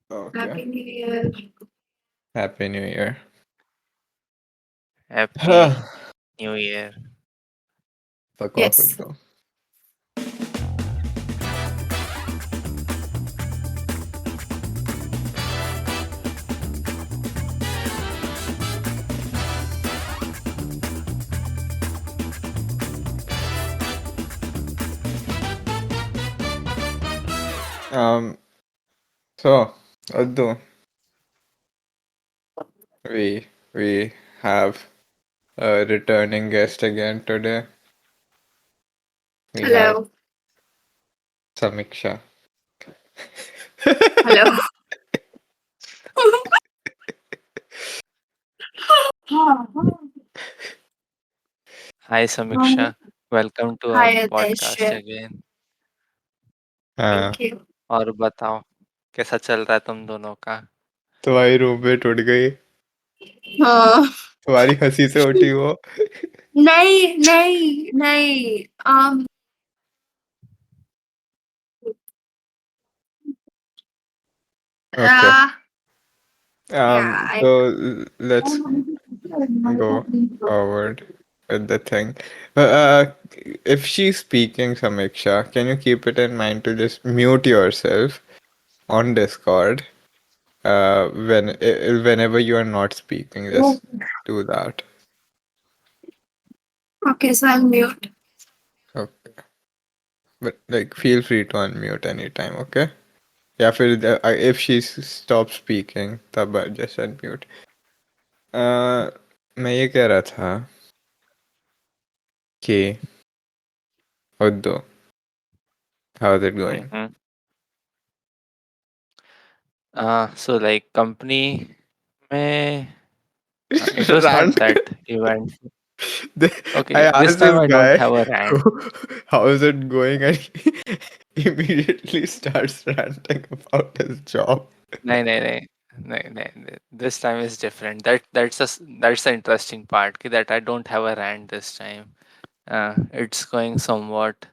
Okay. Happy New Year. Happy New Year. Happy New Year. Fuck off, Yes. Uddu. Um, so, Uddu, we have a returning guest again today. We have Hello. Samiksha. Hello. Hi Samiksha. Welcome to our Hi, podcast Adesh. again. हाँ, Thank you. और बताओ कैसा चल रहा है तुम दोनों का? तुम्हारी रूममेट उठ गई। हाँ। तुम्हारी हंसी से उठी वो। नहीं, नहीं, नहीं. Okay. Yeah, I. So let's go forward with the thing. If she's speaking, Samiksha, can you keep it in mind to just mute yourself on Discord? Whenever you are not speaking, just do that. Okay, so I'll mute. Okay. But like, feel free to unmute anytime. Okay. या फिर if she stops speaking तब just unmute. मैं ये कह रहा था कि उद्दू, how's it going? Mm-hmm. So like company में it was not Rant. that event. I Okay, this asked time this I don't guy, have a rant. how is it going, and he immediately starts ranting about his job. नहीं नहीं नहीं नहीं नहीं. This time is different. That's the interesting part. That I don't have a rant this time. It's going somewhat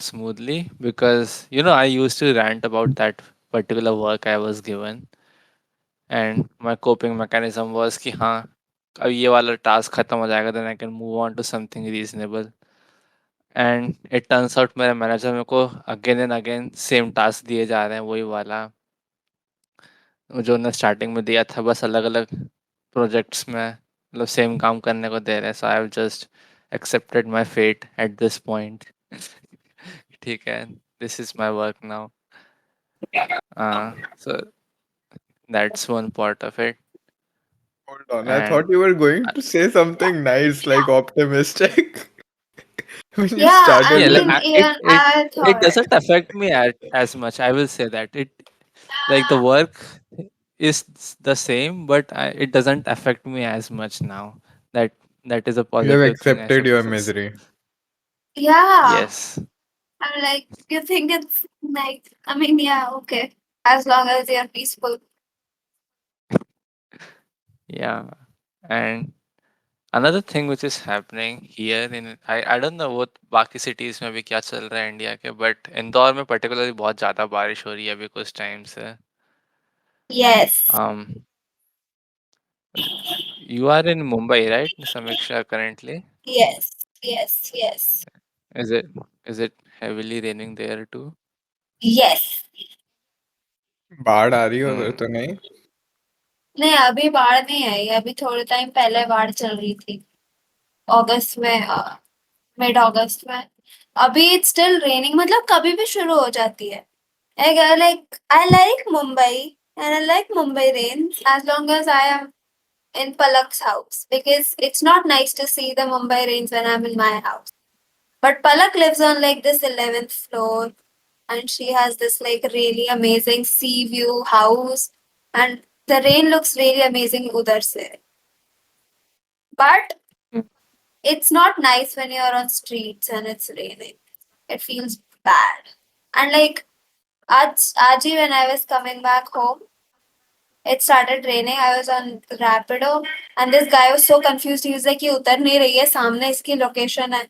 smoothly because I used to rant about that particular work I was given, and my coping mechanism was कि हाँ अब ये वाला task खत्म हो जाएगा then I can move on to something reasonable. And it turns out मेरा manager मेरे को again and again same task दिए जा रहे हैं, वही वाला जो उन्होंने स्टार्टिंग में दिया था, बस अलग अलग प्रोजेक्ट्स में मतलब सेम काम करने को दे रहे हैं. So I have just accepted my fate at this point. ठीक है, this is my work now. So that's one part of it. Hold on, I thought And you were going uh, to say something nice, like optimistic, when you Yeah, I yeah, started like mean, the. even I it thought. doesn't affect me as much. I will say that it like the work is the same, but it doesn't affect me as much now. That that is a You have positive thing, I accepted your suppose. misery. Yeah. Yes. I'm like, you think it's like, I mean, yeah, okay. As long as you're peaceful. Yeah. And another thing which is happening here in I don't know what बाकी cities में भी क्या चल रहा है India के, but Indore में particularly बहुत ज़्यादा बारिश हो रही है अभी कुछ टाइम से. Yes. Um, you are in Mumbai, right, Samiksha, currently? Yes. Yes. Yes. Is it is it heavily raining there too? Yes. बाढ़ आ रही है उधर Hmm. तो नहीं? नहीं, अभी बाढ़ नहीं आई. अभी थोड़े टाइम पहले बाढ़ चल रही थी. अगस्त में, मिड अगस्त में. अभी इट्स स्टिल रेनिंग, मतलब कभी भी शुरू हो जाती है. Like I like Mumbai and I like Mumbai rains as long as I am in Palak's house, because it's not nice to see the Mumbai rains when I'm in my house. But Palak lives on like this 11th floor, and she has this like really amazing sea view house, and the rain looks really amazing udhar se. But Mm. it's not nice when you're on streets and it's raining. It feels bad. And like Aji, when I was coming back home, it started raining. I was on Rapido, and this guy was so confused. He was like, "ये उतर नहीं रही है, सामने इसकी location है."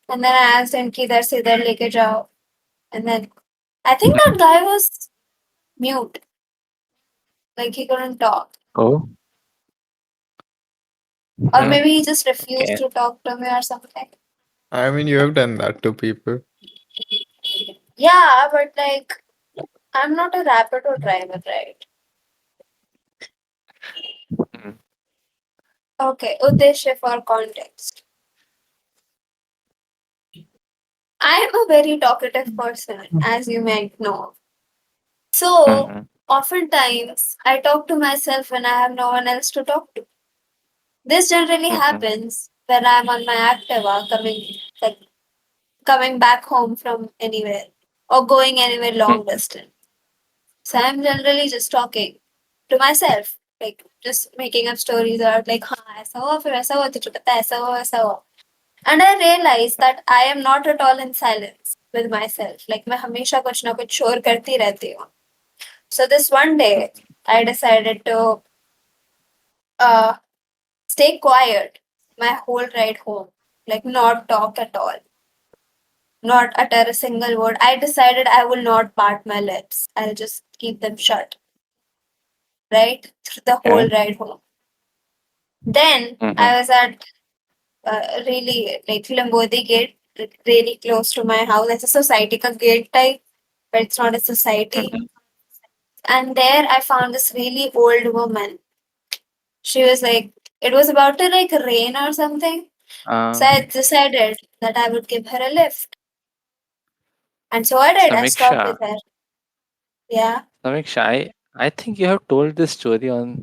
And then I asked him कि इधर से इधर लेके जाओ. And then I think that guy was mute, like he couldn't talk. Oh. Or Hmm. maybe he just refused Okay. to talk to me or something. I mean, you have done that to people. Yeah, but like, I'm not a Rapido driver, right? Hmm. Okay, Uddesha for context. I am a very talkative person, as you might know. So, Hmm. oftentimes, I talk to myself when I have no one else to talk to. This generally Hmm. happens when I'm on my Activa like coming back home from anywhere or going anywhere long Hmm. distance. So I'm generally just talking to myself, like just making up stories or like हाँ ऐसा हुआ फिर ऐसा हुआ तुझे पता है ऐसा हुआ वैसा हुआ. And I realized that I am not at all in silence with myself. Like मैं हमेशा कुछ ना कुछ शोर करती रहती हूँ. So this one day I decided to uh, stay quiet my whole ride home, like not talk at all, not utter a single word. I decided I will not part my lips. I'll just keep them shut, right? Through the whole Okay. ride home. Then Hmm. I was at really like Lambodi gate, like, really close to my house. It's a society ka gate type, but it's not a society. Hmm. And there I found this really old woman. She was like, it was about to like rain or something. So Uh, I decided that I would give her a lift. And so I did. I stopped Samiksha, with her. Yeah. Samiksha, I think you have told this story on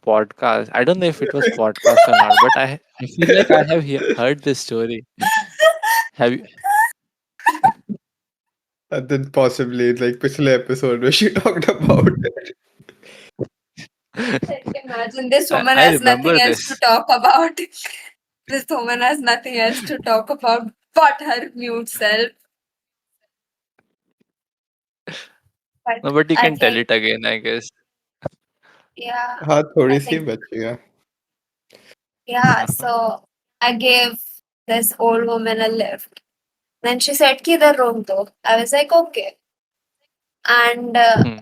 podcast. I don't know if it was podcast or not, but I feel like I have heard this story. Have you? And then possibly like पिछले episode where she talked about it. Like, imagine this I, woman I has nothing remember else to this. talk about. This woman has nothing else to talk about but her mute self. No, But but you I can tell think, it again, I guess. yeah, हाँ I थोड़ी सी think, बची है. yeah. So I gave this old woman a lift. Then she said, Kidhar room do? I was like, okay. And Hmm.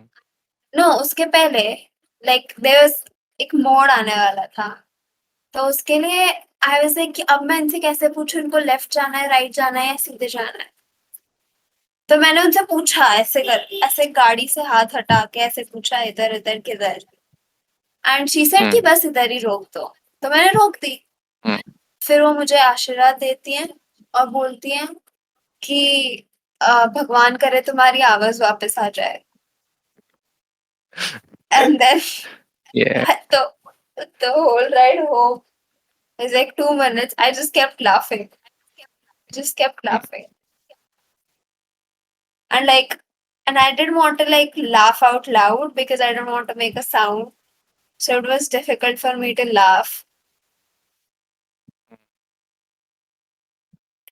no, उसके पहले like there was एक मोड़ आने वाला था. तो उसके लिए आई वाज लाइक कि अब मैं इनसे कैसे पूछूं इनको लेफ्ट जाना है राइट जाना है या सीधे जाना है. तो मैंने उनसे पूछा ऐसे गाड़ी से हाथ हटा के ऐसे पूछा इधर इधर किधर. एंड शी सेड कि Hmm. बस इधर ही रोक दो. तो मैंने रोक दी. Hmm. फिर वो मुझे आशीर्वाद देती हैं और बोलती हैं कि भगवान करे तुम्हारी आवाज वापस आ जाए. And then Yeah. तो the whole ride home is like 2 minutes. I just kept laughing. Just kept Hmm. laughing. And like, and I didn't want to like laugh out loud because I don't want to make a sound. So it was difficult for me to laugh.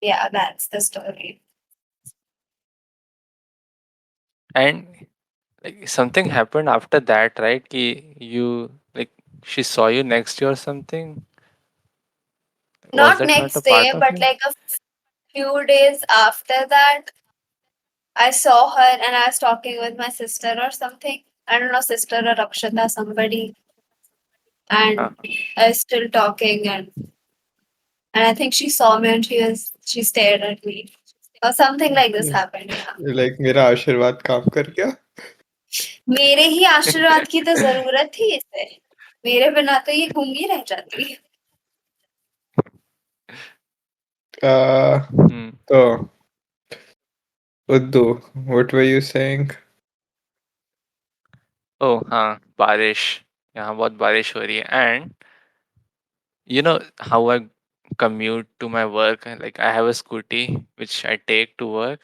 Yeah, that's the story. And like something happened after that, right? Ki you like she saw you next year or something. Was Not that not a next part day, of but it? like a few days after that, I saw her and I was talking with my sister or something. I don't know, sister or Rakshita, somebody. Uh, And I was still talking and I think she saw me and she stared at me. Or something like this happened, yeah. Like मेरा आशीर्वाद काम कर गया. मेरे ही आशीर्वाद की तो ज़रूरत थी इसे। मेरे बिना तो ये गूंगी रह जाती। Uh, hmm. so Uddu, what were you saying? Oh, हाँ, बारिश. यहाँ बहुत बारिश हो रही है. And you know how I commute to my work? Like I have a scooty which I take to work,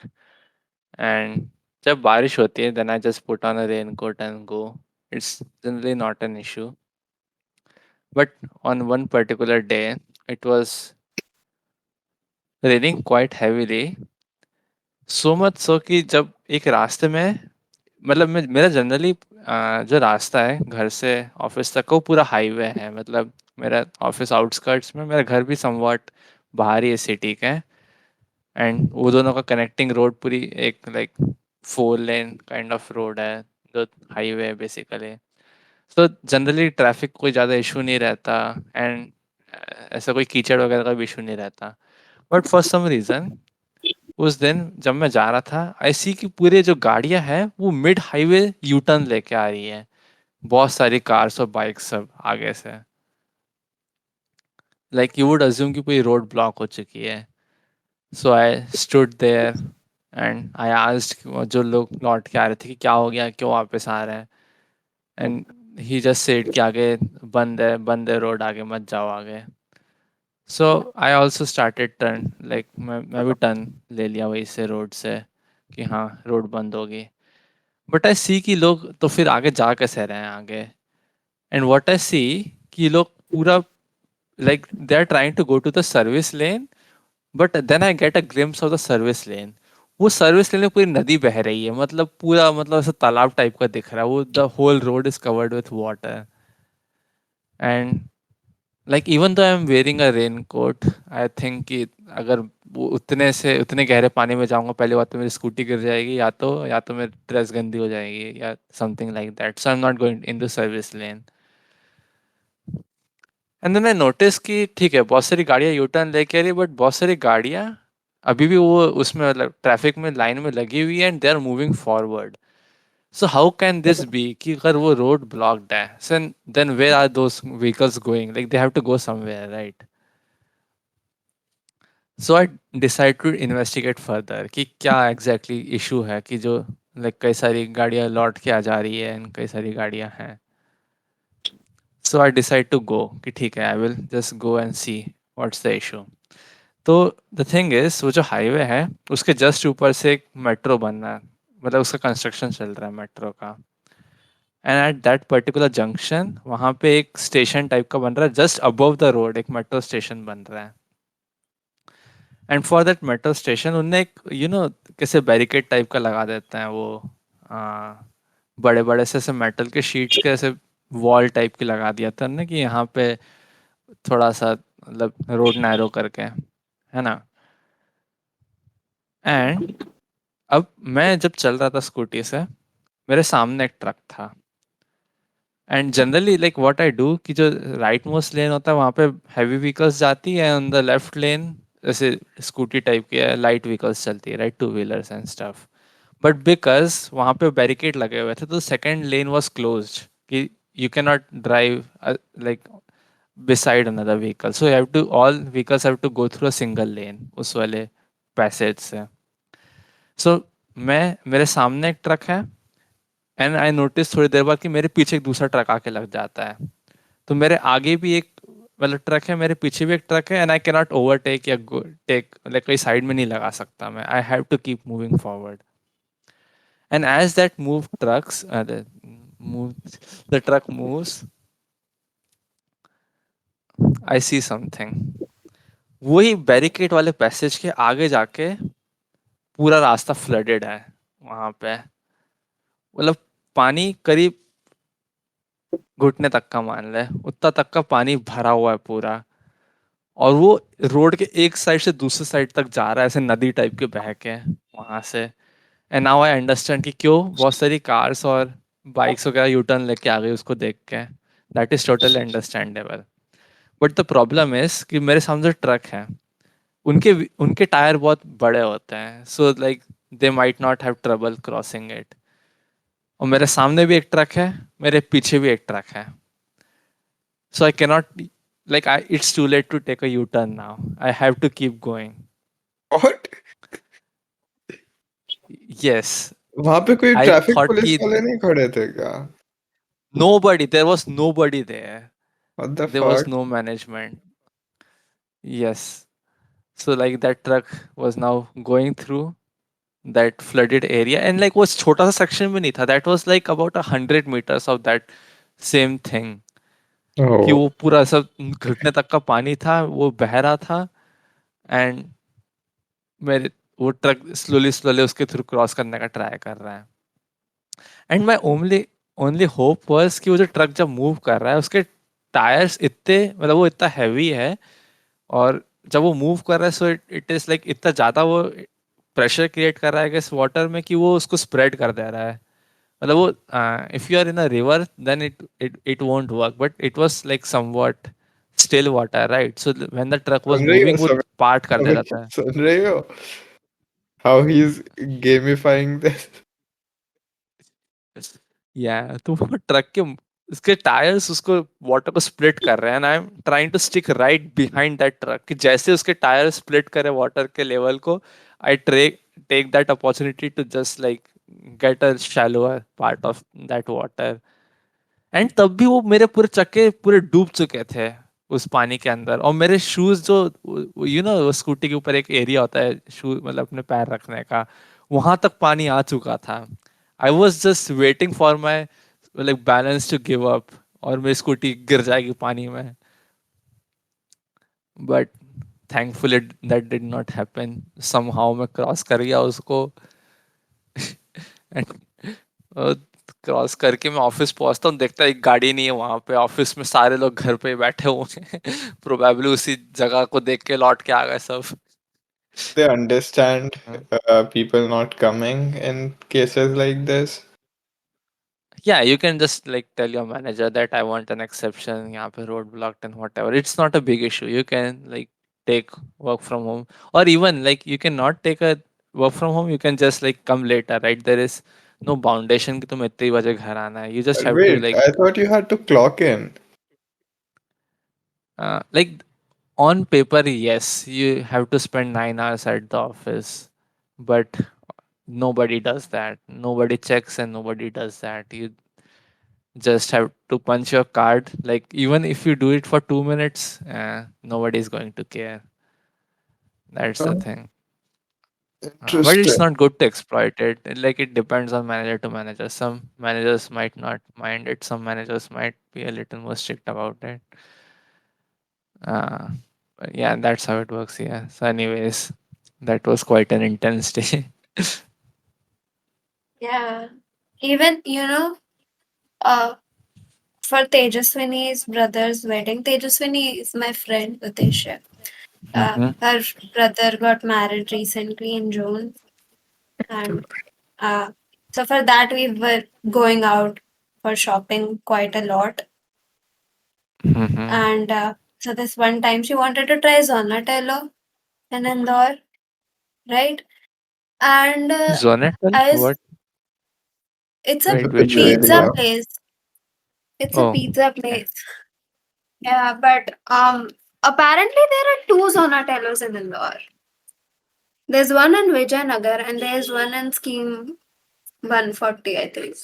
and जब बारिश होती है, then I just put on a raincoat and go. It's generally not an issue. But on one particular day, it was raining quite heavily. So much so कि जब एक रास्ते में मतलब मेरा जनरली जो रास्ता है घर से ऑफिस तक का वो पूरा हाईवे है. मतलब मेरा ऑफिस आउटस्कर्ट्स में, मेरा घर भी समवॉट बाहर ही है सिटी के. एंड वो दोनों का कनेक्टिंग रोड पूरी एक like 4 lane kind of road है. जो हाईवे बेसिकली। तो जनरली ट्रैफिक कोई ज़्यादा इशू नहीं रहता, एंड ऐसा कोई कीचड़ वगैरह का भी इशू नहीं रहता। बट फॉर सम रीज़न उस दिन जब मैं जा रहा था, आई सी कि पूरे जो गाड़ियां हैं वो मिड हाईवे यू टर्न लेके आ रही है, बहुत सारी कार्स और बाइक्स सब आगे से। लाइक यू वुड अज्यूम कि पूरी रोड ब्लॉक हो चुकी है। So I stood there and I asked जो लोग लौट के आ रहे थे कि क्या हो गया, क्यों वापस आ रहे हैं। एंड ही जस्ट सेड कि आगे बंद है रोड, आगे मत जाओ आगे। So I also started turn, like मैं भी टर्न ले लिया वहीं से रोड से कि हाँ रोड बंद होगी। बट आई सी कि लोग तो फिर आगे जा कैसे रहे हैं आगे। एंड व्हाट आई सी कि ये लोग पूरा like they are trying to go to the service lane, but then I get a glimpse of the service lane. वो सर्विस लेन में पूरी नदी बह रही है, मतलब पूरा मतलब ऐसा तालाब टाइप का दिख रहा है, वो the whole road is covered with water. And like even though I am wearing a raincoat, I think कि अगर वो उतने गहरे पानी में जाऊंगा, पहली बात तो मेरी स्कूटी गिर जाएगी, या तो मेरी ड्रेस गंदी हो जाएगी या something like that, so I am not going into service lane. And then I notice कि ठीक है बहुत सारी गाड़ियाँ यू टर्न लेके आ रही है, बट बहुत सारी गाड़ियाँ अभी भी वो उसमें मतलब ट्रैफिक में लाइन में लगी हुई है and they are moving forward. So how can this be कि अगर वो रोड ब्लॉक्ड है, then where are those vehicles going, like they have to go somewhere, right? So I decide to investigate further कि क्या exactly issue है कि जो like कई सारी गाड़ियाँ लौट के आ जा रही है एंड कई सारी गाड़ियाँ हैं। So I decide to go कि ठीक है, I will just go and see what's the issue. तो द थिंग इज वो जो हाईवे है उसके जस्ट ऊपर से एक मेट्रो बनना है, मतलब उसका कंस्ट्रक्शन चल रहा है मेट्रो का। And at that particular junction वहाँ पे एक स्टेशन टाइप का बन रहा है, जस्ट अबव द रोड एक मेट्रो स्टेशन बन रहा है। And for that metro station उनने एक कैसे बैरिकेड टाइप का लगा देते हैं वो, बड़े बड़े से ऐसे मेटल के शीट्स के ऐसे वॉल टाइप की लगा दिया था ना कि यहाँ पे थोड़ा सा मतलब रोड नैरो करके, है ना। एंड अब मैं जब चल रहा था स्कूटी से, मेरे सामने एक ट्रक था। And generally like what I do कि जो राइट मोस्ट लेन होता है वहाँ पे हैवी व्हीकल्स जाती है, ऑन द लेफ्ट लेन जैसे स्कूटी टाइप की है लाइट व्हीकल्स चलती है, right, two wheelers and stuff. But because वहाँ पे बैरिकेड लगे हुए थे तो सेकेंड लेन वॉज क्लोज्ड कि you can not drive like beside another vehicle, so you have to all vehicles have to go through a single lane उस वाले passage से। सो मैं मेरे सामने एक ट्रक है, एंड आई नोटिस थोड़ी देर बाद कि मेरे पीछे एक दूसरा ट्रक आके लग जाता है। तो मेरे आगे भी एक मतलब ट्रक है, मेरे पीछे भी एक ट्रक है, and I can not overtake या टेक लाइक कोई साइड में नहीं लगा सकता मैं, I have to keep moving forward. And as that move the truck moves, I see something. वही बैरिकेड वाले पैसेज के आगे जाके पूरा रास्ता फ्लडेड है वहां पे, मतलब पानी करीब घुटने तक का मान ले, उतना तक का पानी भरा हुआ है पूरा। और वो रोड के एक साइड से दूसरे साइड तक जा रहा है ऐसे नदी टाइप के बह के वहां से। एंड नाउ आई अंडरस्टैंड कि क्यों बहुत सारी कार्स और बाइक्स वगैरह यू टर्न लेके आ गई उसको देख के। That is totally understandable. But the problem is कि मेरे सामने जो ट्रक है उनके उनके टायर बहुत बड़े होते हैं, so like they might not have trouble crossing it. और मेरे सामने भी एक ट्रक है, मेरे पीछे भी एक ट्रक है। So I cannot like I it's too late to take a U turn now, I have to keep going. What? Yes. वहां पे कोई आई ट्रैफिक थॉट पुलिस कि वाले नहीं खड़े थे क्या? nobody, there was nobody there, What the there was fuck? no management. Yes. So like that truck was now going through that flooded area, and like was छोटा सा section भी नहीं था, that was like about 100 meters of that same thing कि Oh. वो पूरा सब घुटने तक का पानी था, वो बह रहा था। एंड मेरे वो ट्रक स्लोली स्लोली उसके थ्रू क्रॉस करने का ट्राई कर रहा है। And my only only hope was कि वो जो ट्रक जब मूव कर रहा है उसके टायर्स इतने मतलब वो इतना हैवी है, और जब वो मूव कर रहा है सो इट इज लाइक इतना ज़्यादा वो प्रेशर क्रिएट कर रहा है इस वाटर में कि वो उसको स्प्रेड कर दे रहा है मतलब वो if you are in a river then it won't work, but it was like somewhat still water, right? So when the truck was सुन रही हो moving वो part कर दे समय रहा था. सुन रही हो how he's gamifying this. या तो वो ट्रक के उसके टायर्स उसको वाटर को स्प्लिट कर रहे हैं, and I am trying to stick right behind that truck कि जैसे उसके टायर स्प्लिट करे वाटर के लेवल को, I take that opportunity to just like get a shallower part of that water. And तब भी वो मेरे पूरे चक्के पूरे डूब चुके थे उस पानी के अंदर, और मेरे शूज जो स्कूटी के ऊपर एक एरिया होता है शू मतलब अपने पैर रखने का, वहां तक पानी आ चुका था. I was just waiting for my like balance to give up और मेरी स्कूटी गिर जाएगी पानी में, but thankfully that did not happen. Somehow मैं क्रॉस कर गया उसको. क्रॉस करके मैं ऑफिस पहुंचता हूँ, देखता एक गाड़ी नहीं है वहां पे, ऑफिस में सारे लोग घर पे ही बैठे हुए हैं. प्रोबेबली उसी जगह को देख के लौट के आ गए सब. They understand हाँ. people not coming in cases like this. Yeah, you can just like tell your manager that I want an exception, यहाँ पे road blocked and whatever. It's not a big issue. You can like take work from home, or even like you cannot take a work from home. You can just like come later, right? There is no foundation कि तुम इतने ही बजे घर आना है. You just have to Wait, like I thought you had to clock in. like on paper, yes, you have to spend 9 hours at the office, but nobody does that. Nobody checks and nobody does that. You just have to punch your card. Like, even if you do it for 2 minutes, nobody is going to care. That's the Oh, thing. But it's interesting. not good to exploit it. Like, it depends on manager to manager. Some managers might not mind it, some managers might be a little more strict about it. Uh, but yeah, that's how it works. Yeah. So, anyways, that was quite an intense day. Yeah. Even, uh, for Tejaswini's brother's wedding, Tejaswini is my friend, Utesha. Mhm. Her brother got married recently in June, and uh, so for that we were going out for shopping quite a lot. Mhm. And so this one time she wanted to try Zonatello in Indore, right? And Zonetal? I was, What? it's a Wait, which one? pizza Pizzeria. place. It's a Oh, pizza okay. place. Yeah, but apparently there are two Zonatellos in Indore. There's one in Vijayanagar and there's one in Scheme 140, I think.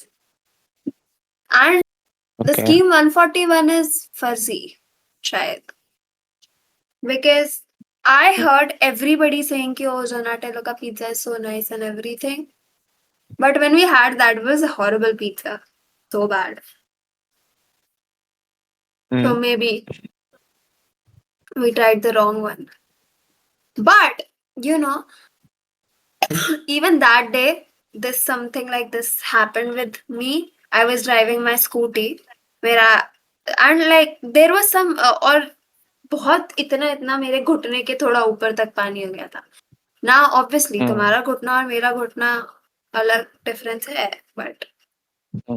And the Okay. Scheme 141 is fuzzy, shayad. Because I heard everybody saying कि oh Donatello ka pizza is so nice and everything. But when we had that, it was a horrible pizza. So bad. So Mm. maybe we tried the wrong one. But, you know, even that day, this something like this happened with me. I was driving my scooty where and like there was some और बहुत इतना इतना मेरे घुटने के थोड़ा ऊपर तक पानी हो गया था ना. Obviously Mm. तुम्हारा घुटना और मेरा घुटना अलग डिफरेंस है, but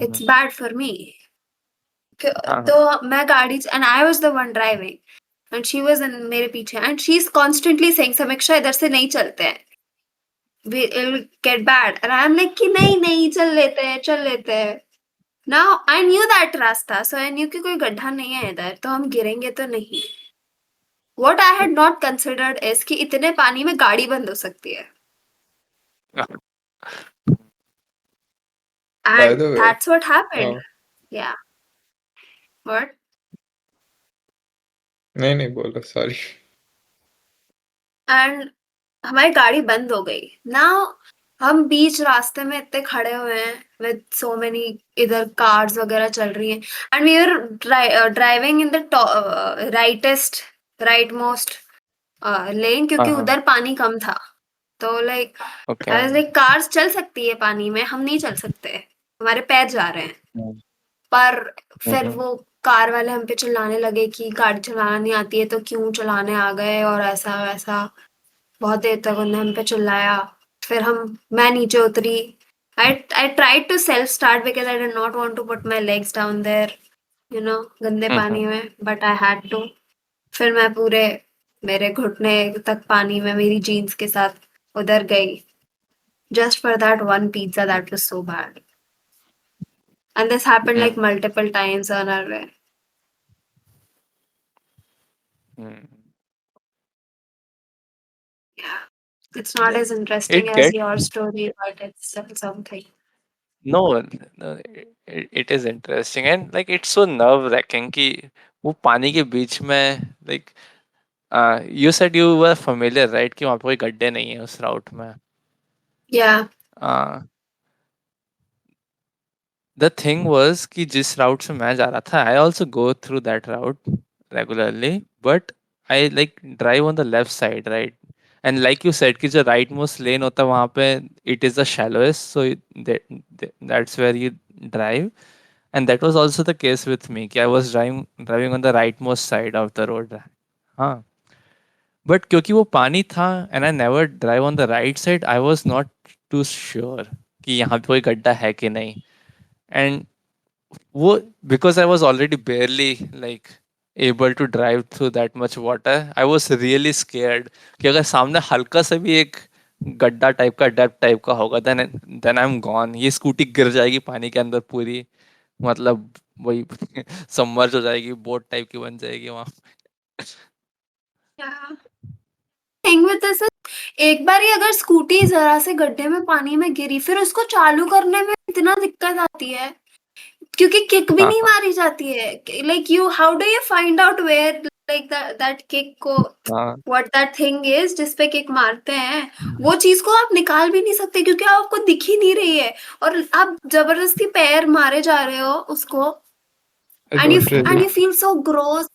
it's Mhm. Bad for me. Uh, तो मैं गाड़ी and I was the one driving and she was मेरे पीछे and she is constantly saying समीक्षा इधर से नहीं चलते हैं, it'll get bad. And I'm like कि नहीं नहीं चल लेते हैं. Now I knew that रास्ता, so I knew कि कोई गड्ढा नहीं है इधर, तो हम गिरेंगे तो नहीं. What I had not considered is कि इतने पानी में गाड़ी बंद हो सकती है. By And the way, that's what happened. oh, Yeah. What? नहीं नहीं बोलो sorry. And हमारी गाड़ी बंद हो गई. Now हम बीच रास्ते में इतने खड़े हुए हैं with so many इधर cars वगैरह चल रही हैं and we were driving in the rightmost lane क्योंकि uh-huh. उधर पानी कम था. तो like I Okay. was like cars चल सकती है पानी में, हम नहीं चल सकते, हमारे पैर जा रहे हैं. Mm. पर फिर Mhm. वो कार वाले हम पे चिल्लाने लगे कि गाड़ी चलाना नहीं आती है तो क्यों चलाने आ गए और ऐसा वैसा. बहुत देर तक उन्होंने हम पे चिल्लाया. फिर मैं नीचे उतरी I tried to self start because I did not want to put my legs down there, गंदे Mhm. पानी में, but I had to. फिर मैं पूरे मेरे घुटने तक पानी में मेरी जीन्स के साथ उधर गई, just for that one pizza that was so bad. And this happened like Mm. multiple times on our way. Mm. Yeah. It's not Like as interesting it as get your story, but it's still something. no, no it is interesting and like it's so nerve wracking कि वो पानी के बीच में like you said you were familiar right कि वहाँ पे कोई गड्ढे नहीं है उस राउट में. Yeah. uh, the thing was कि जिस राउट से मैं जा रहा था I also go through that route regularly but I like drive on the left side right and like you said कि जो right most lane होता है वहाँ पे it is the shallowest so that's where you drive and that was also the case with me कि I was driving on the rightmost side of the road. हाँ but क्योंकि वो पानी था and I never drive on the right side I was not too sure कि यहाँ पे कोई गड्ढा है कि नहीं एंड वो because I was already barely like able to drive through that much water I was really scared कि अगर सामने हल्का सा भी एक गड्ढा टाइप का डेप्थ टाइप का होगा then I'm gone ये स्कूटी गिर जाएगी पानी के अंदर पूरी मतलब वही सबमर्ज हो जाएगी बोट टाइप की बन जाएगी वहां. Yeah. Thing with this is, एक बार ही अगर स्कूटी जरा से गड्ढे में पानी में गिरी फिर उसको चालू करने में इतना दिक्कत आती है क्योंकि किक भी हाँ नहीं मारी जाती है. Like you how do you find out where like that kick को हाँ व्हाट दैट थिंग इज जिस पे किक मारते हैं, वो चीज को आप निकाल भी नहीं सकते क्योंकि आपको दिख ही नहीं रही है और आप जबरदस्ती पैर मारे जा रहे हो उसको. I and you don't and really you feel so gross.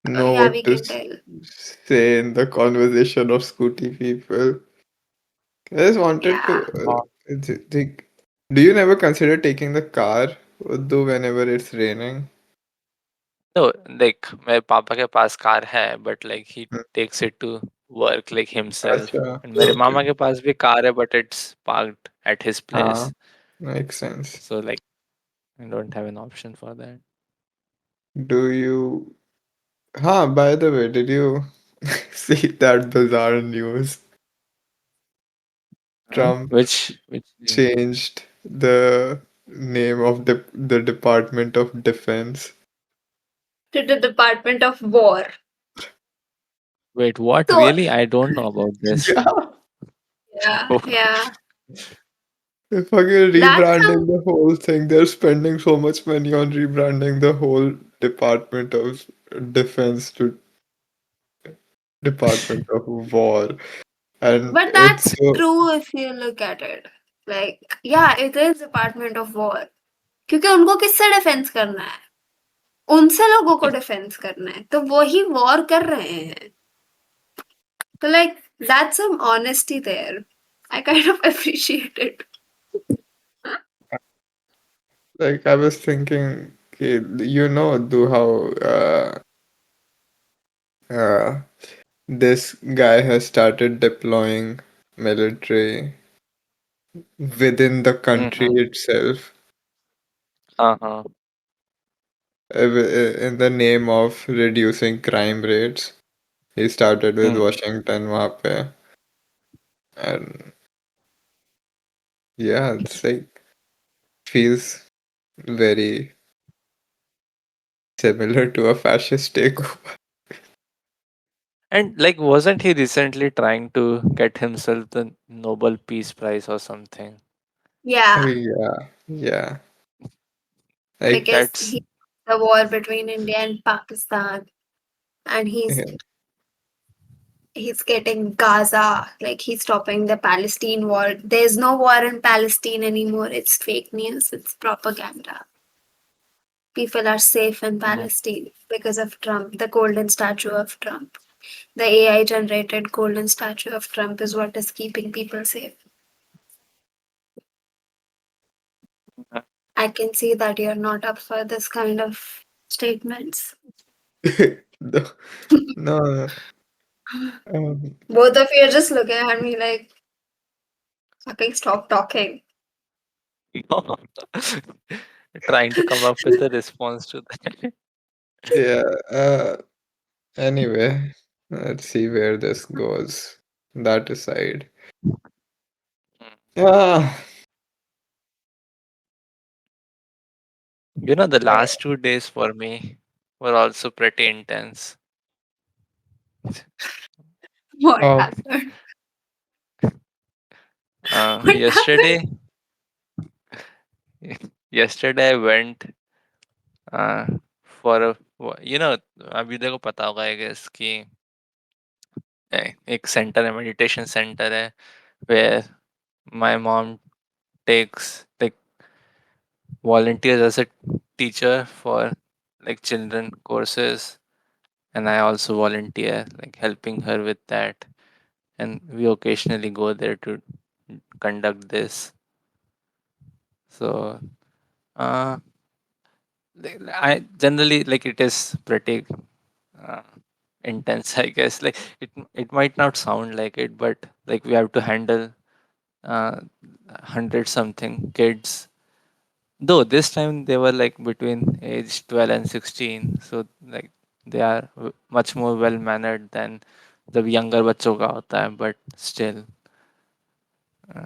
know Yeah, what we to can tell. say in the conversation of Scooty people. I just wanted to Yeah. think, do you never consider taking the car, Uddu, whenever it's raining? तो like मेरे पापा के पास car है but like he Hmm. Takes it to work like himself Acha, and मेरे okay. मामा के पास भी कार है but it's parked at his Ah, place makes sense. So like I don't have an option for that. Do you? By the way, did you see that bizarre news? Trump Which changed the name of the Department of Defense. To the Department of War. wait what So really I don't know about this. Yeah, yeah, yeah. they're fucking That's rebranding the whole thing. They're spending so much money on rebranding the whole Department of Defense to Department of War. And but it's that's so true if you look at it. Like, yeah, it is Department of War. क्योंकि उनको किससे defence करना है? उनसे लोगों को defence करना है, तो वो ही वॉर कर रहे हैं. तो like that's some honesty there. I kind of appreciate it. like I was thinking, okay, do how uh, this guy has started deploying military within the country Mm-hmm. itself Uh-huh. in the name of reducing crime rates. He started with Mm. Washington वहाँ पे, and yeah, it's like feels very similar to a fascist takeover. And like wasn't he recently trying to get himself the Nobel Peace Prize or something? Oh, Yeah, yeah, yeah. Like because That's he the war between India and Pakistan, and he's getting Gaza, like he's stopping the Palestine war. There's no war in Palestine anymore. It's fake news. It's propaganda. People are safe in mm, Palestine because of Trump, the golden statue of Trump. The AI generated golden statue of Trump is what is keeping people safe. I can see that you're not up for this kind of statements. no, no. Um, Both of you are just looking at me like, fucking stop talking. No. Trying to come up with a response to that. Yeah. Anyway, let's see where this goes. That aside. Ah. You know, the uh, last 2 days for me were also pretty intense. What oh. happened? What happened? Yesterday, yesterday I went uh, for a, you know, अभी देखो पता होगा I guess कि एक centre है, meditation centre है, where my mom takes like volunteers as a teacher for like children courses, and I also volunteer like helping her with that, and we occasionally go there to conduct this. So uh I generally like it is pretty uh, intense, I guess. Like it might not sound like it, but like we have to handle uh 100 something kids. Though this time they were like between age 12 and 16, so like they are much more well mannered than the younger बच्चों का होता है, but still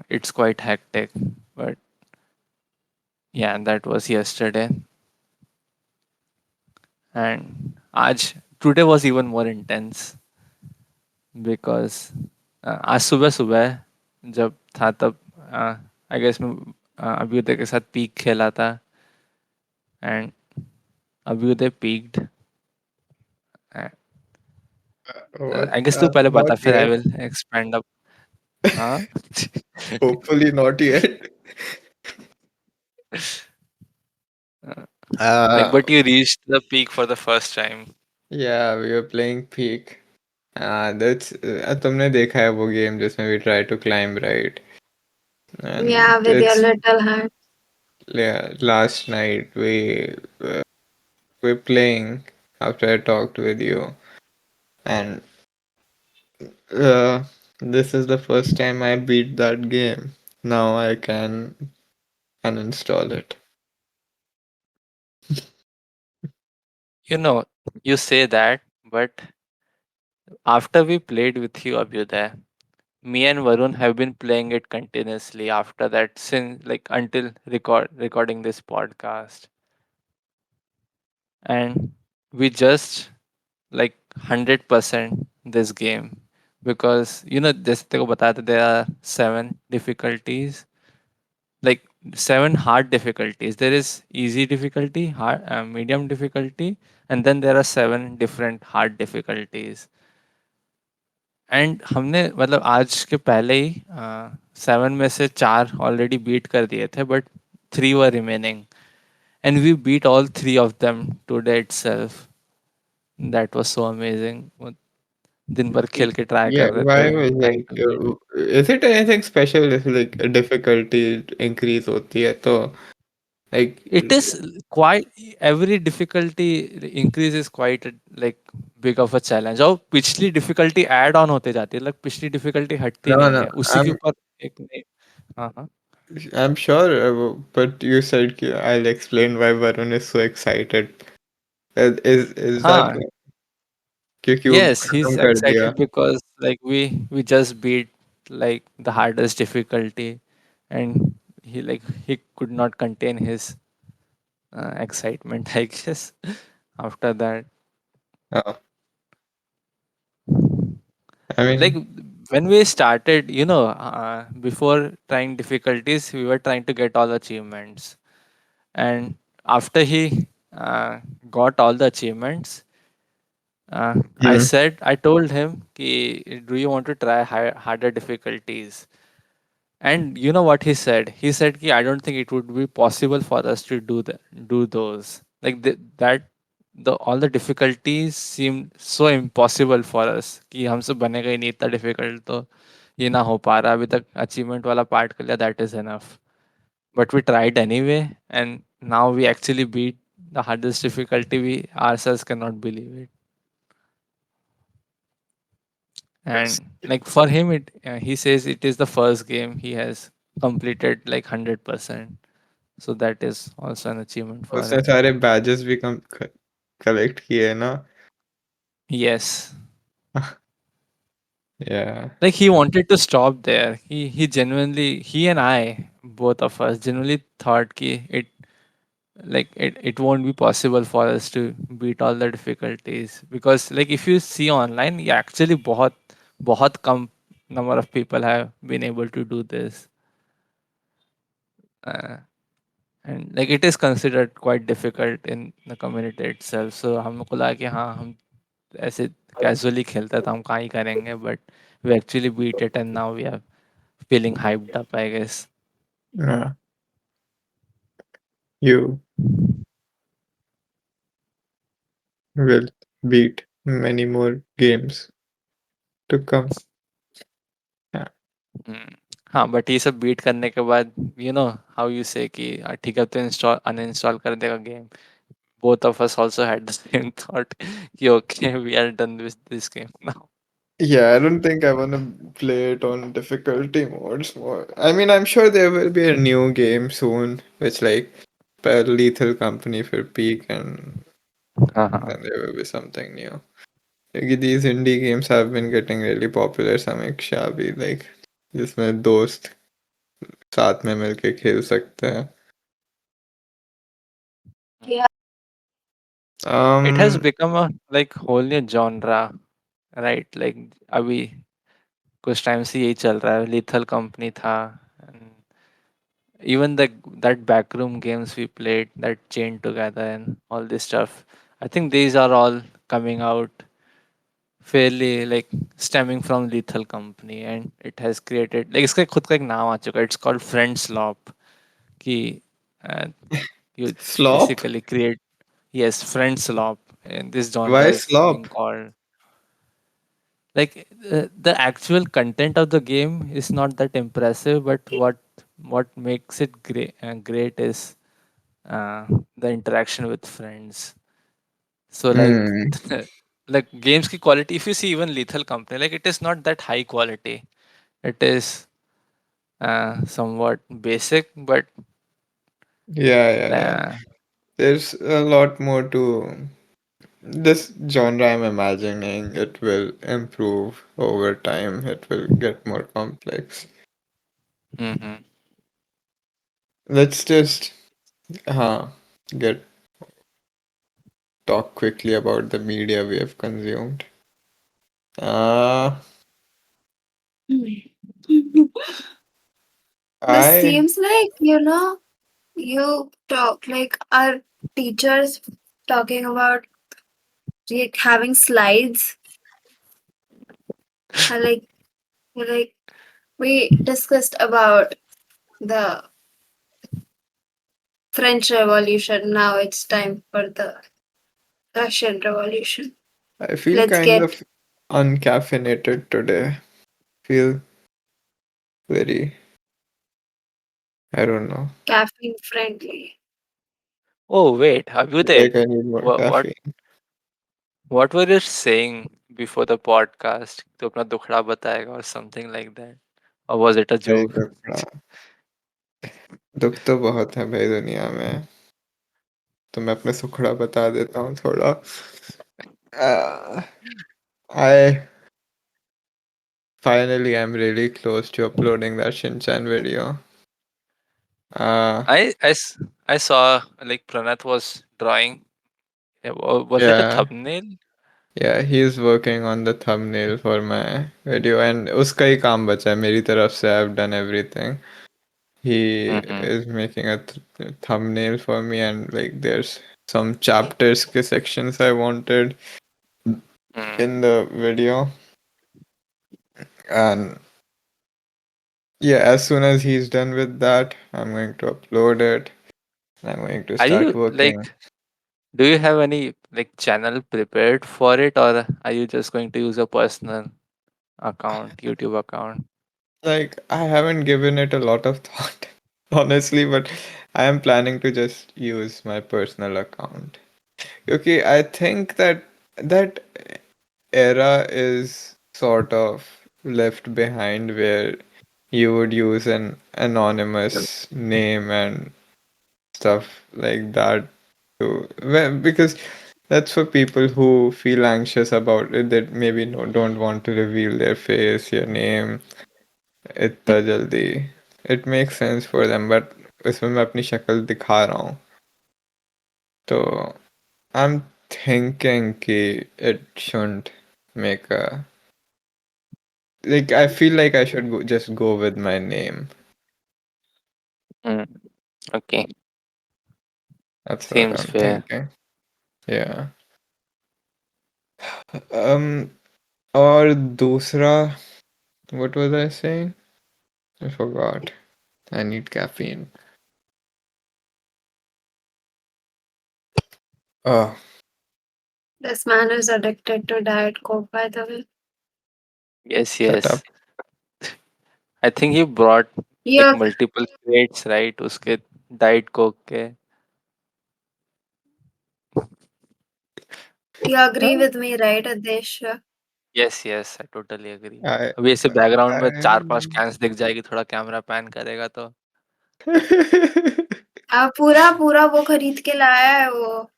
it's quite hectic. But yeah, that was yesterday, and आज today was even more intense because आज सुबह सुबह जब था तब आई गेस मैं अभ्युदय के साथ पीक खेला था, and Abhyuday peaked. What? I guess तू पहले Not बता, फिर I yet. Will expand up. हाँ. Hopefully not yet. Like, Uh, but you reached the peak for the first time. yeah, we were playing Peak. That's तुमने देखा है वो game जिसमें we try to climb, right? Yeah, And with your it's little hand. yeah, last night we're playing after I talked with you, and uh, this is the first time I beat that game. Now I can uninstall it. You know, you say that, but after we played with you, Abhyuday, me and Varun have been playing it continuously after that since like until recording this podcast. And we just like 100% this game because you know जैसे तेरे को बताया था there are 7 difficulties, like 7 hard difficulties. There is easy difficulty, hard, medium difficulty, and then there are 7 different hard difficulties. And हमने मतलब आज के पहले ही 7 में से 4 ऑलरेडी बीट कर दिए थे, but 3 were remaining, and we beat all 3 of them today itself. That was so amazing. दिन भर खेल के ट्राई Yeah, कर रहे थे, why was trying like, to beat. is it anything special if like a difficulty increase होती है तो like It is quite, every difficulty increase is quite like big of a challenge. और पिछली difficulty add on होते जाती है, like पिछली difficulty हटती no नहीं no है उसी के I'm ऊपर एक नई. हाँ हाँ. I'm sure but you said I'll explain why Varun is so excited. Is that हाँ. क्योंकि वो Yes, खत्म he's कर दिया. excited because like we just beat like the hardest difficulty, and he could not contain his excitement, I guess. After that, Oh, I like mean when we started, before trying difficulties, we were trying to get all achievements, and after he got all the achievements, mm, I told him, ki, do you want to try harder difficulties? And you know what he said? He said, "Ki I don't think it would be possible for us to do those. Like the all the difficulties seemed so impossible for us कि हमसे बनेगा ही नहीं इतना difficult, तो ये ना हो पा रहा अभी तक achievement वाला part कर लिया, that is enough. But we tried anyway, and now we actually beat the hardest difficulty. We ourselves cannot believe it. yes. And like for him, he says it is the first game he has completed like 100%. So that is also an achievement for उसने him. सारे badges भी कम collect किए ना. Yes. Yeah. Like he wanted to stop there. He genuinely, he and I, both of us, genuinely thought ki it won't be possible for us to beat all the difficulties, because like if you see online, yeah, actually बहुत कम number of people have been able to do this. Uh, and like it is considered quite difficult in the community itself. So हमको लगा कि हाँ हम ऐसे casually खेलते तो हम कहाँ ही करेंगे, but we actually beat it and now we are feeling hyped up, I guess. Yeah. You will beat many more games to come. Yeah. हम्म, हाँ बट ये सब बीट करने के बाद यू नो हाउ यू से कि ठीक है तो इंस्टॉल अनइंस्टॉल कर देगा game. Both of us also had the same thought कि okay we are done with this game now. Yeah, I don't think I want to play it on difficulty modes more. I mean, I'm sure there will be a new game soon, which like Lethal Company for Peak, and हाँ हाँ. then there will be something new. क्योंकि these indie games have been getting really popular. समीक्षा भी like जिसमें दोस्त साथ में मिलके खेल सकते हैं. Yeah. It has Um, become a like whole new genre, right? Like अभी कुछ टाइम से यही चल रहा है. Lethal Company था, and even that backroom games we played, that Chained Together and all this stuff. I think these are all coming out fairly like stemming from Lethal Company, and it has created like इसका खुद का एक नाम आ चुका है. It's called Friend Slop. कि uh, you Slop? basically create, yes, Friend Slop, and this genre Why is being slop? called like the actual content of the game is not that impressive, but what makes it great is the interaction with friends. So like Hmm. like games ki quality, if you see even Lethal Company, like it is not that high quality. It is somewhat basic, but Yeah, yeah, yeah. uh, There's a lot more to this genre. I'm imagining it will improve over time. It will get more complex. mhm. Let's just get talk quickly about the media we have consumed. Uh, This I seems like, you talk like our teachers talking about like having slides. I like we discussed about the French Revolution. Now it's time for the Russian Revolution. I feel Let's kind get of uncaffeinated today. Feel very, I don't know. caffeine friendly. Oh wait, Abhyuday, Like I need more what what caffeine. what were you saying before the podcast? तो अपना दुखड़ा बताएगा or something like that, or was it a भाई joke? दुखड़ा दुख तो बहुत है भाई दुनिया में. तो मैं अपने सुखड़ा बता देता हूँ थोड़ा. I finally am really close to uploading that Shinchan video. Uh, I saw like Pranath was drawing. Was it a yeah, thumbnail? yeah, he's working on the thumbnail for my video and उसका ही काम बचा है मेरी तरफ से. I've done everything. He Mm-hmm. is making a thumbnail for me, and like there's some chapters के sections I wanted Mm. in the video. And yeah, as soon as he's done with that, I'm going to upload it. I'm going to Are start you working. like? Do you have any like channel prepared for it, or are you just going to use a personal account, YouTube account? Like, I haven't given it a lot of thought, honestly, but I am planning to just use my personal account. Okay, I think that that era is sort of left behind where you would use an anonymous name and stuff like that too. Well, because that's for people who feel anxious about it, that maybe no, don't want to reveal their face, your name, इतना जल्दी. It makes sense for them, but इसमें मैं अपनी शक्ल दिखा रहा हूँ. तो I'm thinking कि it shouldn't make a, like, I feel like I should just go with my name. Mm. Okay, That's what seems I'm fair. thinking. Yeah. Um, और दूसरा, what was I saying? I forgot. I need caffeine. Oh, This man is addicted to Diet Coke, by the way. Yes, shut up. yes. I think he brought like You multiple crates, right? उसके diet coke के. you agree Huh? with me, right, Adesh? Yes, yes, I totally agree. I, अभी ऐसे background में I, 4-5 cans दिख जाएगी, थोड़ा camera pan करेगा तो. पूरा पूरा वो खरीद के लाया है वो,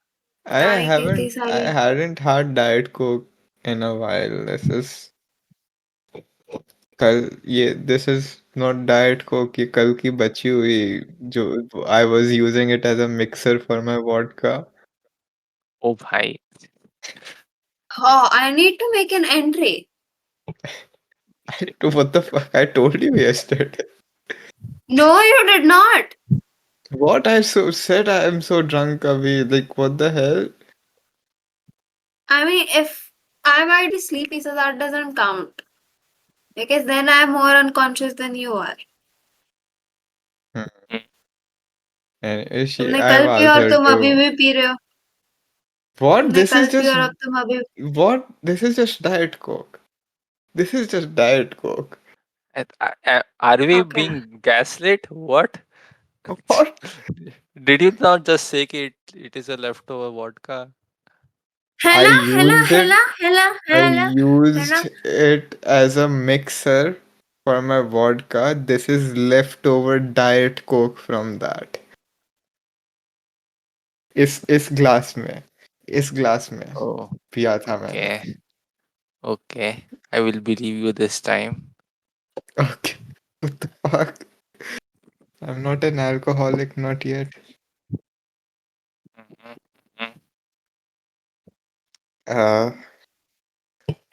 I पता नहीं कितनी I सारी. hadn't had Diet Coke in a while. This is not Diet Coke. ये कल की बची हुई जो I was using it as a mixer for my vodka. ओ भाई. Oh, I need to make an entry. What the fuck? I told you yesterday. No, you did not. What I said I am so drunk, Avi. Like, what the hell? I mean, if I might be sleepy, so that doesn't count. Because then I'm more unconscious than you are. Hmm. Mm. And तुमने I've कल P asked और her तुम अभी to. भी P रहे हो. What? तुमने This is कल पी just. और अब तुम अभी. What? This is just Diet Coke. This is just Diet Coke. Are we Okay. being gaslit? What? What? Did you not just say कि it is a leftover vodka? I Hella, hella, used it. hella, hella, I hella, used hella. it as a mixer for my vodka. This is leftover Diet Coke from that. इस glass में इस glass में Oh, पिया था मैंने. okay. Okay. I will believe you this time. Okay. What the fuck? I'm not an alcoholic, not yet. Mhm, mhm. Uh,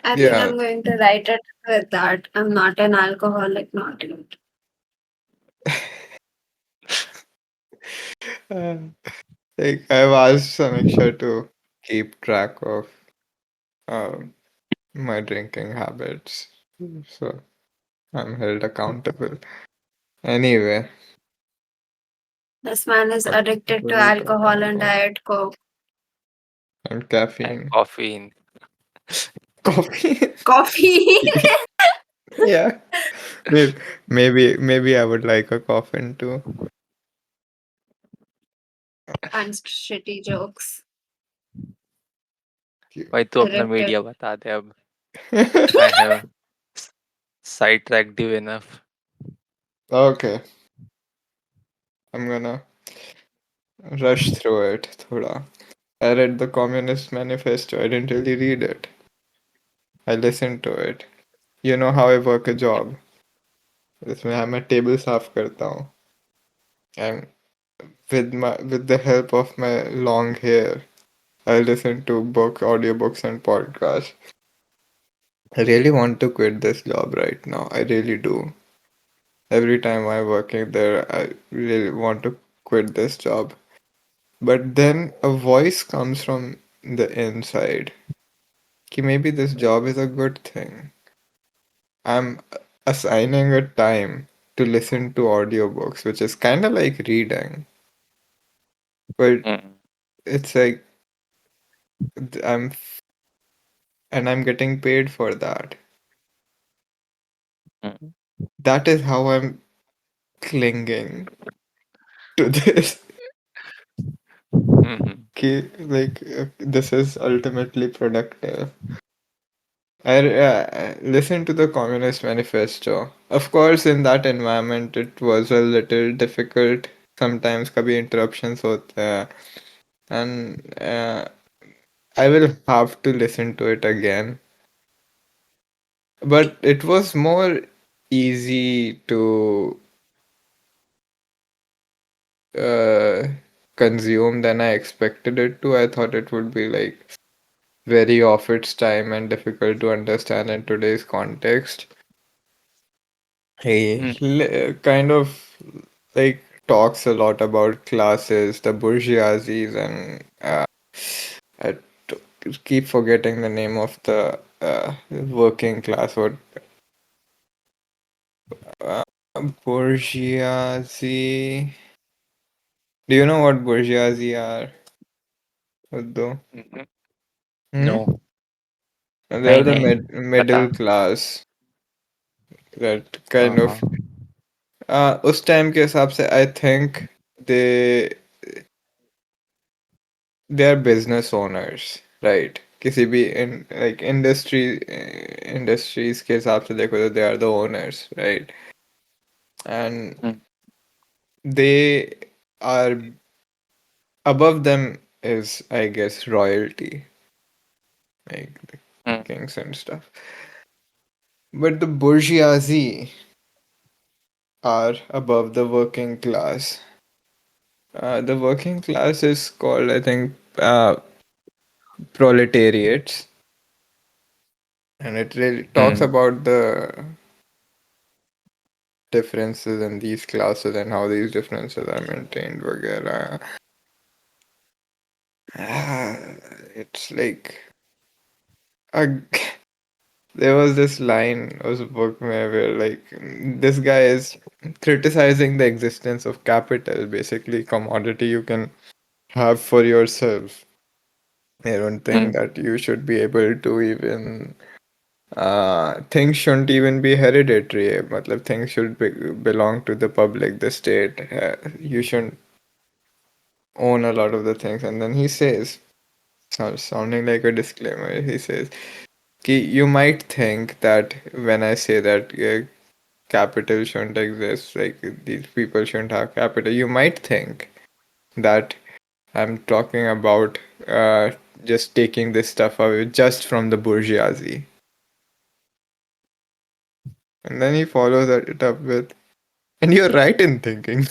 I think yeah. I'm going to write it with that. I'm not an alcoholic, not yet. Uh, like I've asked Samiksha to keep track of um, my drinking habits, so I'm held accountable. Anyway, This man is what addicted to were we alcohol talking and about? Diet Coke. And And caffeine. coffee. Coffee. Coffee. Yeah. Maybe I would like a coffin too. And shitty jokes. भाई तू अपना Addicted. Media बता दे अब. I have sidetracked you enough. Okay, I'm gonna rush through it thoda. I read the Communist Manifesto. I didn't really read it. I listened to it. You know how I work a job. इसमें मैं table साफ करता हूँ. And with the help of my long hair, I listen to audiobooks and podcasts. I really want to quit this job right now. I really do. Every time I'm working there, I really want to quit this job. But then a voice comes from the inside. Ki maybe this job is a good thing. I'm assigning a time to listen to audiobooks, which is kind of like reading, but Mm, it's like I'm and I'm getting paid for that. mm, That is how I'm clinging to this. mhm, This is ultimately productive. I listened to the Communist Manifesto. Of course, in that environment, it was a little difficult sometimes कभी interruptions होते हैं, and I will have to listen to it again. But it was more easy to uh, consume than I expected it to. I thought it would be like very off its time and difficult to understand in today's context. He Mm, kind of like talks a lot about classes, the bourgeoisies, and I keep forgetting the name of the working class. What uh, bourgeoisie? Do you know what bourgeoisie are, Uddu? mhm. Hmm? No, They are नहीं the नहीं middle पता. class that kind हाँ. of उस time के हिसाब से I think they they are business owners, right? किसी भी like industries के हिसाब से देखो तो they are the owners, right? And Mm, they are above them is I guess royalty, like the mm, kings and stuff. But the bourgeoisie are above the working class. The working class is called, I think, proletariats, and it really talks mm, about the differences in these classes and how these differences are maintained. Vagera. Ah, it's like a, there was this line was a book where like this guy is criticizing the existence of capital, basically commodity you can have for yourself. I don't think mm, that you should be able to even things shouldn't even be hereditary. Matlab, things should belong to the public, the state. You shouldn't own a lot of the things. And then he says, sounding like a disclaimer, he says, Ki, you might think that when I say that capital shouldn't exist, like these people shouldn't have capital, you might think that I'm talking about just taking this stuff away just from the bourgeoisie. And then he follows it up with, and you're right in thinking.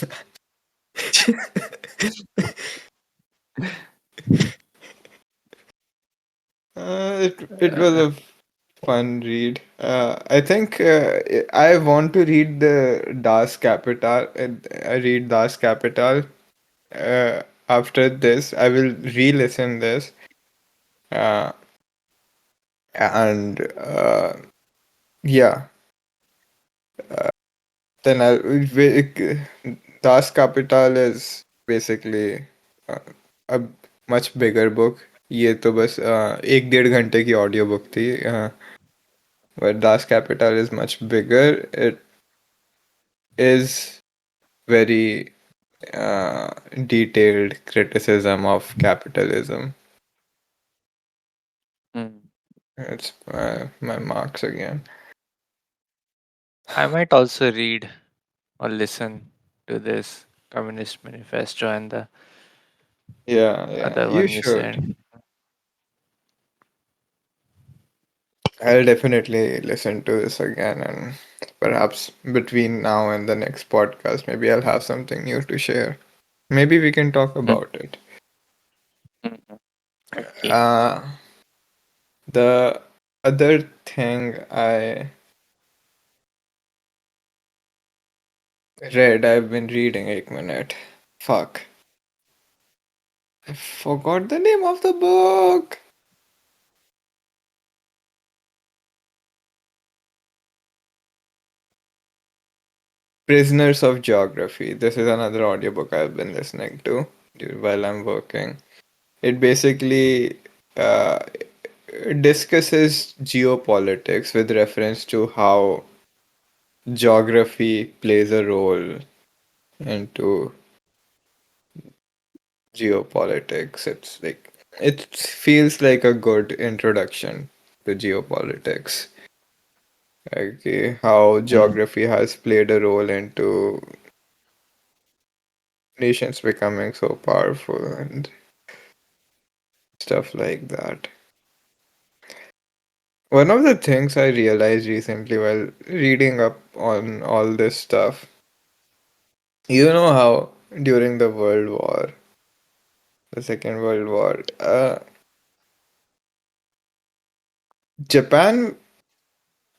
It was a fun read. I think I want to read the Das Kapital. I read Das Kapital. After this, I will re-listen this. Uh, and yeah, then Das Kapital is basically uh, a much bigger book. ये तो बस 1 डेढ़ घंटे की audio book थी. But Das Capital is much bigger. It is very uh, detailed criticism of capitalism. mm. It's my marks again. I might also read or listen to this Communist Manifesto and the Yeah, yeah, other you one you should. said. I'll definitely listen to this again, and perhaps between now and the next podcast, maybe I'll have something new to share. Maybe we can talk Mm, about it. mm. Okay. Uh, the other thing I I've been reading, 1 minute. Fuck. I forgot the name of the book. Prisoners of Geography. This is another audiobook I've been listening to while I'm working. It basically uh, discusses geopolitics with reference to how geography plays a role into geopolitics. It's like it feels like a good introduction to geopolitics. Okay, how Mm, geography has played a role into nations becoming so powerful and stuff like that. One of the things I realized recently while reading up on all this stuff, you know how during the World War, the Second World War, Japan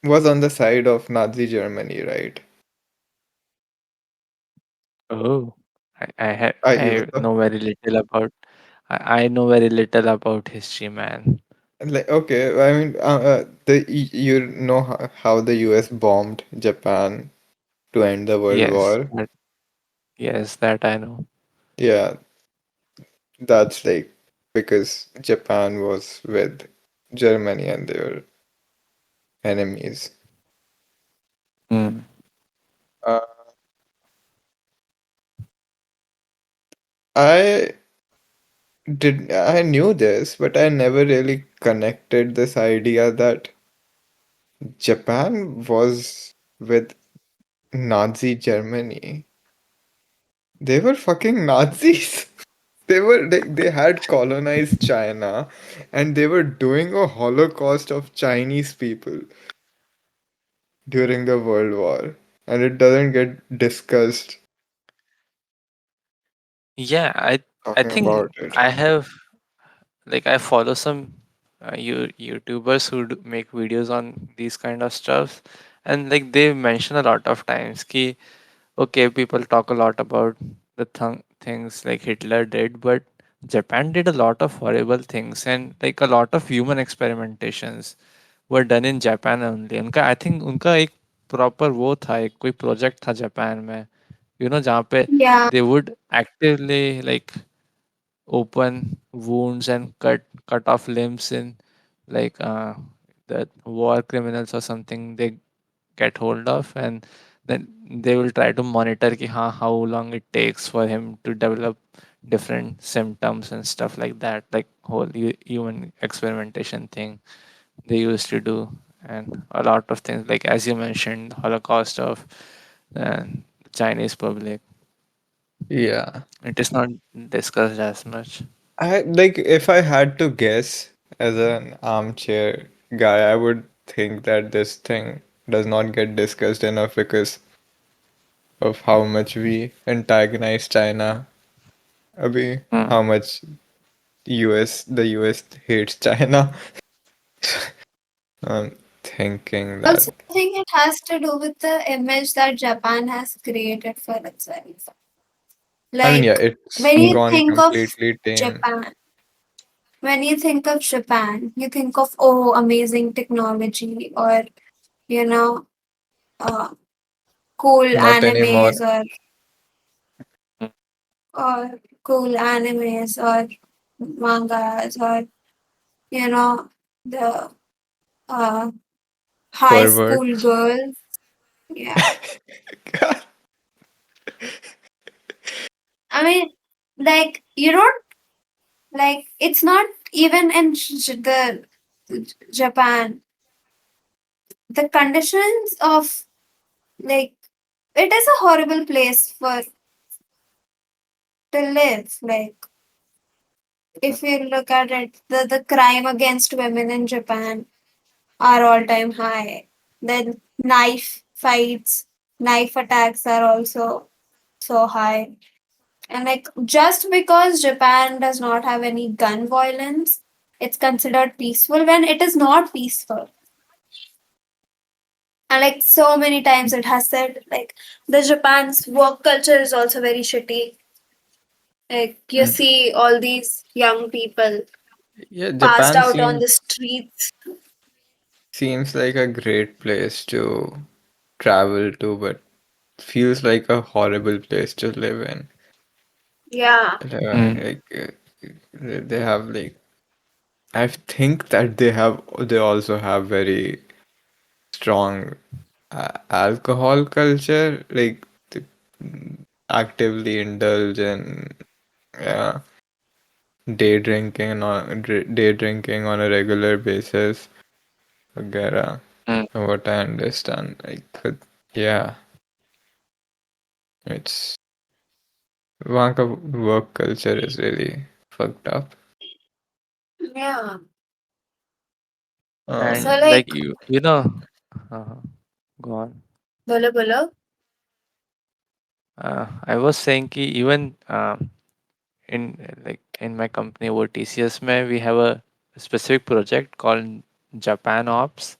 was on the side of Nazi Germany, right? Oh, You I know very little about I know very little about history, man. like okay, I mean, you know how the US bombed Japan to end the World Yes, War. that I know. Yeah, that's like because Japan was with Germany and they were enemies. Mm. Uh, I I knew this, but I never really connected this idea that Japan was with Nazi Germany. They were fucking Nazis. They had colonized China and they were doing a holocaust of Chinese people during the World War. And it doesn't get discussed Yeah, I talking think about it. I have like I follow some YouTubers who make videos on these kind of stuff, and like they mention a lot of times ki okay, people talk a lot about the things like Hitler did, but Japan did a lot of horrible things, and like a lot of human experimentations were done in Japan only. उनका I think उनका एक proper वो था, एक कोई project था Japan में, जहाँ पे Yeah. they would actively like open wounds and cut off limbs in like the war criminals or something they get hold of, and then they will try to monitor ki, how long it takes for him to develop different symptoms and stuff like that, like whole human experimentation thing they used to do, and a lot of things like as you mentioned holocaust of the Chinese public. Yeah. It is not discussed as much. I like if I had to guess as an armchair guy, I would think that this thing does not get discussed enough because of how much we antagonize China. Abhi, Mm. how much the US hates China. I'm thinking I that also think it has to do with the image that Japan has created for itself. I mean, yeah, Like it's when you gone think of completely tame. Japan, when you think of Japan, you think of oh, amazing technology or you know, uh, cool Not anymore. animes or cool animes or mangas or you know the uh, high Pervert. school girls. Yeah, I mean, like you don't like it's not even in the Japan. The conditions of like it is a horrible place for to live. Like if you look at it, the crime against women in Japan are all time high. Then knife fights, knife attacks are also so high. And like just because Japan does not have any gun violence, it's considered peaceful when it is not peaceful. And like so many times it has said like the Japan's work culture is also very shitty. Like you Mm. see all these young people Yeah, passed Japan out on seems the streets. seems like a great place to travel to, but feels like a horrible place to live in. Yeah. Mm. Like they have like I think that they also have very strong alcohol culture. Like they actively indulge in yeah, day drinking on a regular basis. Vagera. Mm. From what I understand, yeah, it's वहाँ का work culture is really fucked up. Yeah. So And like like, you know, uh, go on. bolo bolo. I was saying कि even in like in my company over TCS mein we have a specific project called Japan Ops,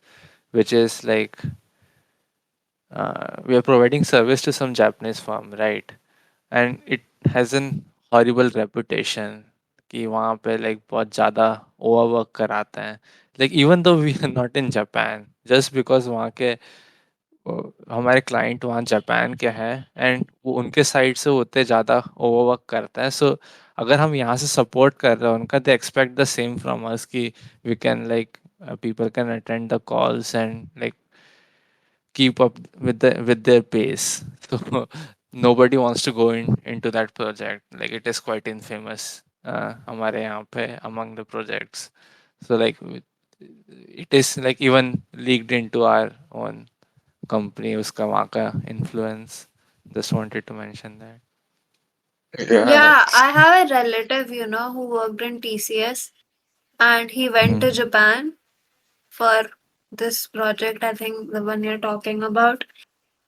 which is like we are providing service to some Japanese firm, right? And it has an horrible reputation कि वहाँ पे like बहुत ज़्यादा overwork कराते हैं. Like even though we are not in Japan, just because वहाँ के हमारे क्लाइंट वहाँ जापान के हैं एंड वो उनके साइड से होते ज़्यादा ओवरवर्क करते हैं. सो अगर हम यहाँ से सपोर्ट कर रहे हैं उनका, they expect the same from us कि we can like people can attend the calls and like keep up with their pace. So nobody wants to go into that project. Like it is quite infamous हमारे यहाँ पे among the projects. So like it is like even leaked into our own company, उसका वहाँ का influence. Just wanted to mention that. Yeah. Yeah, I have a relative, who worked in TCS and he went to Mm. Japan for this project, I think the one you're talking about.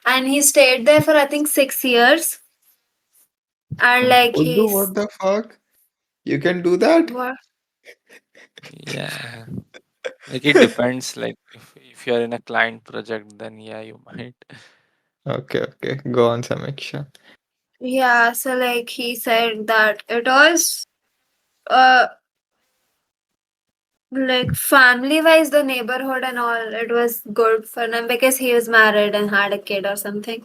And he stayed there for I think 6 years. And Mm. like Uddu, he's what the fuck? You can do that? what? Yeah, like it depends. Like if you're in a client project, then yeah, you might. Okay, okay. Go on, Samiksha. Yeah, so like he said that it was uh like family wise the neighborhood and all it was good for them because he was married and had a kid or something.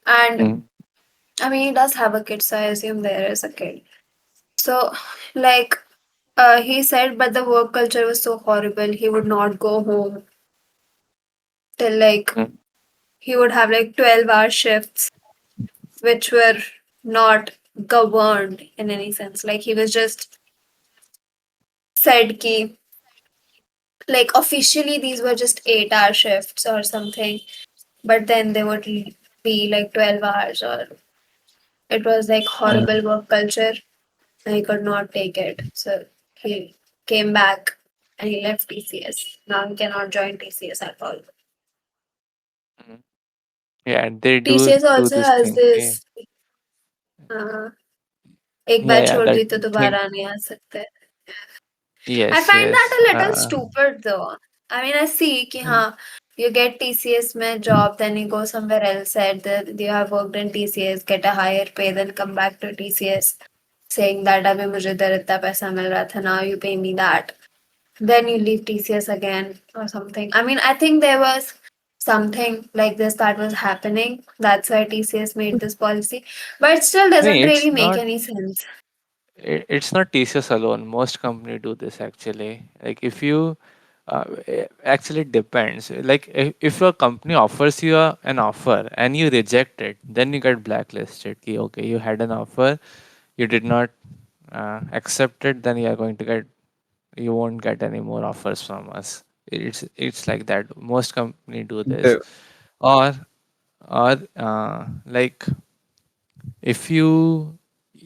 And Mm. I mean he does have a kid, so I assume there is a kid. So like he said but the work culture was so horrible he would not go home till like Mm. he would have like 12-hour shifts which were not governed in any sense. Like he was just said ki like officially these were just 8-hour shifts or something, but then they would be like 12 hours or it was like Mm. horrible work culture. And he could not take it. So he came back and he left TCS. Now he cannot join TCS at all. Mm. Yeah, they TCS do also this has thing. Okay. this uh, एक Yeah, बार yeah, छोड़ that दी तो thing. दोबारा नहीं आ सकते. I Yes, find that yes. a little stupid though. I mean, I see कि Mm. हाँ, you get TCS में job, then you go somewhere else, said that you have worked in TCS, get a higher pay, then come back to TCS, saying that अभी मुझे इधर इतना पैसा मिल रहा था, now you pay me that. Then you leave TCS again or something. I mean, I think there was something like this that was happening. That's why TCS made this policy, but it still No, doesn't really make any sense. it's not TCS alone. Most companies do this actually. Like if you actually it depends. Like if your company offers you an offer and you reject it, then you get blacklisted. Ki, okay, you had an offer, you did not accept it, then you are going to get, you won't get any more offers from us. It's like that. Most company do this. The, Or like if you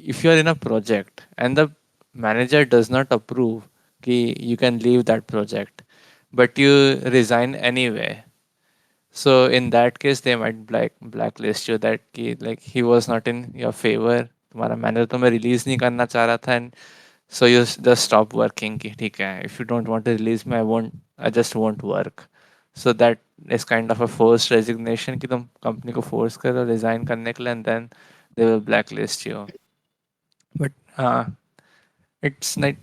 if you are in a project and the manager does not approve कि you can leave that project but you resign anyway, so in that case they might blacklist you that कि like he was not in your favor, तुम्हारा manager तुम्हें release नहीं करना चाह रहा था, and so you just stop working कि ठीक है, if you don't want to release me, I just won't work. So that is kind of a forced resignation कि तुम कंपनी को फोर्स करो रिजाइन करने के लिए, and then they will blacklist you. But it's like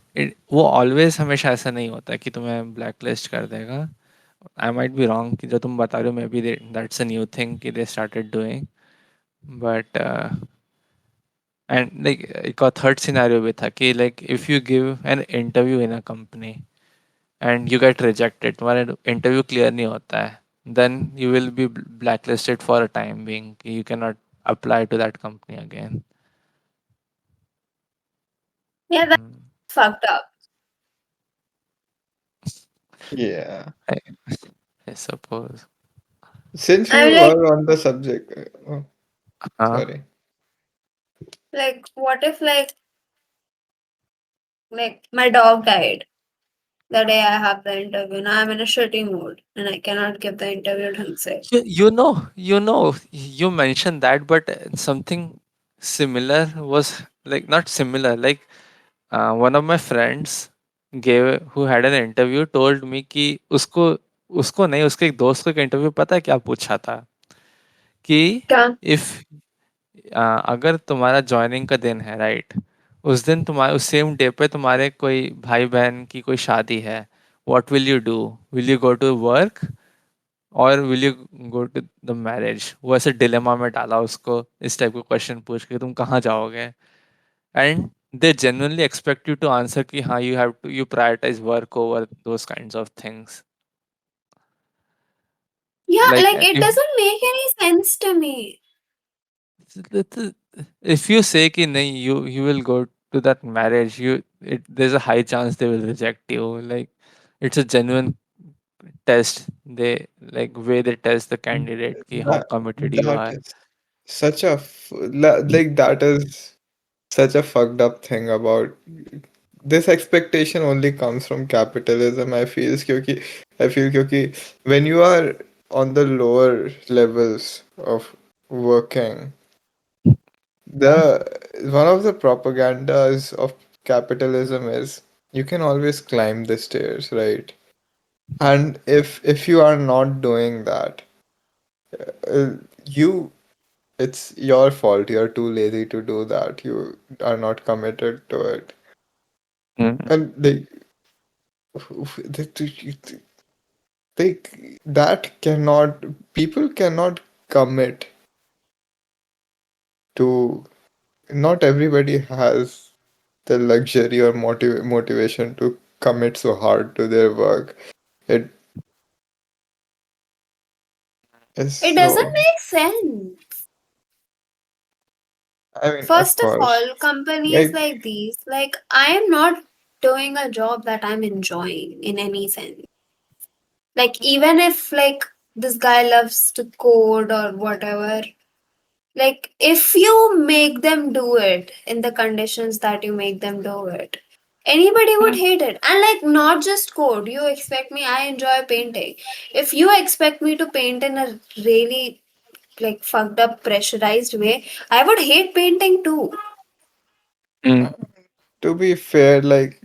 वो always हमेशा ऐसा नहीं होता कि तुम्हें ब्लैकलिस्ट कर देगा. आई माइट बी रॉन्ग कि जो तुम बता रहे हो maybe that's a new thing कि they started doing. But and like एक और थर्ड सिनेरियो भी था कि like if you give an interview in a company and you get rejected, तुम्हारा इंटरव्यू क्लियर नहीं होता है, then you will be blacklisted for a time being. You cannot apply to that company again. Yeah, that's Mm. fucked up. yeah. I, I suppose. Since we I'm like, were on the subject, oh, Huh? sorry. Like, what if like my dog died the day I have the interview? Now I'm in a shitty mood and I cannot give the interview ढंग से. You mentioned that, but something similar was like not similar. Like one of my friends gave who had an interview told me कि उसको उसको नहीं उसके एक दोस्त को एक इंटरव्यू पता है क्या पूछा था कि क्या? इफ अगर तुम्हारा जॉइनिंग का दिन है राइट उस दिन तुम्हारे उस सेम डे पे तुम्हारे कोई भाई बहन की कोई शादी है what will you do will you go to work और will you go to the marriage वो ऐसे डिलेमा में डाला उसको इस टाइप का क्वेश्चन पूछ के तुम कहाँ जाओगे and they genuinely expect you to answer कि हाँ you prioritize work over those kinds of things Yeah, like like it doesn't make any sense to me. if you say कि नहीं you will go to that marriage there's a high chance they will reject you like it's a genuine test they like way they test the candidate कि how That committed you that are. is such a like that is such a fucked up thing about this expectation only comes from capitalism. I feel क्योंकि when you are on the lower levels of working, the one of the propagandas of capitalism is you can always climb the stairs, right? And if you are not doing that, uh, you it's your fault. You're too lazy to do that. You are not committed to it. Mm. And they that cannot people cannot commit to not everybody has the luxury or motivation to commit so hard to their work. It is It doesn't so, make sense. I mean, of First of course, all, companies like like these, like I am not doing a job that I'm enjoying in any sense. Like even if like this guy loves to code or whatever, like if you make them do it in the conditions that you make them do it, anybody would hate it. And like not just code, you expect me, I enjoy painting. If you expect me to paint in a really like fucked up pressurized way, I would hate painting too. Mm. to be fair, like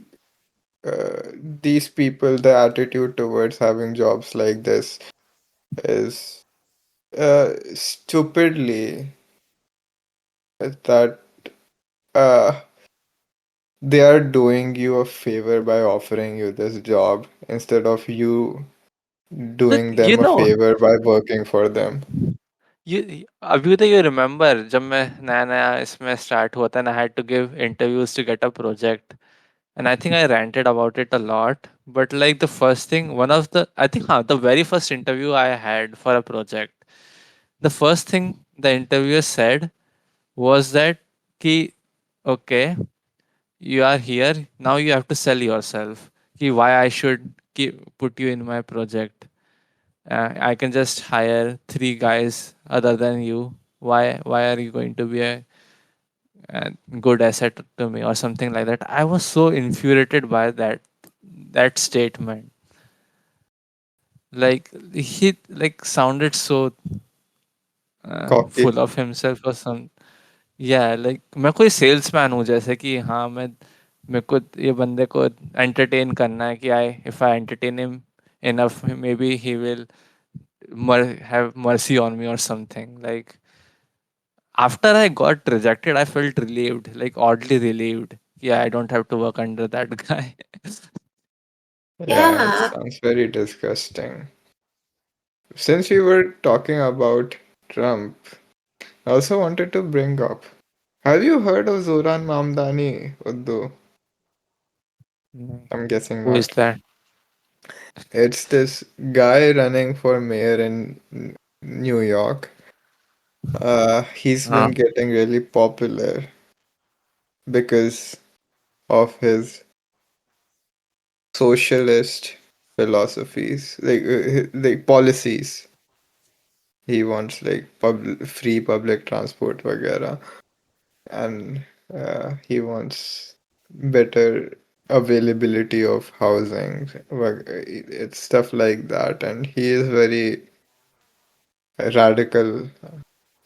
these people, the attitude towards having jobs like this is stupidly that uh, they are doing you a favor by offering you this job instead of you Look, doing them a favor by working for them. अभी तो you remember जब मैं नया नया इसमें start हुआ था and I had to give interviews to get a project and I think I ranted about it a lot but like the first thing one of the I think the very first interview I had for a project the first thing the interviewer said was that कि okay you are here now you have to sell yourself कि why I should put you in my project I can just hire three guys other than you. Why are you going to be a good asset to me or something like that? I was so infuriated by that statement. Like he like sounded so Cocky. full of himself or some. Yeah, like मैं कोई salesman हूँ जैसे कि हाँ मैं मेरे को ये बंदे को एंटरटेन करना है कि I if I entertain him enough maybe he will have mercy on me or something like after I got rejected, I felt relieved, like oddly relieved. Yeah, I don't have to work under that guy. Yeah, it Yeah. sounds very disgusting. Since we were talking about Trump, I also wanted to bring up. Have you heard of Zoran Mamdani, Uddu? Mm. I'm guessing Who is not. that? It's this guy running for mayor in New York. He's Uh, been getting really popular because of his socialist philosophies, like policies. He wants like free public transport, वगैरह. and he wants better availability of housing. It's stuff like that, and he is very radical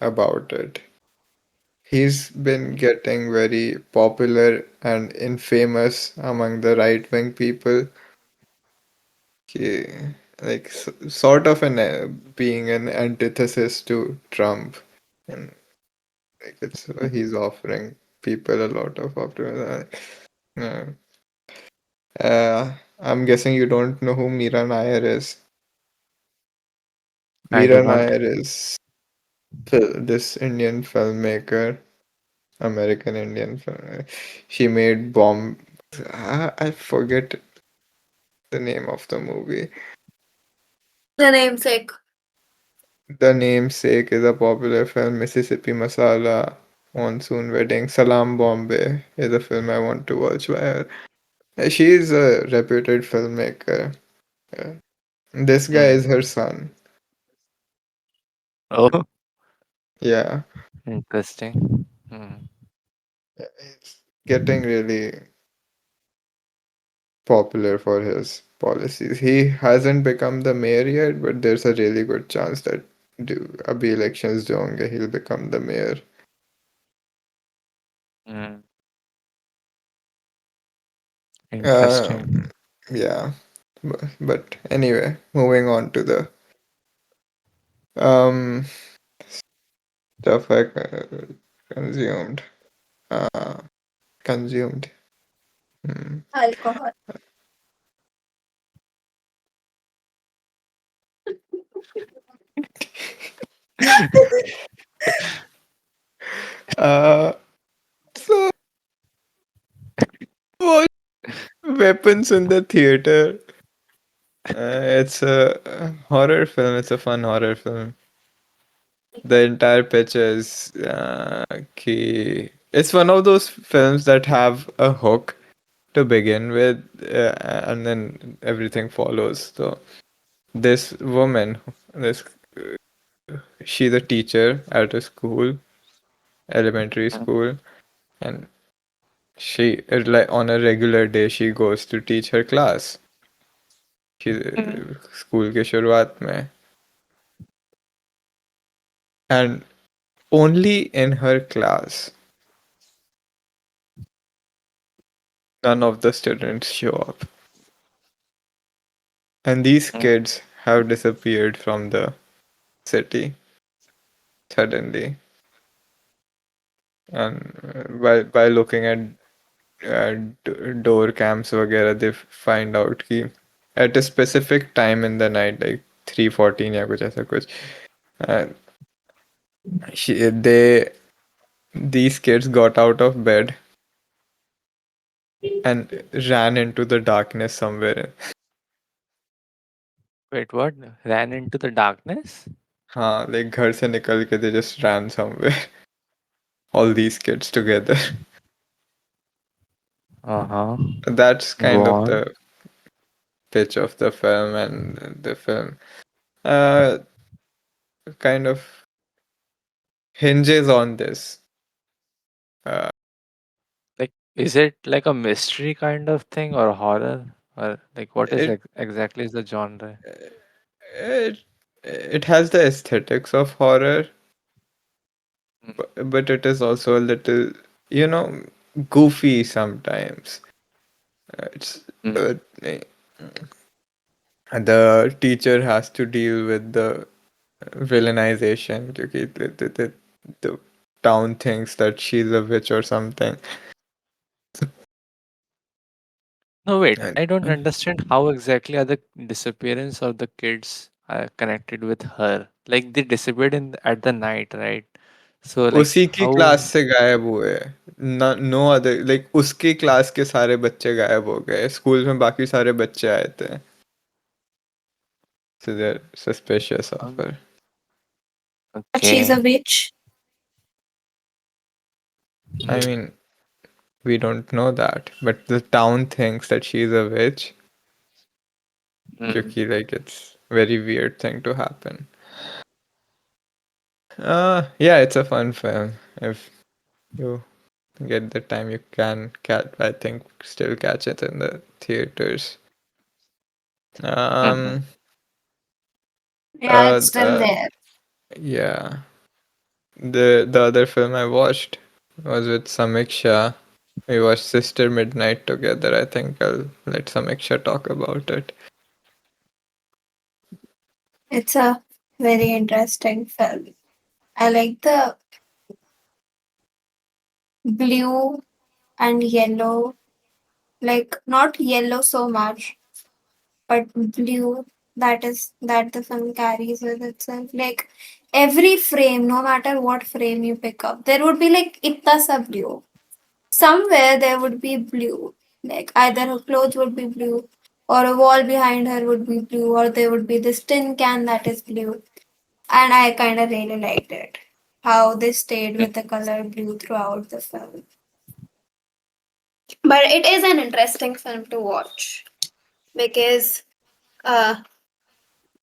about it. He's been getting very popular and infamous among the right wing people. He, like sort of being an antithesis to Trump, and like it's he's offering people a lot of optimism. Uh, I'm guessing you don't know who Meera Nair is. I do Meera not. Nair is this Indian filmmaker, American Indian film. She made Bomb. I forget the name of the movie. The namesake. The Namesake is a popular film. Mississippi Masala, Monsoon Wedding, Salam Bombay is a film I want to watch by her. She is a reputed filmmaker. Uh, This guy is Mm. her son. Oh, Yeah, interesting. Mm. it's getting really popular for his policies. He hasn't become the mayor yet, but there's a really good chance that abhi elections jo honge, he'll become the mayor. Mm. Uh, Interesting. yeah, but anyway, moving on to the um stuff I consumed. Uh, consumed. Hmm. Alcohol. Uh, so what weapons in the theater? It's a horror film. It's a fun horror film. The entire pitch is it's one of those films that have a hook to begin with, and then everything follows. So this woman, this she's a teacher at a school, elementary Mm. school, and like on a regular day she goes to teach her class. she school के शुरुआत में, and only in her class none of the students show up, and these Mm. kids have disappeared from the city suddenly. And by looking at door cams वगैरह, they find out कि at a specific time in the night, like 3:14 या कुछ ऐसा कुछ, uh, they these kids got out of bed and ran into the darkness somewhere. Wait, what? Ran into the darkness? हाँ, like घर से निकल के they just ran somewhere. All these kids together. Uh-huh. That's Go kind of on. the pitch of the film, and the film uh kind of hinges on this. Uh, Like, is it like a mystery kind of thing or horror? Or like what is it exactly is the genre? it it has the aesthetics of horror, Mm. but it is also a little, you know, goofy sometimes. It's Mm. the teacher has to deal with the villainization क्योंकि the town thinks that she's a witch or something. No, wait. And I don't understand how exactly are the disappearance of the kids connected with her. Like they disappeared at the night, right? So like उसी की class how? से गायब हुए, no other, like उसकी class के सारे बच्चे गायब हो गए, स्कूल में बाकी सारे बच्चे आए थे, so they're suspicious of um, her. That she's Okay. a witch. I mean, we don't know that, but the town thinks that she's a witch, Mm. क्योंकि like it's very weird thing to happen. Yeah, it's a fun film if you get the time you can catch. I think still catch it in the theaters. Mhm. Um. Yeah, it's still Uh. there. Yeah. The other film I watched was with Samiksha. We watched Sister Midnight together. I think I'll let Samiksha talk about it. It's a very interesting film. I like the blue and yellow, like not yellow so much, but blue that the film carries with itself. Like every frame, no matter what frame you pick up, there would be like itta sa blue. Somewhere there would be blue. Like either her clothes would be blue, or a wall behind her would be blue, or there would be this tin can that is blue. And I kind of really liked it. How they stayed with the color blue throughout the film. But it is an interesting film to watch because uh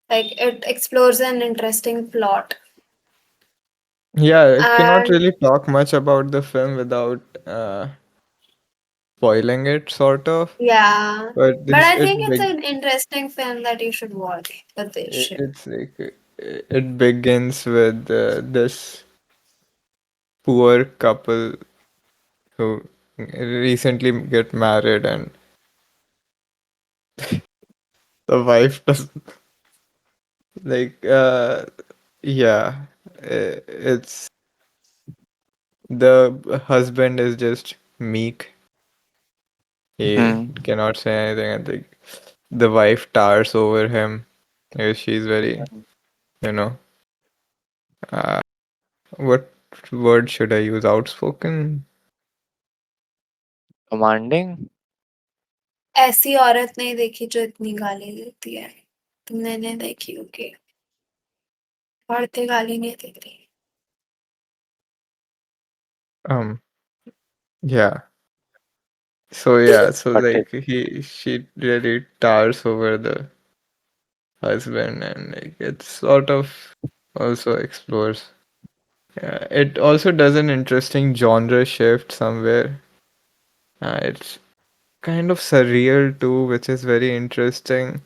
like it explores an interesting plot. Yeah, I cannot And really talk much about the film without spoiling it, sort of. yeah. But But this I it think it's big. an interesting film that you should watch with this. It's like it begins with this poor couple who recently get married, and the wife does like yeah, it's the husband is just meek. He Mm. cannot say anything. I think the wife towers over him. She's very, you know, uh, what word should I use? Outspoken? Commanding? ऐसी औरत नहीं देखी जो इतनी गाली देती है तुमने नहीं देखी ओके औरतें गाली नहीं देती Um, yeah. So yeah, so Got it. like she really towers over the husband, and like it sort of also explores. Yeah, it also does an interesting genre shift somewhere. It's kind of surreal too, which is very interesting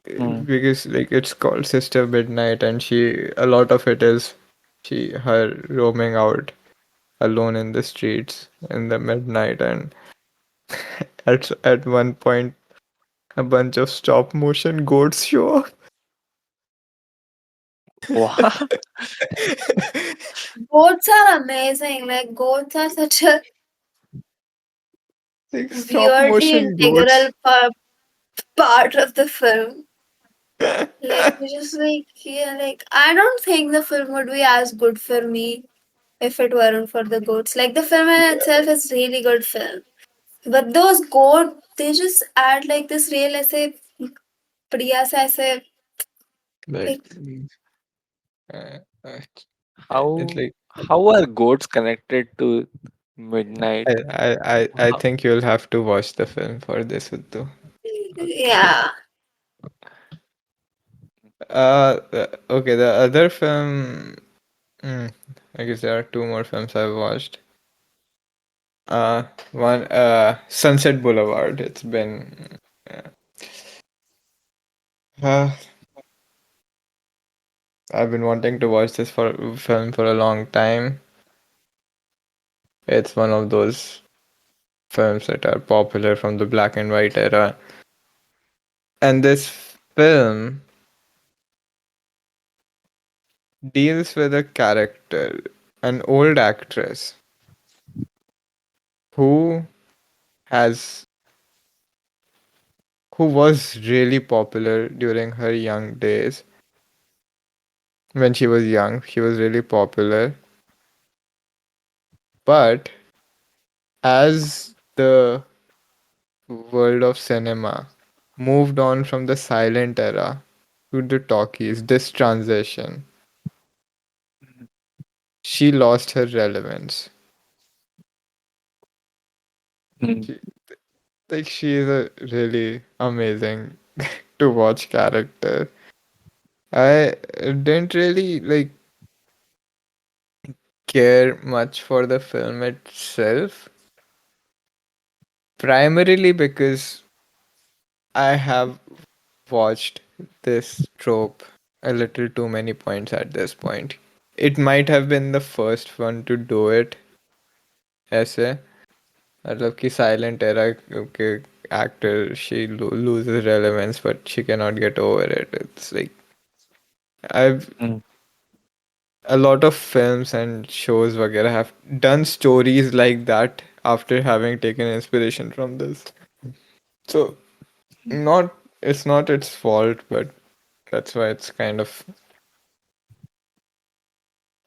Mm. because like it's called Sister Midnight, and she a lot of it is her roaming out alone in the streets in the midnight, and at one point a bunch of stop motion goats show up. What? goats are amazing like goats are such a Like stop weirdly motion integral goats. part of the film like you just like yeah like I don't think the film would be as good for me if it weren't for the goats like the film in itself is really good film but those goat they just add like this real ऐसे बढ़िया सा ऐसे Like like uh, uh, it's How like how are goats connected to midnight? I think you'll have to watch the film for this, Uddu. Okay. yeah Okay, the other film. Mm, I guess there are two more films I've watched. One, Sunset Boulevard. It's been. Uh, I've been wanting to watch this film for a long time. It's one of those films that are popular from the black and white era. And this film deals with a character, an old actress who has who was really popular during her young days. When she was young, she was really popular. But as the world of cinema moved on from the silent era to the talkies, this transition, she lost her relevance. Mm. She, like she is a really amazing to watch character. I didn't really like care much for the film itself, primarily because I have watched this trope a little too many points at this point. It might have been the first one to do it, ऐसे मतलब कि silent era के actor she loses relevance but she cannot get over it. It's like I've Mm. a lot of films and shows वगैरह have done stories like that after having taken inspiration from this. So not it's not its fault, but that's why it's kind of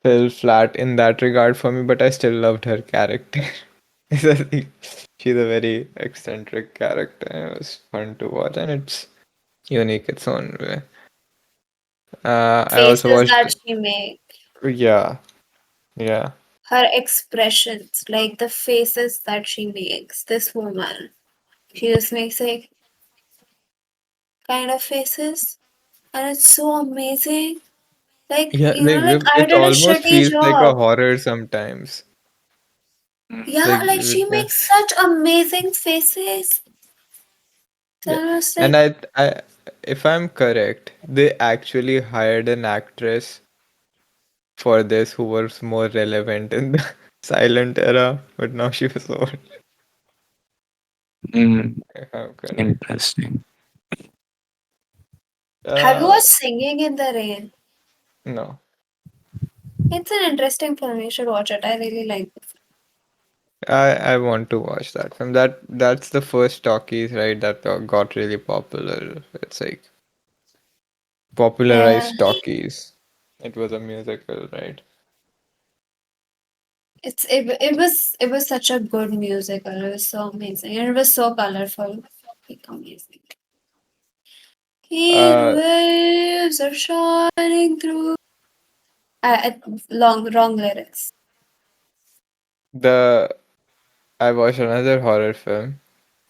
fell flat in that regard for me. But I still loved her character. She's a very eccentric character. It was fun to watch, and it's unique its own way. I also Faces watched. that she make, Yeah, yeah, her expressions, like the faces that she makes. This woman, she just makes like kind of faces, and it's so amazing. Like yeah. you know, Like like I it did a almost shitty feels like a job. horror sometimes. Mm. Yeah, Like like she with the makes such amazing faces. So yeah, I was and like, if I'm correct, they actually hired an actress for this who was more relevant in the silent era, but now she was old. Mm. If I'm correct. Interesting. have you Uh, watched Singing in the Rain? no. It's an interesting film. You should watch it. I really like it. I want to watch that film. That's the first talkies, right? That got really popular. It's like Yeah, popularized talkies. It was a musical, right? it was such a good musical. It was so amazing, and it was so colorful. Like amazing. Heat Uh, waves are shining through. Wrong lyrics. the I watched another horror film,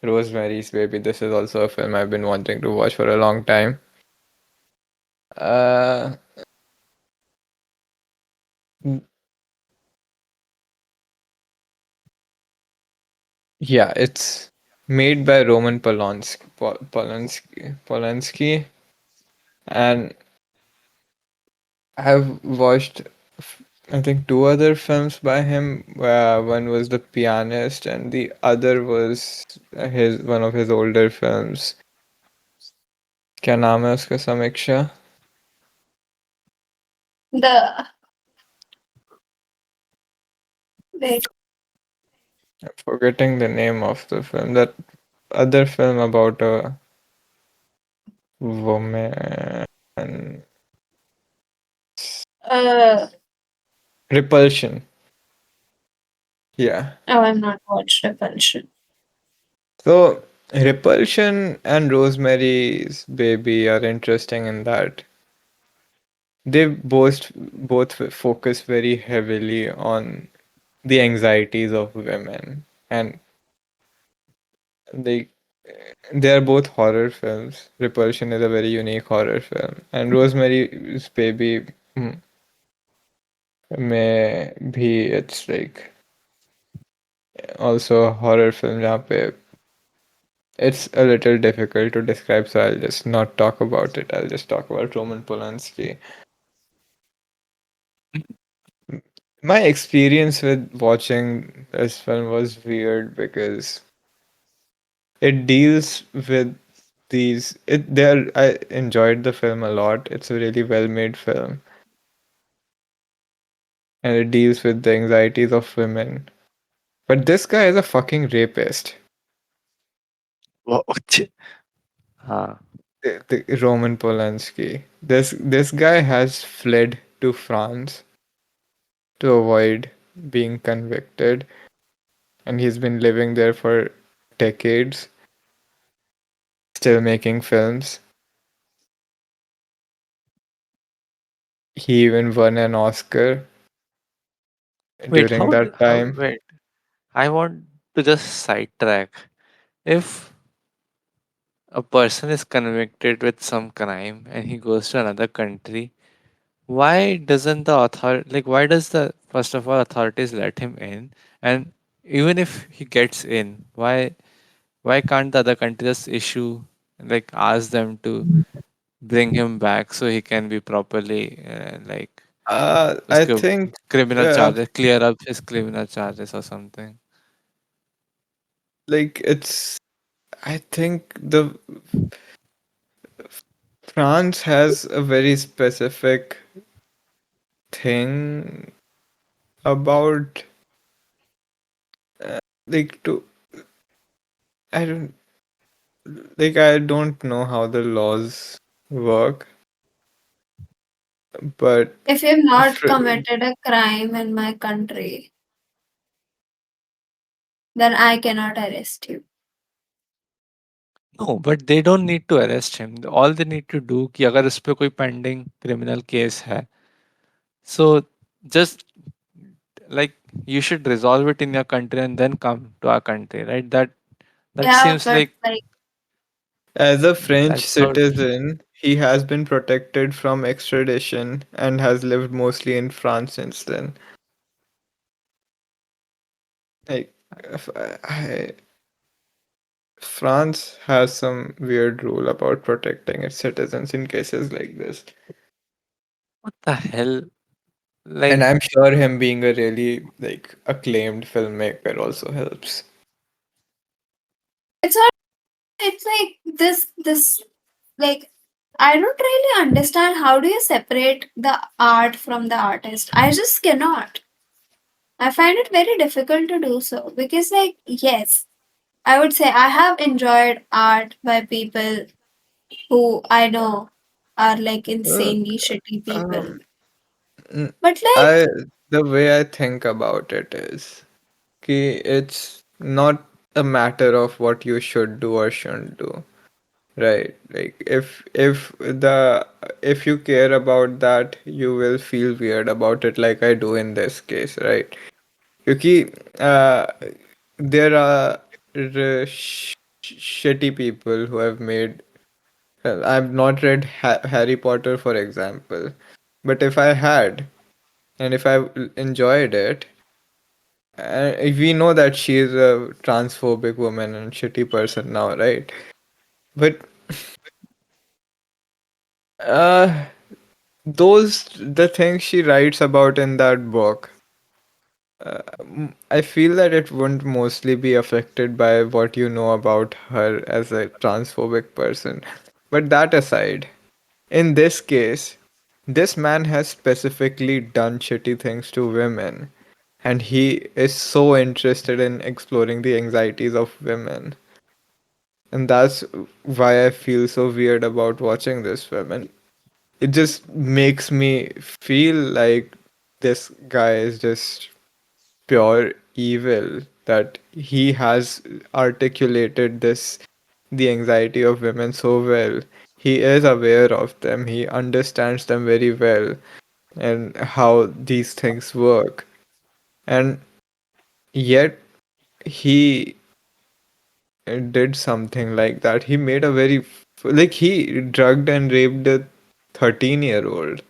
Rosemary's Baby. This is also a film I've been wanting to watch for a long time. Uh, yeah, it's made by Roman Polanski, and I've watched, I think, two other films by him. One was The Pianist, and the other was his one of his older films. क्या नाम है उसका समीक्षा? The wait, I'm forgetting the name of the film. That other film about a woman. uh, Repulsion. Yeah. oh, I've not watched Repulsion. So Repulsion and Rosemary's Baby are interesting in that they both focus very heavily on the anxieties of women, and they they are both horror films. Repulsion is a very unique horror film, and Rosemary's Baby may be it's like also a horror film जहाँ पे it's a little difficult to describe, so I'll just not talk about it. I'll just talk about Roman Polanski. My experience with watching this film was weird because it deals with these it there I enjoyed the film a lot. It's a really well made film, and it deals with the anxieties of women. But this guy is a fucking rapist. Wow. हाँ. The Roman Polanski. This guy has fled to France to avoid being convicted, and he's been living there for decades, still making films. He even won an Oscar Wait, during that how, time. wait. I want to just sidetrack. If a person is convicted with some crime and he goes to another country, why doesn't the author like why does the First of all, authorities let him in, and even if he gets in, why can't the other country just issue, like, ask them to bring him back so he can be properly like I uske think criminal uh, charges, clear up his criminal charges or something. like it's I think the France has a very specific thing about like to I don't I don't know how the laws work, but If you've not fr- committed a crime in my country, then I cannot arrest you. No, but they don't need to arrest him. All they need to do कि अगर उस पे कोई pending criminal case है, so just like you should resolve it in your country and then come to our country, right? That Yeah, seems but like like, as a French that's how. citizen, he has been protected from extradition and has lived mostly in France since then. Like, France has some weird rule about protecting its citizens in cases like this. What the hell? And Like, I'm sure him being a really acclaimed filmmaker also helps. it's not, it's like this, like, I don't really understand how do you separate the art from the artist. I just cannot. I find it very difficult to do so because, like, yes, I would say I have enjoyed art by people who I know are like Uh, insanely shitty people. um, n- But like, I the way I think about it is, it's not a matter of what you should do or shouldn't do, right? Like if you care about that, you will feel weird about it, like I do in this case, right? Because there are shitty people who have made. I've not read Harry Potter, for example, but if I had, and if I enjoyed it, we know that she is a transphobic woman and shitty person now, right? But uh, the things she writes about in that book, I feel that it wouldn't mostly be affected by what you know about her as a transphobic person. But that aside, in this case, this man has specifically done shitty things to women, and he is so interested in exploring the anxieties of women. And that's why I feel so weird about watching this film. And it just makes me feel like this guy is just pure evil, that he has articulated the anxiety of women so well. He is aware of them, he understands them very well, and how these things work. And yet he did something like that. He made a very he drugged and raped a 13-year-old.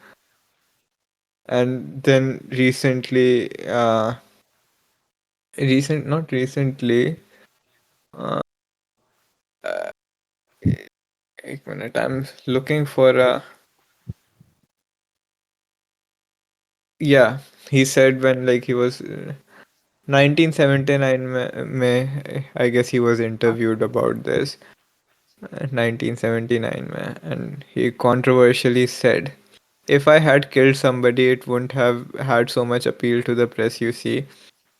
And then recently, not recently, एक minute, I'm looking for a, yeah, he said when he was 1979 I guess he was interviewed about this, 1979 and he controversially said, if I had killed somebody, it wouldn't have had so much appeal to the press, you see.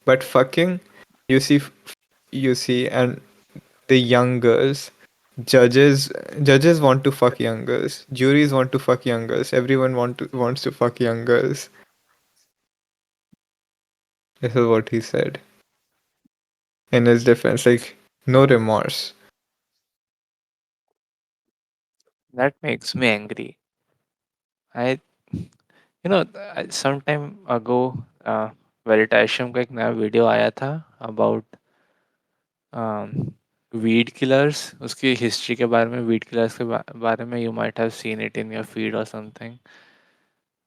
But fucking, you see, and the young girls, judges, want to fuck young girls, juries want to fuck young girls, everyone wants to fuck young girls. This is what he said in his defense, no remorse. that makes me angry. I some time ago वेरिटाशियम का एक नया video आया था about weed killers, उसकी history के बारे में, weed killers के बारे में. You might have seen it in your feed और something.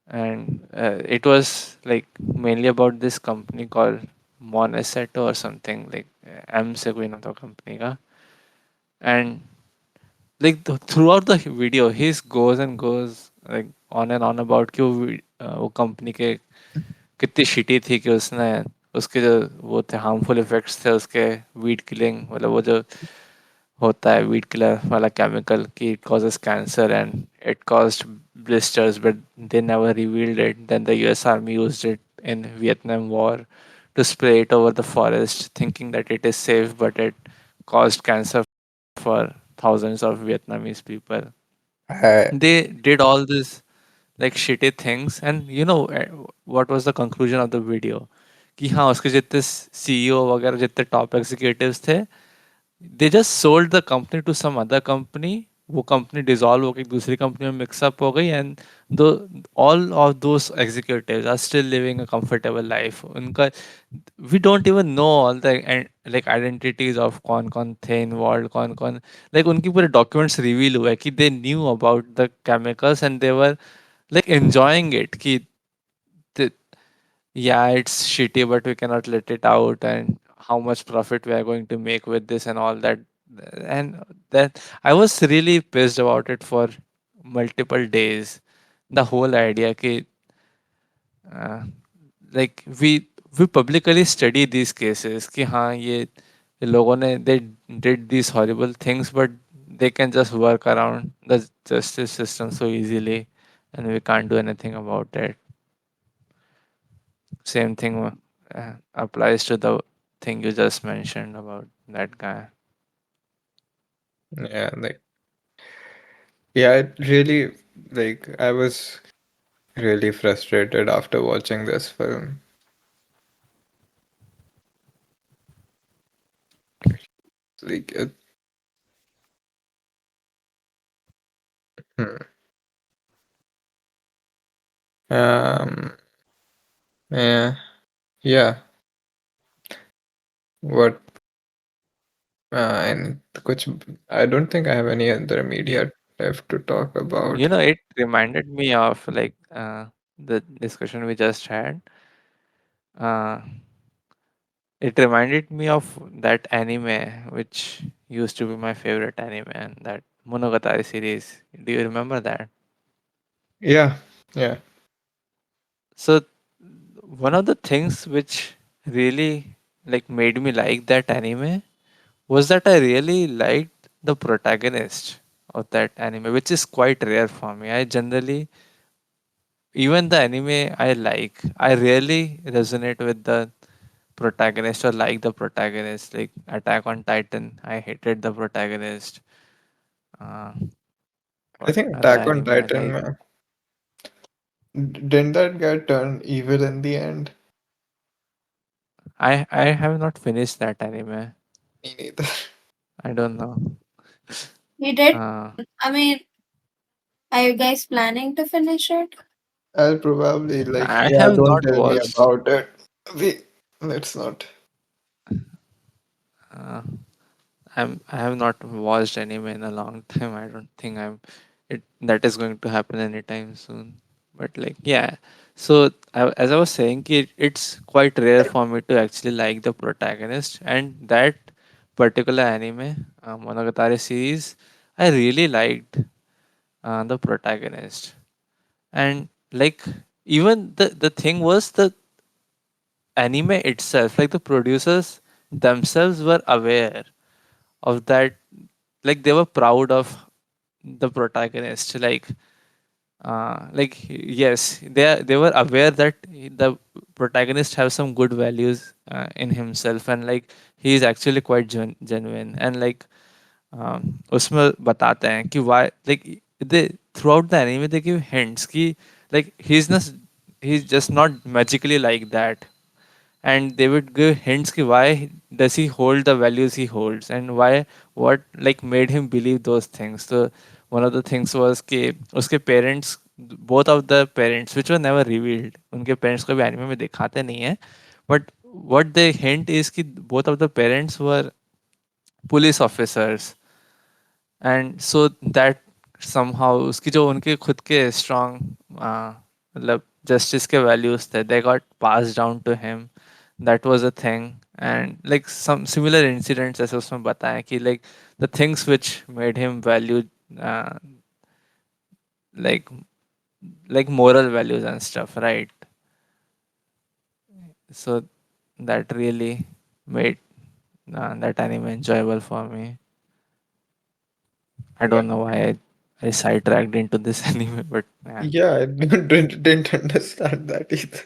and it was like mainly about this company called Manifesto or something like M से कोई नाम था company का. And like throughout the video he goes and goes like on and on about कि वो company के कितनी shitty थी कि उसने उसके जो वो थे हार्मफुल इफेक्ट्स थे उसके वीड किलिंग मतलब वो जो होता है वीड किलर वाला केमिकल कि it causes cancer and it caused blisters but they never revealed it. Then the US Army used it in Vietnam War to spray it over the forest thinking that it is safe but it caused cancer for thousands of Vietnamese people. I, They did all this like shitty things and what was the conclusion of the video कि हाँ उसके जितने CEO वगैरह जितने top executives थे they just sold the company to some other company. वो company dissolve होकर एक दूसरी कंपनी में मिक्सअप हो गई and though all of those executives are still living a comfortable life उनका we don't even know all the like identities of कौन कौन थे इन्वॉल्व कौन कौन लाइक उनकी पूरे डॉक्यूमेंट्स रिवील हुए कि they knew about the chemicals and they were like enjoying it ki th- yeah it's shitty but we cannot let it out and how much profit we are going to make with this and all that and that I was really pissed about it for multiple days the whole idea ki uh, like we publicly study these cases कि हाँ ये लोगों ने they did these horrible things but they can just work around the justice system so easily and we can't do anything about it. Same thing applies to the thing you just mentioned about that guy. yeah, like, yeah, it really, like, I was really frustrated after watching this film. Like, hmm. um, yeah, yeah. What? And कुछ, I don't think I have any other media left to talk about. It reminded me of like the discussion we just had. Uh, it reminded me of that anime, which used to be my favorite anime, and that Monogatari series. Do you remember that? Yeah, yeah. So one of the things which really like made me like that anime was that I really liked the protagonist of that anime, which is quite rare for me. I generally, even the anime I like, I rarely resonate with the protagonist or like the protagonist. Like Attack on Titan, I hated the protagonist. Uh, I what think other Attack on anime I Titan, like? man. Didn't that guy turn evil in the end? I have not finished that anime. Me neither. I don't know. He did. Uh, I mean, are you guys planning to finish it? I'll probably like, I yeah, have don't not tell me watched. about it. We, let's not. Uh, I have not watched anime in a long time. I don't think I'm it that is going to happen anytime soon. But like yeah, so as I was saying, it's quite rare for me to actually like the protagonist, and that particular anime, Monogatari series, I really liked the protagonist, and like even the thing was the anime itself, like the producers themselves were aware of that like they were proud of the protagonist like yes they were aware that the protagonist have some good values in himself and like he is actually quite genuine and like उसमें बताते हैं कि why like they throughout the anime they give hints कि like he's just not magically like that and they would give hints ki why does he hold the values he holds and why what like made him believe those things. So one of the things was कि उसके parents both of the parents which were never revealed उनके parents को भी anime में दिखाते नहीं है but what they hint is कि both of the parents were police officers and so that somehow उसकी जो उनके खुद के strong मतलब justice के values थे, they got passed down to him. That was a thing. And like some similar incidents ऐसे उसमें बताया कि like the things which made him value uh, like like moral values and stuff, right? So that really made that anime enjoyable for me. I Yeah, don't know why I sidetracked into this anime, but yeah. yeah, I didn't understand that either.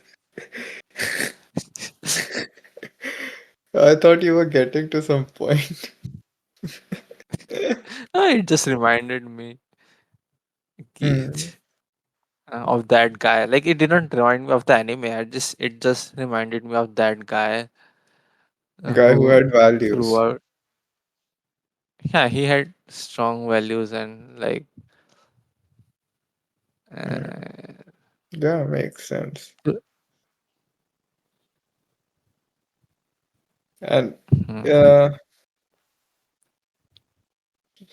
I thought you were getting to some point. No, it just reminded me कि, Hmm. of that guy. Like it didn't remind me of the anime. It just reminded me of that guy Guy who who had values. throughout, yeah, he had strong values and like Hmm. uh, Yeah, makes sense. And mhm. uh,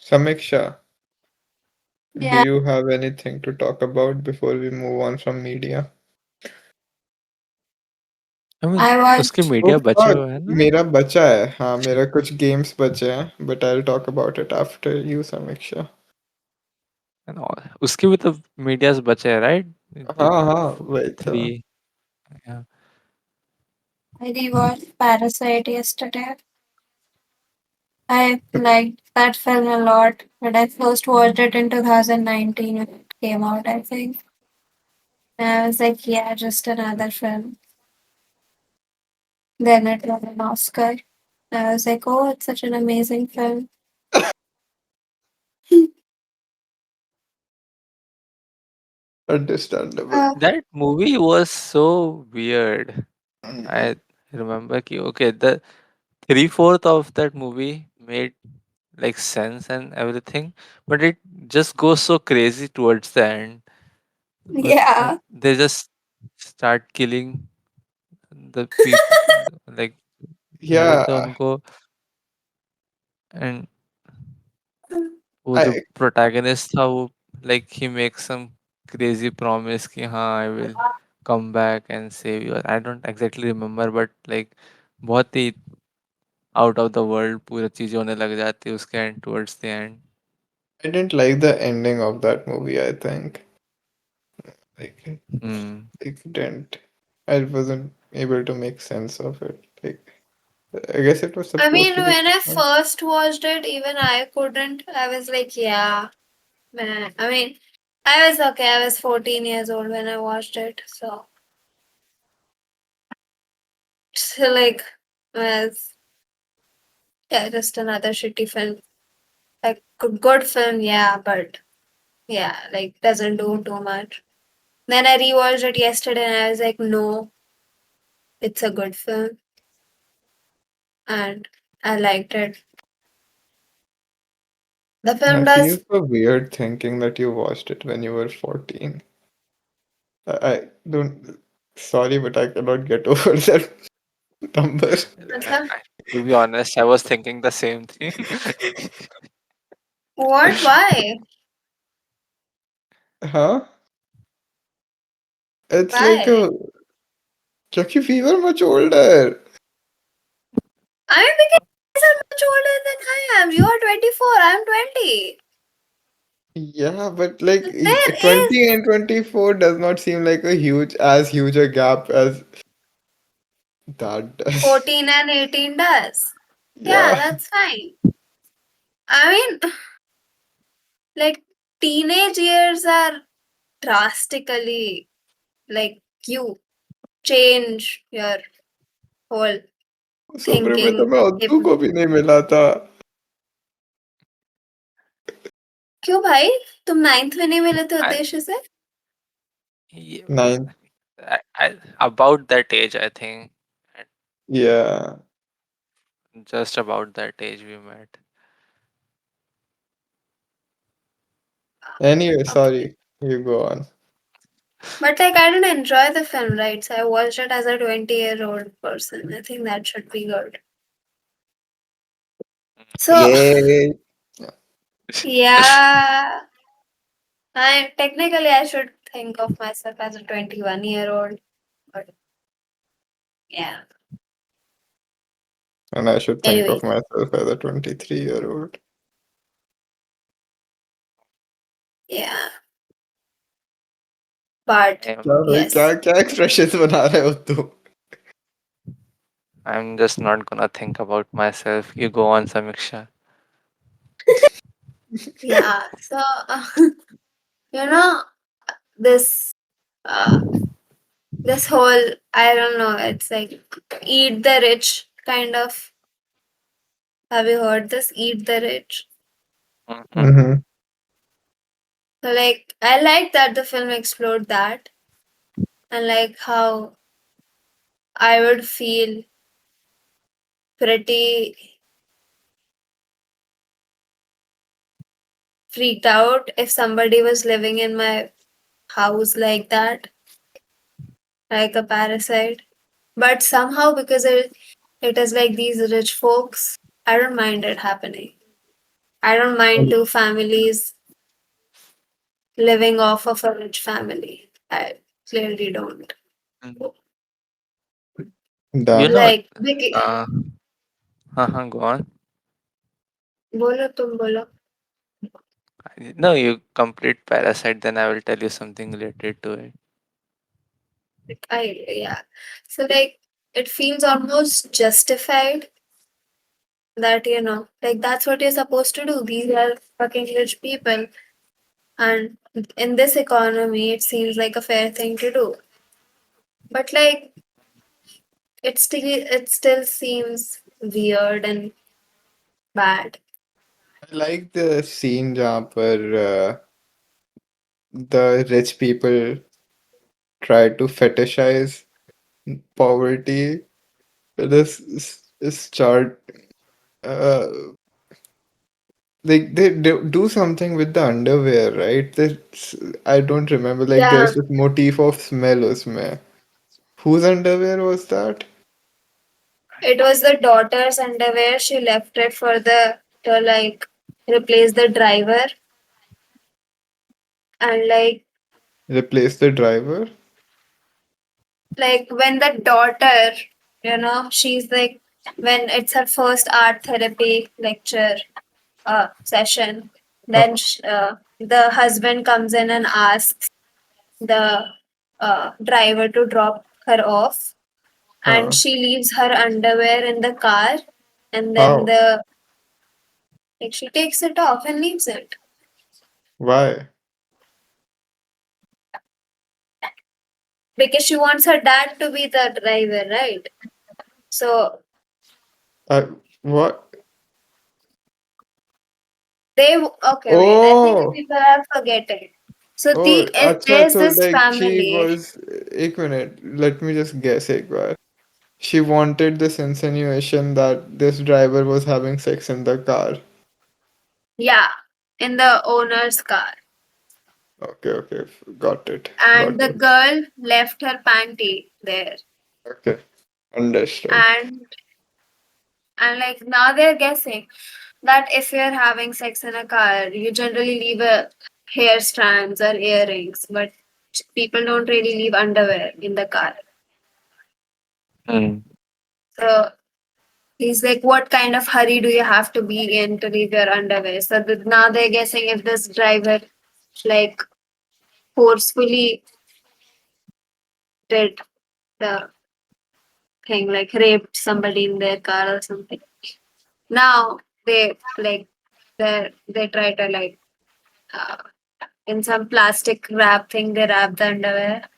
Samiksha, do Yeah, you have anything to talk about before we move on from media? I mean I उसके watched. Oh media बचे fuck, हुए हैं ना. मेरा बचा है. हाँ, मेरा कुछ गेम्स बचे हैं, but I'll talk about it after you, Samiksha. And उसके भी तो मीडियास बचे हैं, right? हाँ Like हाँ, वही तो. three. Yeah. I rewatched Parasite yesterday. I liked that film a lot, but I first watched it in 2019 when it came out, I think. And I was like, yeah, just another film. Then it won an Oscar. I was like, oh, it's such an amazing film. Understandable. Uh, That movie was so weird. I remember कि okay, the three-fourth of that movie made like sense and everything, but it just goes so crazy towards the end. But yeah. they just start killing the people, like क्या बोलते हैं Yeah, उनको, and वो जो I protagonist था वो like he makes some crazy promise कि हाँ I will come back and save you. I don't exactly remember, but like बहुत ही आउट ऑफ द वर्ल्ड पूरी चीजें होने लग जाती है उसके and towards the end. I didn't like the ending of that movie, I think. Like, Hmm. it didn't. I wasn't able to make sense of it. Like, I guess it was I supposed mean, to be when I different. first watched it, even I couldn't. I was like, yeah, man. I mean, I was okay. I was 14 years old when I watched it. So, like, was, yeah, just another shitty film. Like, good film, yeah, but yeah, like, doesn't do too much. Then I rewatched it yesterday and I was like, no, it's a good film. And I liked it. The I film feel does. so weird thinking that you watched it when you were 14. I don't. Sorry, but I cannot get over that number. To be honest, I was thinking the same thing. What? Why? Huh? It's like Why? a Chucky Fever much older. I mean, because you guys are much older than I am. You are 24, I'm 20. Yeah, but like There is 20 and 24 does not seem like a huge a gap as that does. 14 and 18 does. Yeah, Yeah. that's fine. I mean, like, teenage years are drastically, like, you change your whole उस उम्र में तो thinking. मैं उद्दू को भी नहीं मिला था. क्यों भाई? तुम 9th में नहीं मिले थे I, उद्देश्य से? yeah, Nine. about that age, I think. At Yeah. just about that age we met. Anyway, Okay. sorry. You go on. But like, I didn't enjoy the film, right? So I watched it as a 20-year-old person. I think that should be good. So, Yay. yeah, I technically I should think of myself as a 21-year-old, but yeah. And I should think Anyway, of myself as a 23-year-old. yeah. But I'm क्या भाई क्या yes, क्या expressions बना रहे हो तू? I'm just not gonna think about myself. You go on, Samiksha. yeah. So, you know, this uh, this whole, I don't know, it's like eat the rich kind of. Have you heard this? Eat the rich. Mhm. Mm-hmm. So, like, I like that the film explored that, and like how I would feel pretty freaked out if somebody was living in my house like that, like a parasite. But somehow, because it is like these rich folks, I don't mind it happening. I don't mind two families living off of a rich family. I clearly don't. Mm. You Damn. know, Like, uh, go on. bolo tum bolo. No, you complete Parasite, then I will tell you something related to it. Yeah. So like, it feels almost justified that like that's what you're supposed to do. These are fucking rich people, and in this economy, it seems like a fair thing to do. But like, it still seems weird and bad. I like the scene जहाँ पर the rich people try to fetishize poverty. This chart, uh, they do something with the underwear, right? I don't remember. Like Yeah, there's this motif of smell उसमें. Whose underwear was that? it was the daughter's underwear. She left it for the to like replace the driver, and Replace the driver? like when the daughter, she's like when it's her first art therapy lecture session, then the husband comes in and asks the driver to drop her off, and Huh. she leaves her underwear in the car, and then How? the like she takes it off and leaves it Why? because she wants her dad to be the driver, right? So I what? okay, wait, I think Oh, people are forgetting. So oh, अच्छा there's तो this like she family. was. एक minute. Let me just guess एक बार. She wanted this insinuation that this driver was having sex in the car. Yeah, in the owner's car. Okay, okay, got it, And got the it. girl left her panty there. Okay, understood. And like now they're guessing that if you're having sex in a car, you generally leave a hair strands or earrings, but people don't really leave underwear in the car. Mm. So he's like, what kind of hurry do you have to be in to leave your underwear? So now they're guessing if this driver like forcefully did the thing, like raped somebody in their car or something. Now they try to uh, in some plastic wrap thing they wrap the underwear,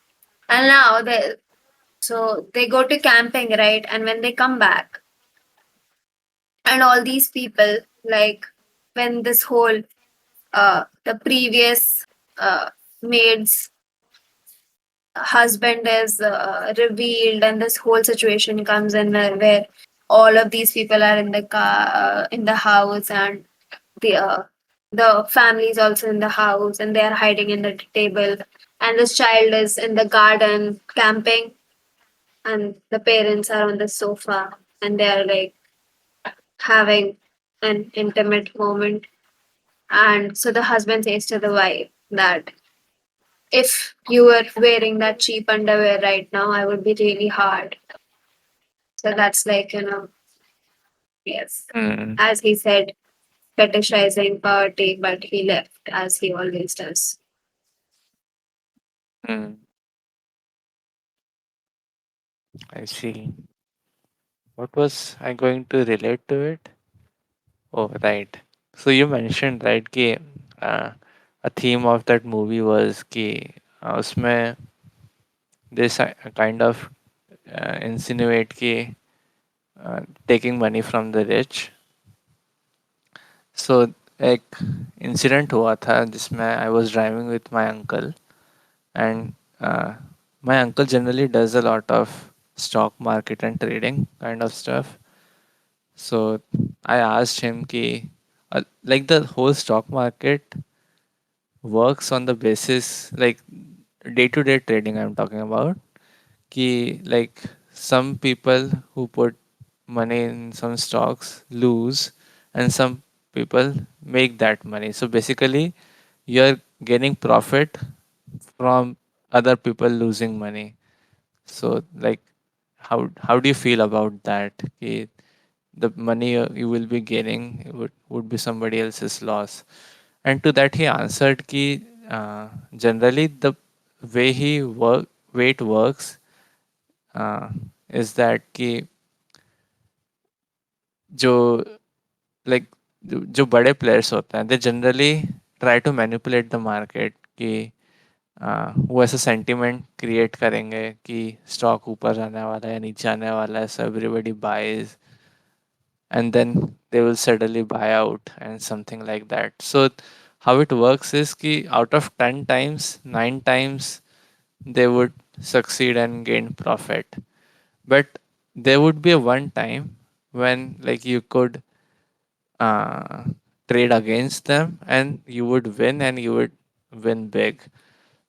and now they go to camping, right? And when they come back, and all these people, like when this whole the previous maid's husband is revealed, and this whole situation comes in where all of these people are in the car, in the house, and the family is also in the house, and they are hiding in the table, and this child is in the garden camping, and the parents are on the sofa, and they are like having an intimate moment. And so the husband says to the wife that If you were wearing that cheap underwear right now, I would be really hard. So that's like, yes. Mm, As he said, fetishizing poverty, but he left as he always does. mm, I see. What was I going to relate to it? Oh, right. So you mentioned right कि a theme of that movie was कि उसमें this kind of insinuate कि taking money from the rich. So एक incident हुआ था जिसमें I was driving with my uncle and my uncle generally does a lot of stock market and trading kind of stuff. So I asked him ki like the whole stock market works on the basis like day to day trading I'm talking about ki like some people who put money in some stocks lose and some people make that money. So basically you're getting profit from other people losing money. So like how do you feel about that? Ki the money you will be gaining would be somebody else's loss. And to that he answered ki generally the way way it works uh, is that कि जो like जो बड़े players होते हैं they generally try to manipulate the market कि वो ऐसा sentiment create करेंगे कि स्टॉक ऊपर जाने वाला है या नीचे आने वाला है so everybody buys and then they will suddenly buy out and something like that. So how it works is कि out of 10 times 9 times they would succeed and gain profit, but there would be a one time when like you could uh, trade against them and you would win and you would win big.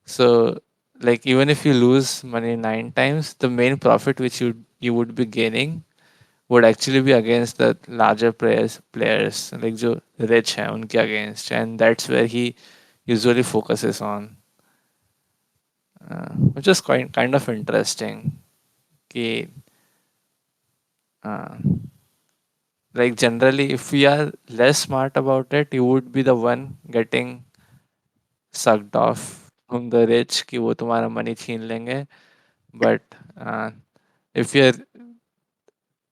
So like even if you lose money 9 times the main profit which you would be gaining would actually be against the larger players like जो rich हैं उनके against, and that's where he usually focuses on, which is quite kind of interesting कि uh, like generally if we are less smart about it you would be the one getting sucked off from the rich कि वो तुम्हारा money छीन लेंगे, but uh, if you're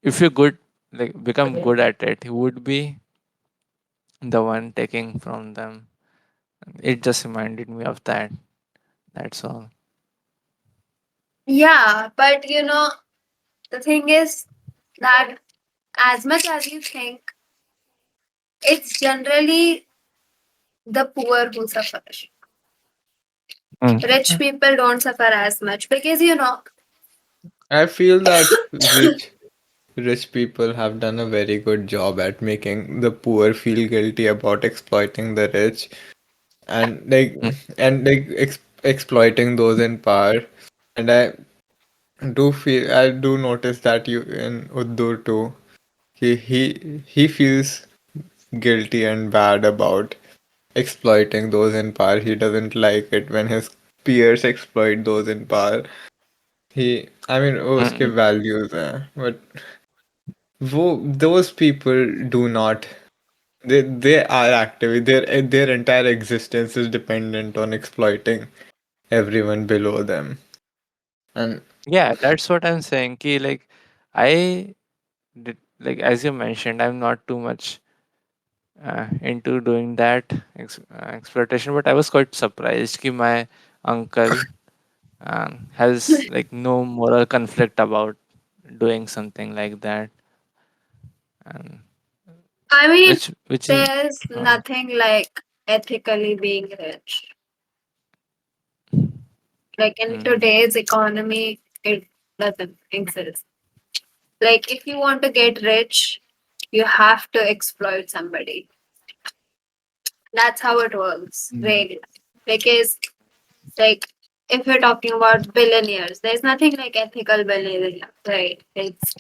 if you're good like become good at it you would be the one taking from them. It just reminded me of that. That's all. Yeah, but the thing is that as much as you think, it's generally the poor who suffer. Mm. Rich people don't suffer as much because I feel that rich people have done a very good job at making the poor feel guilty about exploiting the rich and Mm. exploiting those in power. And I do notice that you in Uddu too. He feels guilty and bad about exploiting those in power. He doesn't like it when his peers exploit those in power. I mean, वो उसके Mm. values हैं, but those people do not. They are active. Their entire existence is dependent on exploiting everyone below them. And Yeah, that's what I'm saying. Ki like I did like as you mentioned, I'm not too much into doing that exploitation, but I was quite surprised ki my uncle has like no moral conflict about doing something like that, and I mean, which is there's uh, nothing like ethically being rich. Like in mm, today's economy, it doesn't exist. Like if you want to get rich, you have to exploit somebody. That's how it works, mm, really. Because like if you're talking about billionaires, there's nothing like ethical billionaire, right? It's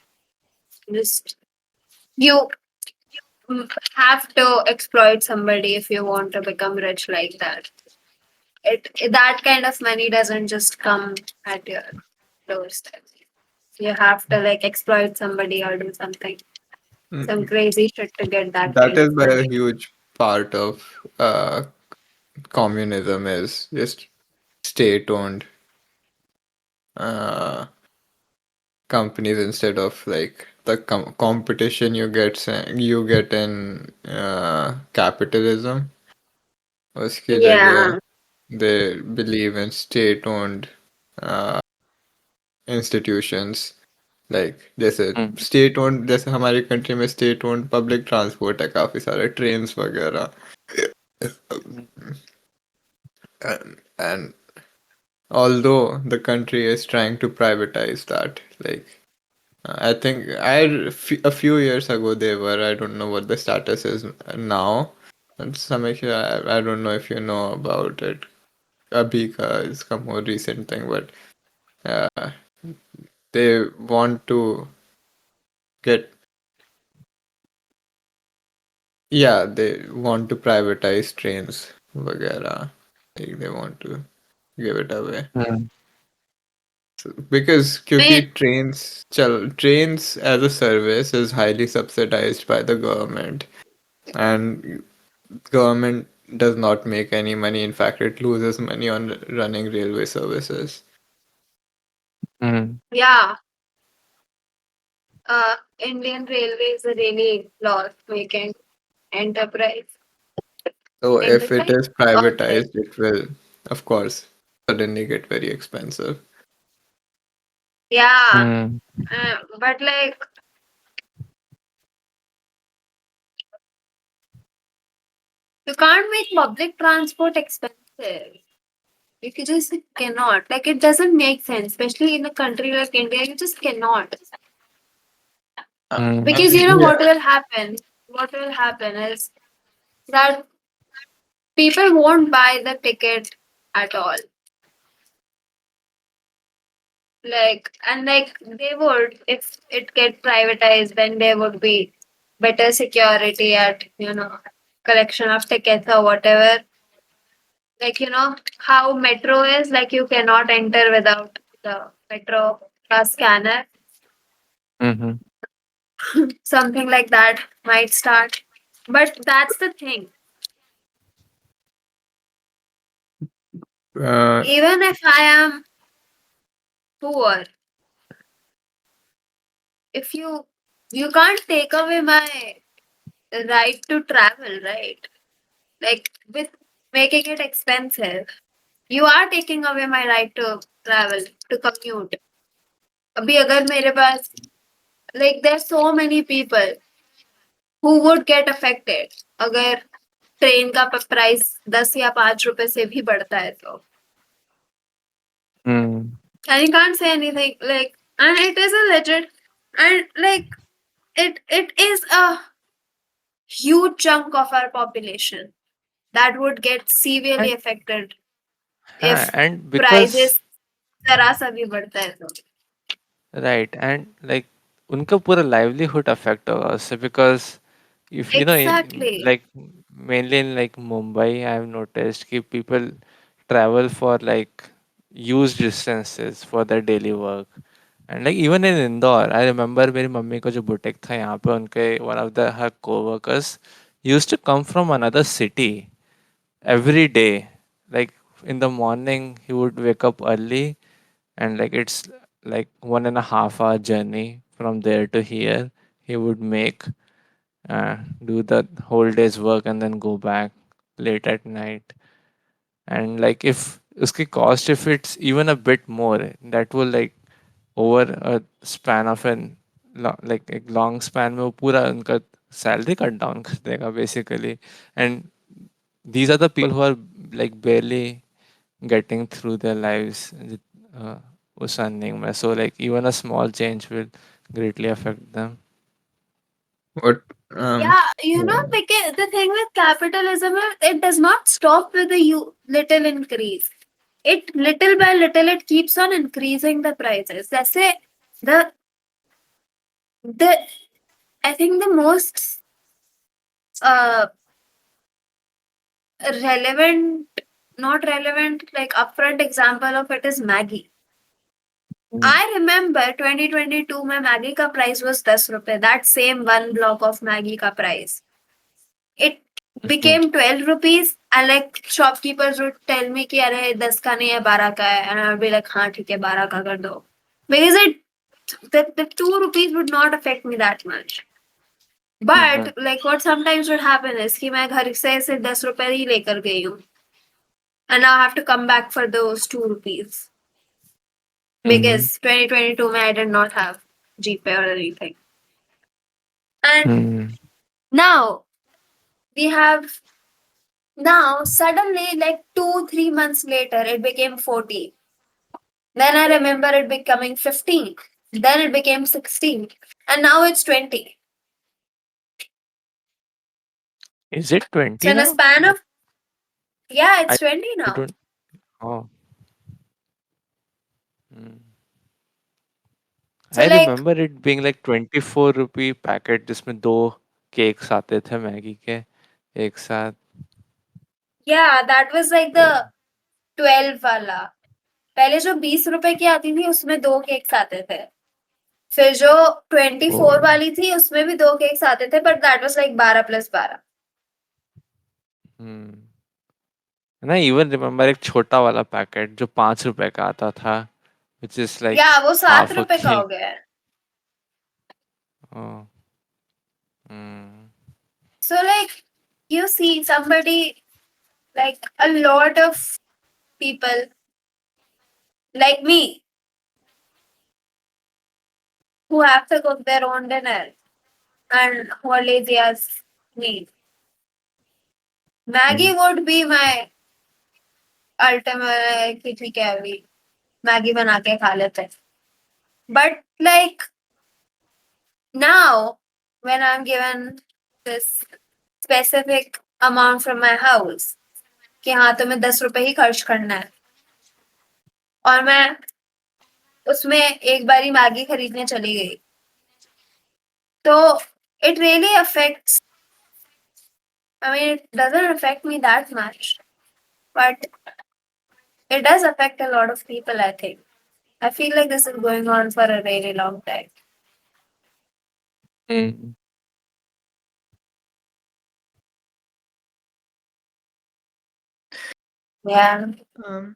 just you have to exploit somebody if you want to become rich like that. That kind of money doesn't just come at your doorstep. You have to like exploit somebody or do something, some Mm, crazy shit to get that that kind is of why a money. huge part of communism is just state-owned uh, companies instead of like the competition you get in capitalism. उसकी जगह Yeah. they believe in state-owned uh, institutions like जैसे Mm. State owned जैसे हमारी country में state owned public transport है काफी सारे trains वगैरह Mm. and although the country is trying to privatize that like I think a few years ago they were. I don't know what the status is now. And Sameksha, I don't know if you know about it. Abhika is a more recent thing, but uh, they want to get, yeah, they want to privatize trains, वगैरह. Like they want to give it away. Mm. Because क्योंकि Wait, trains as a service is highly subsidized by the government and government does not make any money. In fact, it loses money on running railway services. Mm. yeah. Indian Railway is a really loss making enterprise. So if it Enterprise? is Corporate. privatized, it will, of course, suddenly get very expensive. Yeah. Mm. But like, you can't make public transport expensive. You just cannot. Like, it doesn't make sense, especially in a country like India. You just cannot. Mm. Because you know what Yeah. will happen? What will happen is that people won't buy the ticket at all. Like, and like they would if it get privatized, then there would be better security at, collection of tickets or whatever. Like, how metro is, like you cannot enter without the metro scanner. Mhm. Something like that might start. But that's the thing. Uh, Even if I am poor, if you can't take away my right to travel, right? Like with making it expensive, you are taking away my right to travel, to commute. अभी अगर मेरे पास, like there's so many people who would get affected अगर train का price 10 या 5 रुपए से भी बढ़ता है तो, Mm. and you can't say anything, like, and it is a legit, and like it is a huge chunk of our population that would get severely And affected हाँ, if and because prices जरा सा भी बढ़ता है तो. right, and like उनका पूरा livelihood affect होगा उससे because if you know Exactly. like mainly in like Mumbai, I've noticed कि people travel for like huge distances for their daily work. And like even in Indore, I remember मेरी mummy को जो boutique था यहाँ पे उनके one of the her co-workers used to come from another city every day. Like in the morning, he would wake up early, and like it's like 1.5 hour journey from there to here. He would make do the whole day's work and then go back late at night. And like if uski cost, if it's even a bit more, that will like over a span of an like a long span में वो पूरा उनका salary cut down कर देगा basically. And these are the people who are like barely getting through their lives uh, उस earning में. So like even a small change will greatly affect them. what um Yeah, because the thing with capitalism is it does not stop with a little increase. It little by little it keeps on increasing the prices. जैसे the the I think the most uh relevant not relevant, like upfront example of it is Maggie. Mm. I remember 2022 में Maggi का price was 10 रुपए. That same one block of Maggi का price. It became 12 rupees and like shopkeepers would tell me कि अरे 10 का नहीं है 12 का है, and I would be like हाँ ठीक है 12 का कर दो, because the 2 rupees would not affect me that much. But like what sometimes would happen is कि मैं घर से सिर्फ 10 रुपए ही लेकर गई हूँ, and now I have to come back for those 2 rupees because 2022 में I did not have GPay or anything. And now we have now suddenly like 2-3 months later it became 40. Then I remember it becoming 15. Then it became 16. And now it's 20. Is it So 20 in a now? span of yeah, it's 20 I now. don't. Oh. Mm. So I like remember it being like 24 rupee packet जिसमें 2 cakes आते थे Maggi के एक साथ. yeah, that was like the 12 वाला. पहले जो 20 रुपए की आती थी उसमें 2 केक्स आते थे. फिर जो 24 वाली थी उसमें भी 2 केक्स आते थे, but that was like 12 plus 12. And I even remember एक छोटा वाला पैकेट जो 5 रुपए का आता था, which is like Yeah, वो 7 half a रुपए का हो cake. गया है. Oh. Mm. So like you see somebody, like a lot of people like me who have to cook their own dinner and who are lazy as me. Maggie would be my ultimate कि ठीक है अभी Maggi बना के खा लेते हैं. But like now when I'm given this specific amount from my house कि हाँ तुम्हें 10 रुपए ही खर्च करना है और मैं उसमें एक बारी मैगी खरीदने चली गई, तो it really affects. I mean, it doesn't affect me that much, but it does affect a lot of people, I think. I feel like this is going on for a really long time. Mm. Yeah. Um,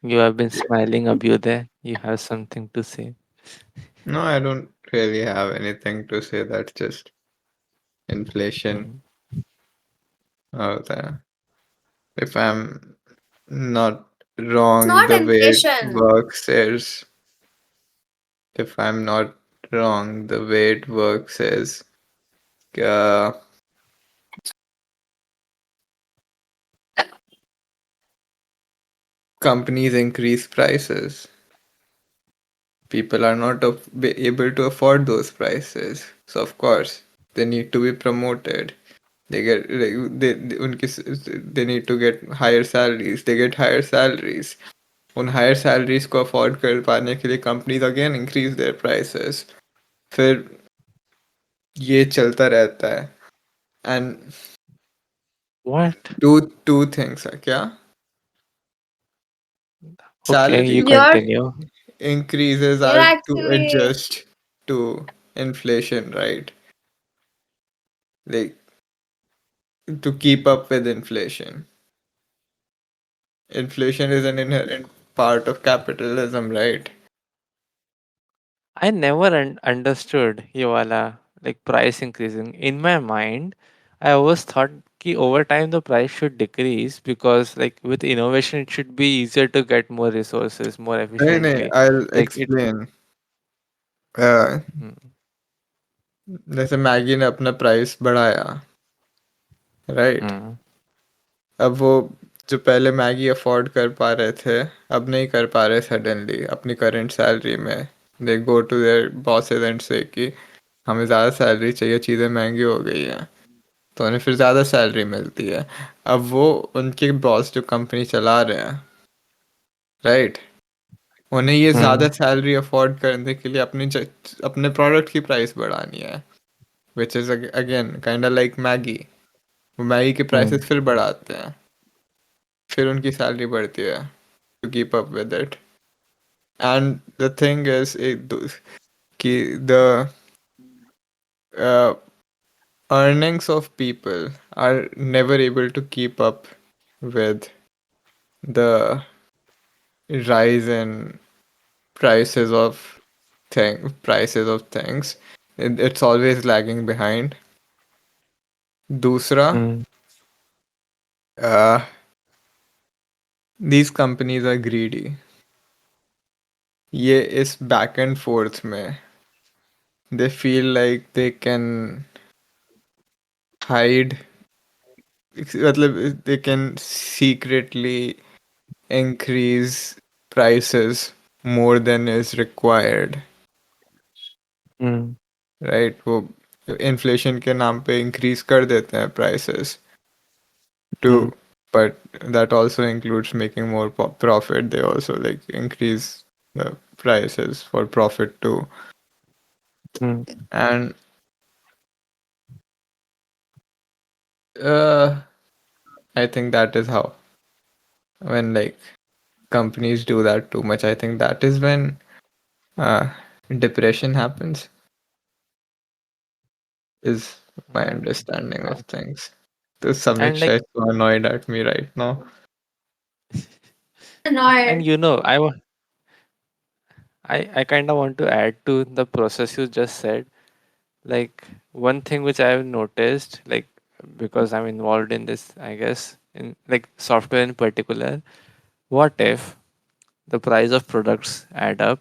You have been smiling, Abhyuday. You have something to say. no, I don't really have anything to say. That's just inflation out there. If I'm not It's wrong, not the way it inflation. works is, if I'm not wrong, the way it works is, uh, companies increase prices. People are not able to afford those prices, so of course they need to be promoted. They get like, they need to get higher salaries. They get higher salaries. उन higher salaries को afford कर पाने के लिए companies again increase their prices. फिर ये चलता रहता है. And What? two things है क्या? Okay, you Salary You're continue. increases you're are to actually adjust to inflation, right? Like to keep up with inflation. Inflation is an inherent part of capitalism, right? I never understood ये वाला like price increasing. In my mind, I always thought कि over time the price should decrease because like with innovation it should be easier to get more resources more नहीं, efficiently. I'll Like it. explain. Uh, Hmm. जैसे Maggi ने अपना price बढ़ाया, right? Hmm. अब वो जो पहले मैगी अफोर्ड कर पा रहे थे, अब नहीं कर पा रहे सडनली अपनी करंट सैलरी में. They go to their bosses and say कि हमें ज़्यादा सैलरी चाहिए, चीज़ें महंगी हो गई हैं, तो उन्हें फिर ज़्यादा सैलरी मिलती है. अब वो उनके बॉस जो कंपनी चला रहे हैं, राइट, उन्हें ये ज़्यादा Hmm. सैलरी अफोर्ड करने के लिए अपने प्रोडक्ट की प्राइस बढ़ानी है, which is again kind like Maggi. वो मैगी के Hmm. प्राइसेस फिर बढ़ाते हैं. फिर उनकी सैलरी बढ़ती है to keep up with it. And the thing is the uh, earnings of people are never able to keep up with the rise in prices of things. It's always lagging behind. दूसरा, Mm, uh, these companies are greedy. ये इस back and forth में they feel like they can hide, मतलब they can secretly increase prices more than is required, mm, right? वो inflation के नाम पे increase कर देते हैं prices mm, to, but that also includes making more profit. They also like increase the prices for profit too. mm. And uh, I think that is how, when like companies do that too much, I think that is when uh, depression happens, is my understanding of things. So And Samiksha like, is so annoyed at me right now. and Annoyed. you know, I kind of want to add to the process you just said. Like one thing which I have noticed, like because I'm involved in this, I guess in like software in particular. What if the price of products add up?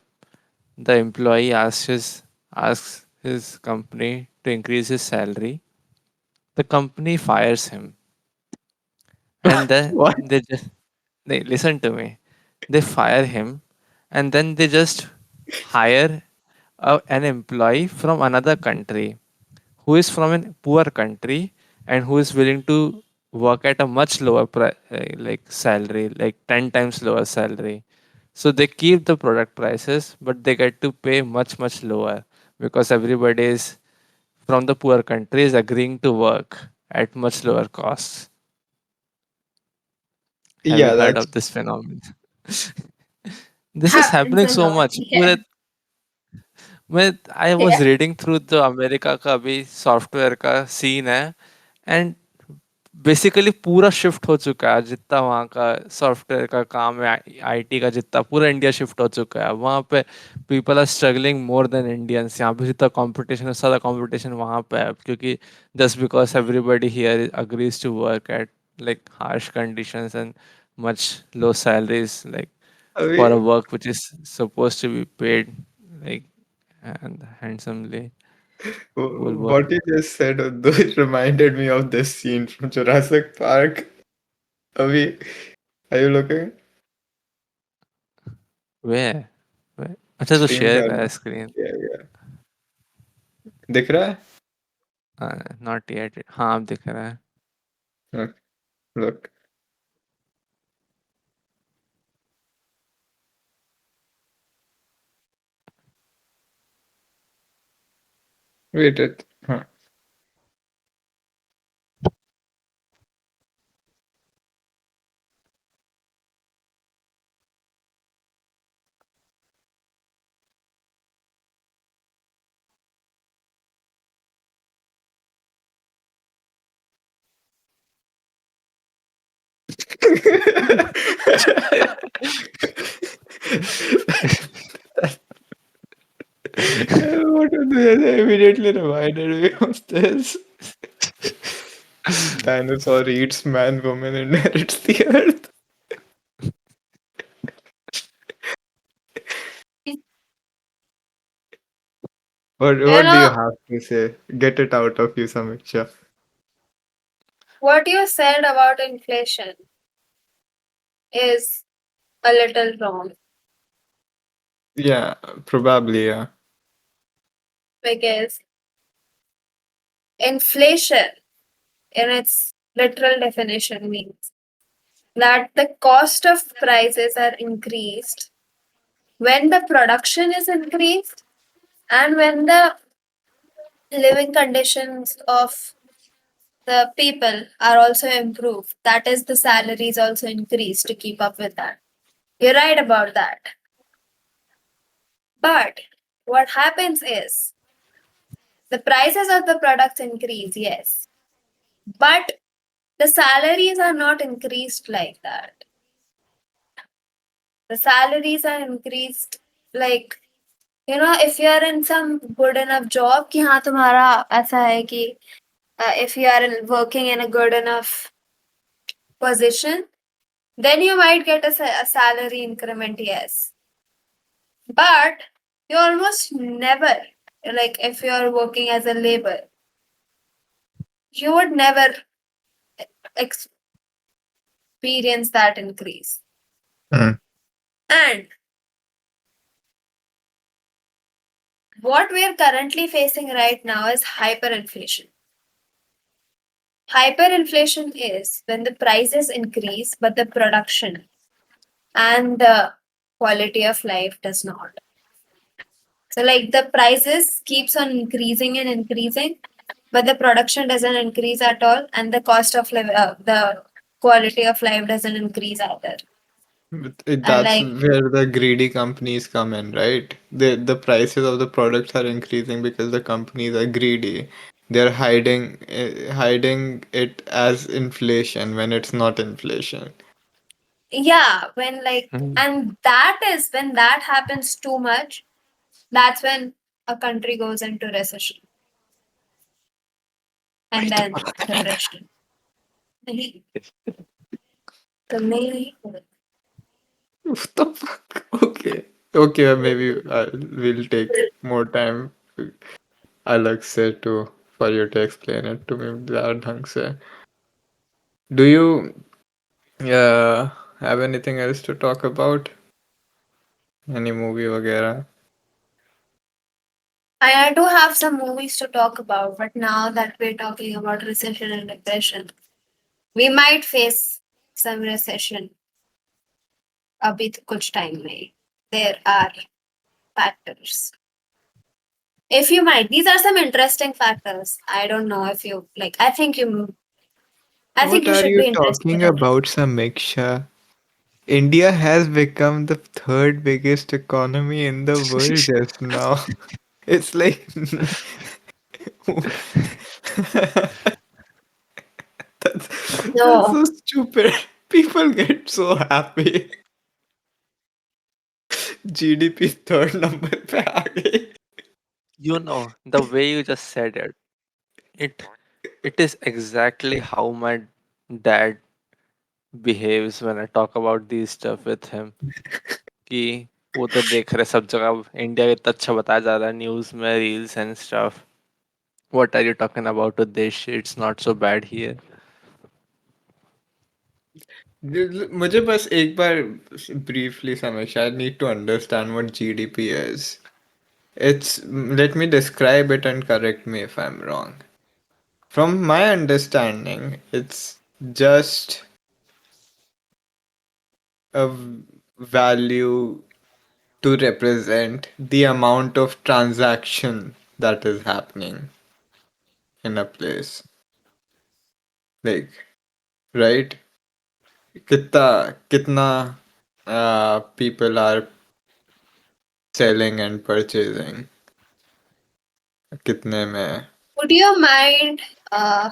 The employee asks his company to increase his salary. The company fires him, and then What? they listen to me. They fire him, and then they just hire an employee from another country who is from a poor country and who is willing to work at a much lower like salary, like 10 times lower salary. So they keep the product prices, but they get to pay much lower because everybody is from the poor country is agreeing to work at much lower costs. Have you Yeah, heard that's of this phenomenon? This is Happens happening a so lot. much. Yeah. मैं I was Yeah. reading through the America का भी software का scene है and basically पूरा shift हो चुका है जितना वहाँ का सॉफ्टवेयर का काम है आईटी का जितना पूरा इंडिया शिफ्ट हो चुका है वहाँ पे people are struggling more than Indians यहाँ पे जितना कंपटीशन है सारा कंपटीशन वहाँ पे है क्योंकि just because everybody here agrees to work at like harsh conditions and much low salaries like for a अभी work which is supposed to be paid like and handsomely will work. what you just said, Uddu, it reminded me of this scene from Jurassic Park. Avi, are you looking? Where? Where? अच्छा तो Screen share पे करा आना. Screen Yeah, yeah. दिख रहा है? Not yet हाँ अब दिख रहा है Look, look. Wait it. Huh. What are they immediately reminded me of this. Dinosaur eats man, woman inherits the earth. You What do you know, have to say? Get it out of you, Samiksha. what you said about inflation is a little wrong Yeah, probably, yeah. because inflation, in its literal definition, means that the cost of prices are increased when the production is increased and when the living conditions of the people are also improved. That is, the salaries also increase to keep up with that. You're right about that. But what happens is the prices of the products increase, yes, but the salaries are not increased like that. The salaries are increased like, if you are in some good enough job कि हाँ तुम्हारा ऐसा है कि if you are working in a good enough position, then you might get a salary increment, yes. But you almost never, like if you are working as a labor, you would never experience that increase. Hmm. And what we are currently facing right now is hyperinflation. Hyperinflation is when the prices increase, but the production and the quality of life does not. So, like the prices keeps on increasing and increasing, but the production doesn't increase at all, and the cost of the quality of life doesn't increase either. And That's like, where the greedy companies come in, right? The prices of the products are increasing because the companies are greedy. They're hiding it as inflation when it's not inflation. yeah, when like, Hmm. and that is when that happens too much, that's when a country goes into recession and then depression. What the fuck? Okay. Okay, maybe we'll take more time अलग से to for you to explain it to me ज़्यादा ढंग से. Do you have anything else to talk about? Any movie वगैरह? I do have some movies to talk about, but now that we're talking about recession and depression, we might face some recession अभी तो कुछ time में. There are factors. If you might, these are some interesting factors. I don't know if you like. I think What you are should you be interested talking in it. about, Samiksha? India has become the third biggest economy in the world just now. It's like that's No, so stupid. People get so happy. GDP third number पे आ गई. You know, the way you just said it, it it is exactly how my dad behaves when I talk about these stuff with him. कि वो तो देख रहे सब जगह India कितना अच्छा बताया जा रहा है न्यूज़ में reels and stuff. What are you talking about with this? It's not so bad here. मुझे बस एक बार briefly समीक्षा. I need to understand what GDP is. It's let me describe it and correct me if I'm wrong. From my understanding, it's just a value to represent the amount of transaction that is happening in a place. Like, right? कितना people are selling and purchasing. कितने में. would you mind uh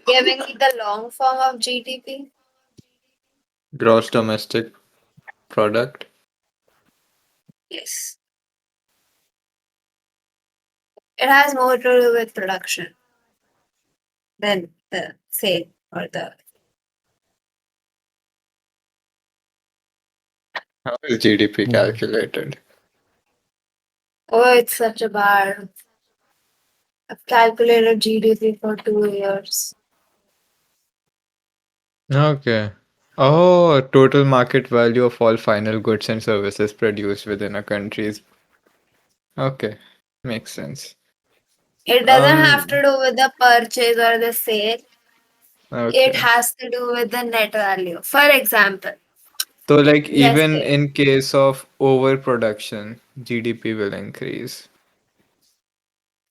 giving me the long form of GDP? Gross domestic product. Yes, it has more to do with production than the sale or the. How is GDP Hmm. calculated? Oh, it's such a bar. I've calculated GDP for 2 years. Okay. Oh, total market value of all final goods and services produced within a country's. Okay, makes sense. It doesn't have to Um, do with the purchase or the sale. It okay. has to do with the net value. For example, So, like, Yes, even yes. in case of overproduction, GDP will increase.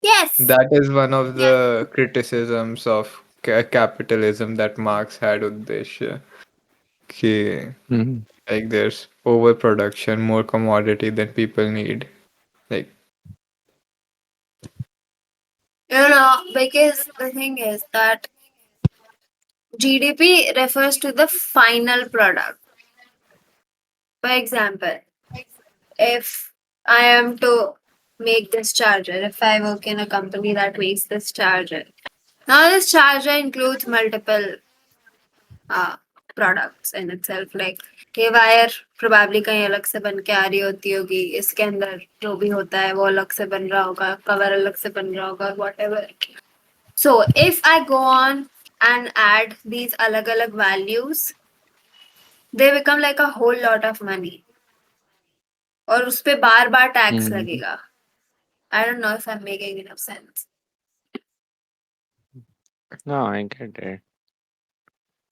Yes. That is one of the criticisms of capitalism that Marx had Uddeshya. Okay, Mhm. like there's overproduction, more commodity than people need. Like, Because the thing is that GDP refers to the final product. For example, if I am to make this charger, if I work in a company that makes this charger, now this charger includes multiple uh, products in itself. Like ये wire probably कहीं अलग से बन के आ रही होगी, इसके अंदर जो भी होता है वो अलग से बन रहा होगा, कवर अलग से बन रहा होगा, whatever. So if I go on and add these alag values, they become like a whole lot of money. और उस पे बार बार टैक्स Mhm. लगेगा. I don't know if I'm making enough sense. No, I get it.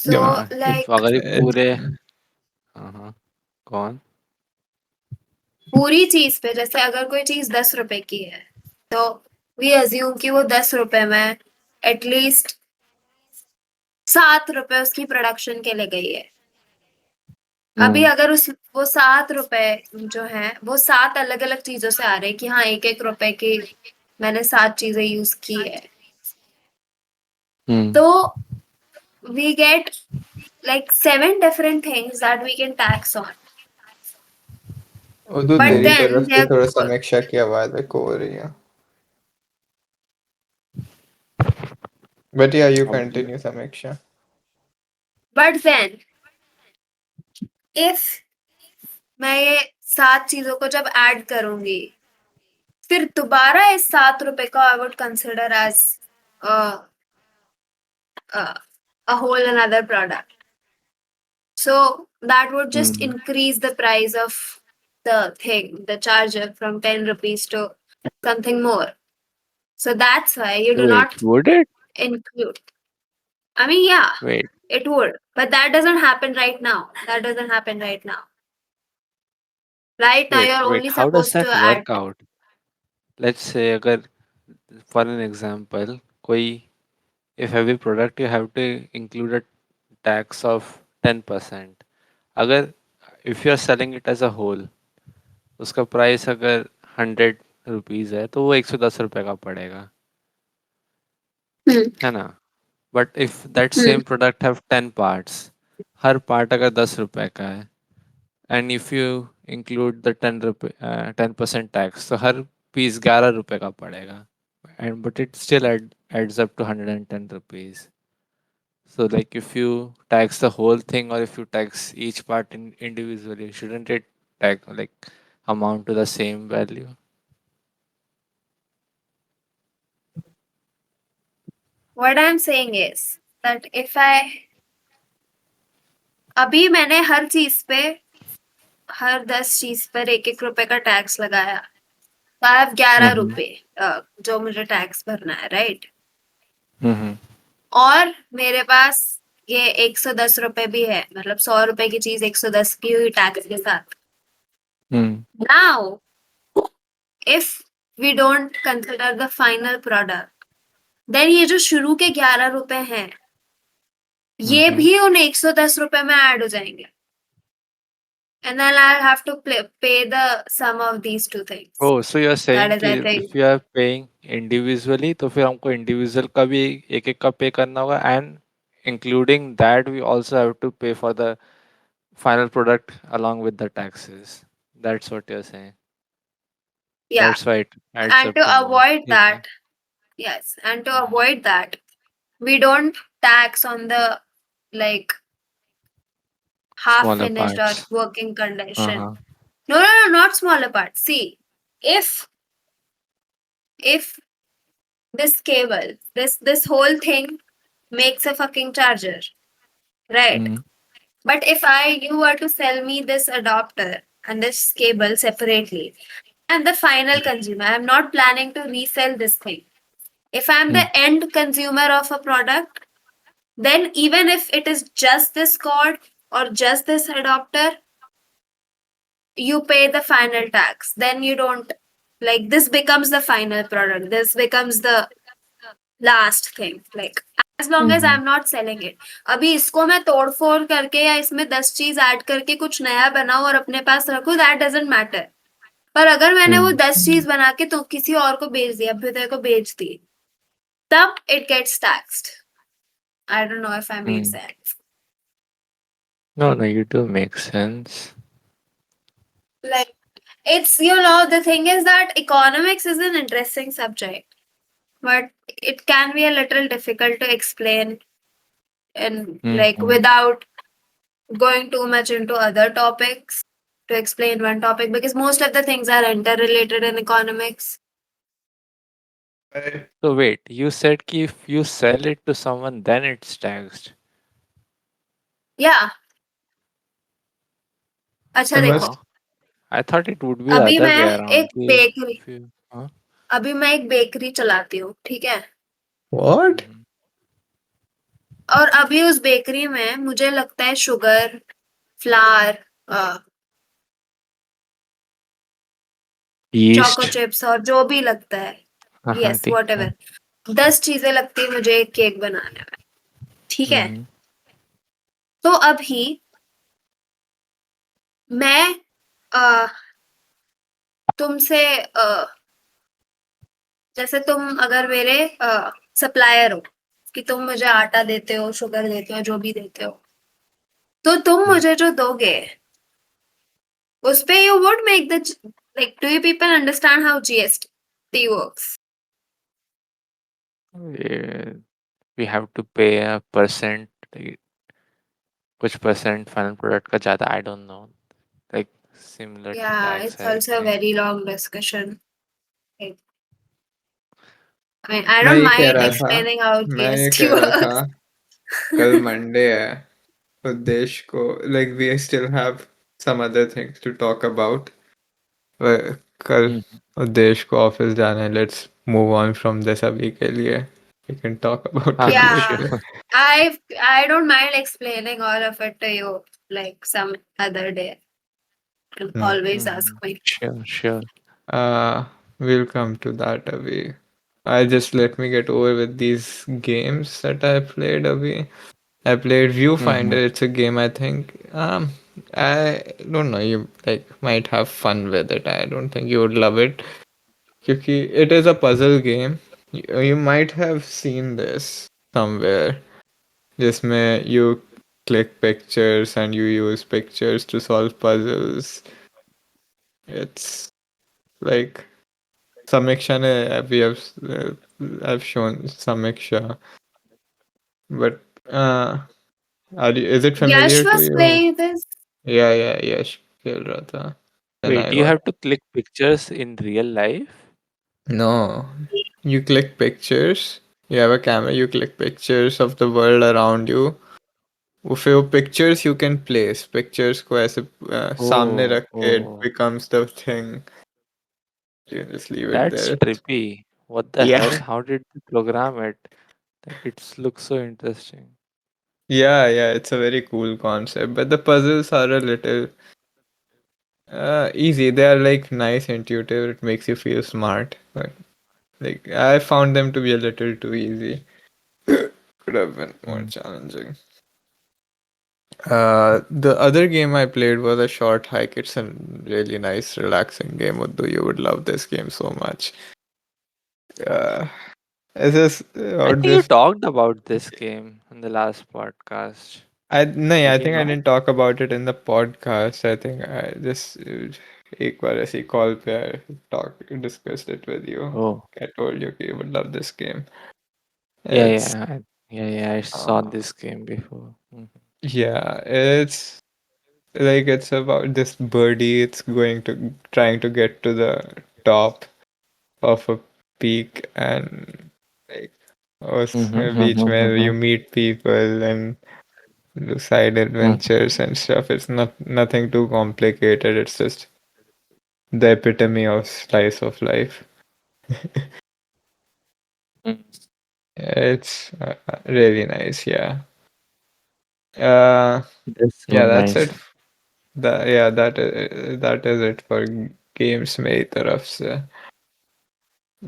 yeah, So If like अगर ये it's पूरे हाँ, कौन? पूरी चीज पे जैसे अगर कोई चीज 10 रुपए की है तो वी अज्यूम कि वो 10 रुपए में एटलीस्ट 7 रुपए उसकी प्रोडक्शन के लिए गई है. अभी हम्म अगर उस वो 7 रुपए जो है वो 7 अलग अलग चीजों से आ रहे हैं कि हाँ एक एक रुपए की मैंने 7 चीजें यूज की है हम्म तो we get like 7 different things that we can tax on. Urdu But तेरी हम्म तरफ then से there थोड़ा समीक्षा की आवाज एको हो रही है. But yeah, you अभी continue, Samiksha. but then if मैं ये 7 चीजों को जब ऐड करूंगी फिर दोबारा इस 7 रुपए को I would consider as a, a whole another product. So that would just hmm increase the price of the thing, the charger from 10 rupees to something more. So that's why you do wait, not would it? include. I mean, yeah, Wait, it would. But that doesn't happen right now. That doesn't happen right now. Right now, you're wait. only How does supposed to that add. work out? Let's say अगर for an example, कोई if every product you have to include a tax of 10%. अगर if you are selling it as a whole, उसका price अगर 100 rupees है तो वो 110 रुपए का पड़ेगा Hmm. है ना but if that Hmm. Same product have 10 parts हर पार्ट अगर 10 रुपए का है and if you include the 10% tax तो हर पीस 11 रुपए का पड़ेगा and but it still adds up to 110 rupees so like if you tax the whole thing or if you tax each part individually shouldn't it tax like amount to the same value. What I'm saying is that if I. अभी मैंने हर चीज पे हर 10 चीज पर एक एक रुपए का टैक्स लगाया तो आई हैव 11 रुपए जो मुझे टैक्स भरना है राइट Mm-hmm. और मेरे पास ये 110 रुपए भी है मतलब 100 रुपए की चीज 110 की हुई टैक्स के साथ. Mm. Now if we don't consider the final product then ये जो शुरू के 11 रुपए हैं ये Mm-hmm. भी उन 110 रुपए में ऐड हो जाएंगे and then I'll have to pay the sum of these two things. Oh, so you're That saying is, कि I think, if you are paying individually तो फिर हमको individual का भी एक एक का पे करना होगा and including that we also have to pay for the final product along with the taxes. That's what you're saying. yeah. That's why it adds And up to to more. avoid ठीक है. that, yes, and to Mhm. avoid that, we don't tax on the like half Smaller finished or parts. working condition. Uh-huh. No, no, no, not smaller parts. See, if this cable, this whole thing makes a fucking charger, right? Mm. But if you were to sell me this adapter and this cable separately, I'm the final consumer. I'm not planning to resell this thing. If I'm Mm. the end consumer of a product, then even if it is just this cord or just this adapter, you pay the final tax. Then you don't, like, this becomes the final product. This becomes the last thing. Like, as long as Mhm. I'm not selling it. अभी इसको मैं तोड़ फोड़ करके या इसमें 10 चीज add करके कुछ नया बनाऊं और अपने पास रखूं, दैट डजंट मैटर. पर अगर मैंने वो Mhm. 10 चीज बना के तो किसी और को बेच दी, अभ्युदय को बेच दी, तब it gets taxed. I don't know if I made Mm. sense. No, no, you do make sense. Like, it's, you know, the thing is that economics is an interesting subject, but it can be a little difficult to explain and, like, Mhm. without going too much into other topics to explain one topic, because most of the things are interrelated in economics. I, So wait, you said ki if you sell it to someone, then it's taxed. Yeah. अच्छा I देखो, Huh? must. I thought it would be the अभी other मैं way around. एक bakery If you, huh? अभी मैं एक bakery चलाती हूँ, ठीक है? What? Mhm. और अभी उस बेकरी में मुझे लगता है sugar, flower, choco Yeast. Chips और जो भी लगता है, हाँ यस ठीक वॉट है. एवर, 10 चीजें लगती है मुझे एक केक बनाने में, ठीक है? Mhm. तो अभी मैं अ, तुमसे जैसे तुम अगर मेरे सप्लायर हो, कि तुम मुझे आटा देते हो, शुगर देते हो, जो भी देते हो, तो तुम Mhm. मुझे जो दोगे उस पे you would make the, like, do you people understand how GST works? Yeah, we have to pay a percent, like, कुछ percent final product का ज़्यादा. I don't know. Like similar to Yeah, tax, it's I also a think. very long discussion. Like, I mean, I मैं don't ये कह mind रहा था explaining how मैं ये GST कह रहा था works. कल मंडे है तो देश को like we still have some other things to talk about. कल Mhm. देश को ऑफिस जाना है. Let's move on from this अभी के लिए. We can talk about हाँ it हाँ Yeah, later. sure. I don't mind explaining all of it to you like some other day. You can Hmm. always ask Mhm. me. Sure, sure. Uh, we'll come to that Abhi. I just let me get over with these games that I played Abhi. I played Viewfinder. Mhm. It's a game I think I don't know. You like might have fun with it. I don't think you would love it. क्योंकि it is a puzzle game. You might have seen this somewhere. जिसमें you click pictures and you use pictures to solve puzzles. It's like Samiksha we have I've shown Samiksha, but is it Yash familiar to was you? playing this. Yeah, यश खेल रहा था. Then Wait, I you got have to click pictures in real life? no. You click pictures. You have a camera. You click pictures of the world around you. वो फिर वो pictures you can place. Pictures को ऐसे सामने Oh, रख के it oh, becomes the thing. You just leave it that's there. trippy. What the Yeah. hell? How did you program it? Like it looks so interesting. Yeah, it's a very cool concept, but the puzzles are a little easy. They are like nice, intuitive. It makes you feel smart, but like I found them to be a little too easy. Could have been more Mm. challenging. The other game I played was a short hike. It's a really nice, relaxing game. Uddu, you would love this game so much. Uh, it's just I about think you this. talked about this game in the last podcast. I Did you think I not? didn't talk about it in the podcast. I think I just एक बार ऐसी call पे I discussed it with you. Oh, I told you you would love this game. yeah, It's yeah, yeah, yeah. I saw uh, this game before. Mhm. yeah, it's like it's about this birdie. It's going to trying to get to the top of a peak and like Mhm, उसमें बीच mhm, में you mhm, meet people and do side mhm, adventures and stuff. It's nothing too complicated. It's just the epitome of slice of life. mhm. It's really nice. Yeah. Uh, That's so yeah. That's nice. it. that is it for games मेरी तरफ से।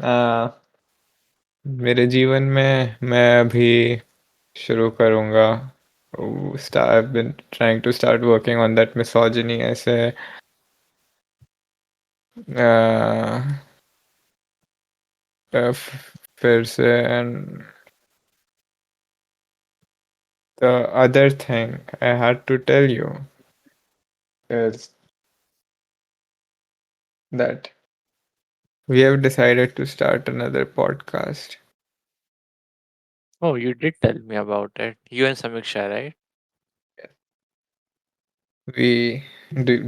आ, मेरे जीवन में मैं अभी शुरू करूँगा। I've been trying to start working on that misogyny ऐसे आ, फिर से। and the other thing I had to tell you is that we have decided to start another podcast. Oh, you did tell me about it. You and Samiksha, right?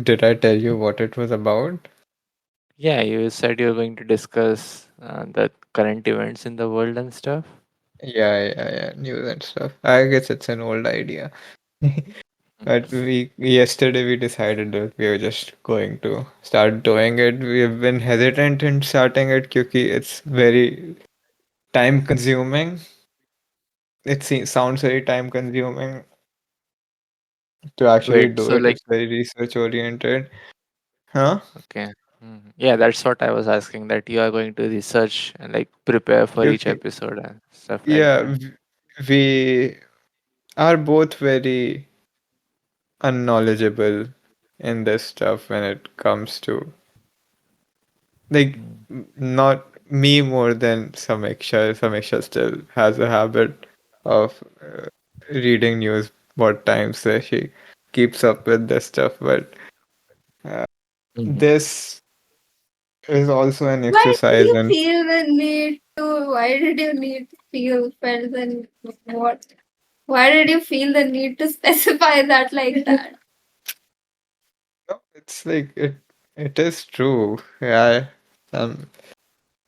Did I tell you what it was about? Yeah, you said you're going to discuss the current events in the world and stuff. Yeah, news and stuff. I guess it's an old idea. Mm. But we yesterday we decided that we were just going to start doing it. We've been hesitant in starting it because it's very time consuming. Sounds very time consuming to actually Wait, do so it. like, It's very research oriented. Huh? okay. Yeah, that's what I was asking, that you are going to research and like prepare for each Okay. episode and stuff like Yeah, that. we are both very unknowledgeable in this stuff when it comes to like Mm. not me more than Samiksha. Samiksha still has a habit of reading news what times she keeps up with this stuff, but uh, Mhm. this is also an Why did exercise you in feel the need to? Why did you need to feel felt the what? Why did you feel the need to specify that like that? no, it's like it is true. Yeah, um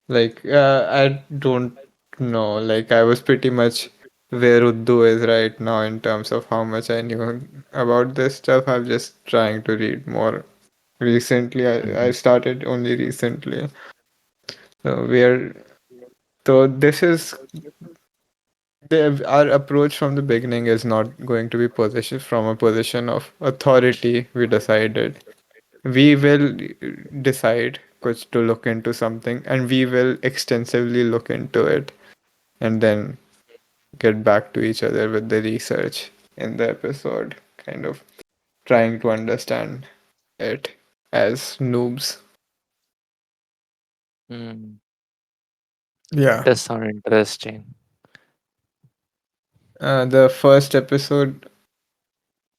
like I don't know. Like I was pretty much where Uddu is right now in terms of how much I knew about this stuff. I'm just trying to read more. Recently, I Mhm. started only recently. So we are so this is our approach from the beginning is not going to be position from a position of authority. We decided we will decide कुछ to look into something and we will extensively look into it and then get back to each other with the research in the episode, kind of trying to understand it as noobs. Mm. That Yeah. does sound interesting. The first episode,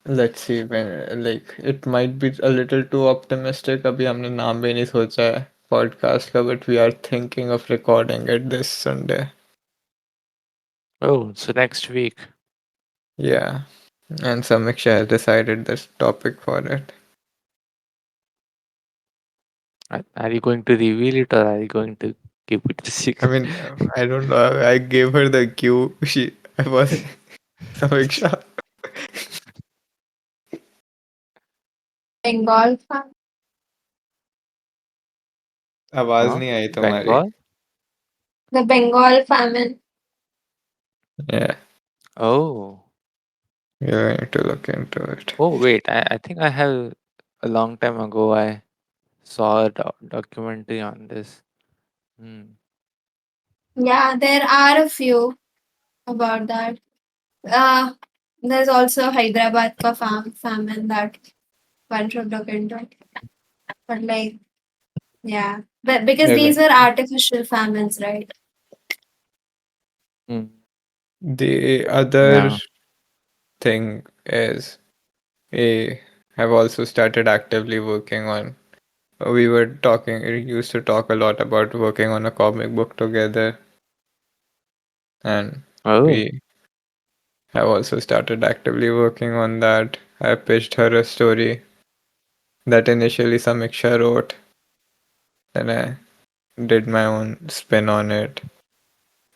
let's see when like it might be a little too optimistic. अभी हमने नाम भी नहीं सोचा है podcast का, but we are thinking of recording it this Sunday. Oh, so next week. Yeah, and Samiksha has decided this topic for it. Are you going to reveal it or are you going to keep it a I secret? mean, I don't know. I gave her the cue. I was Samiksha. Bengal, आवाज Huh? नहीं आई तुम्हारी। Bengal? the Bengal famine. Yeah, Oh. we're going to look into it. Oh, wait. I think I have a long time ago I saw a documentary on this. Hmm. Yeah, there are a few about that. Uh, there's also Hyderabad ka famine that one should look into. But like, yeah, but because Yeah, these like were artificial famines, right? Hmm. the other Yeah. thing is we have also started actively working on. We were talking. We used to talk a lot about working on a comic book together, and Oh. we have also started actively working on that. I pitched her a story that initially Samiksha wrote, then I did my own spin on it,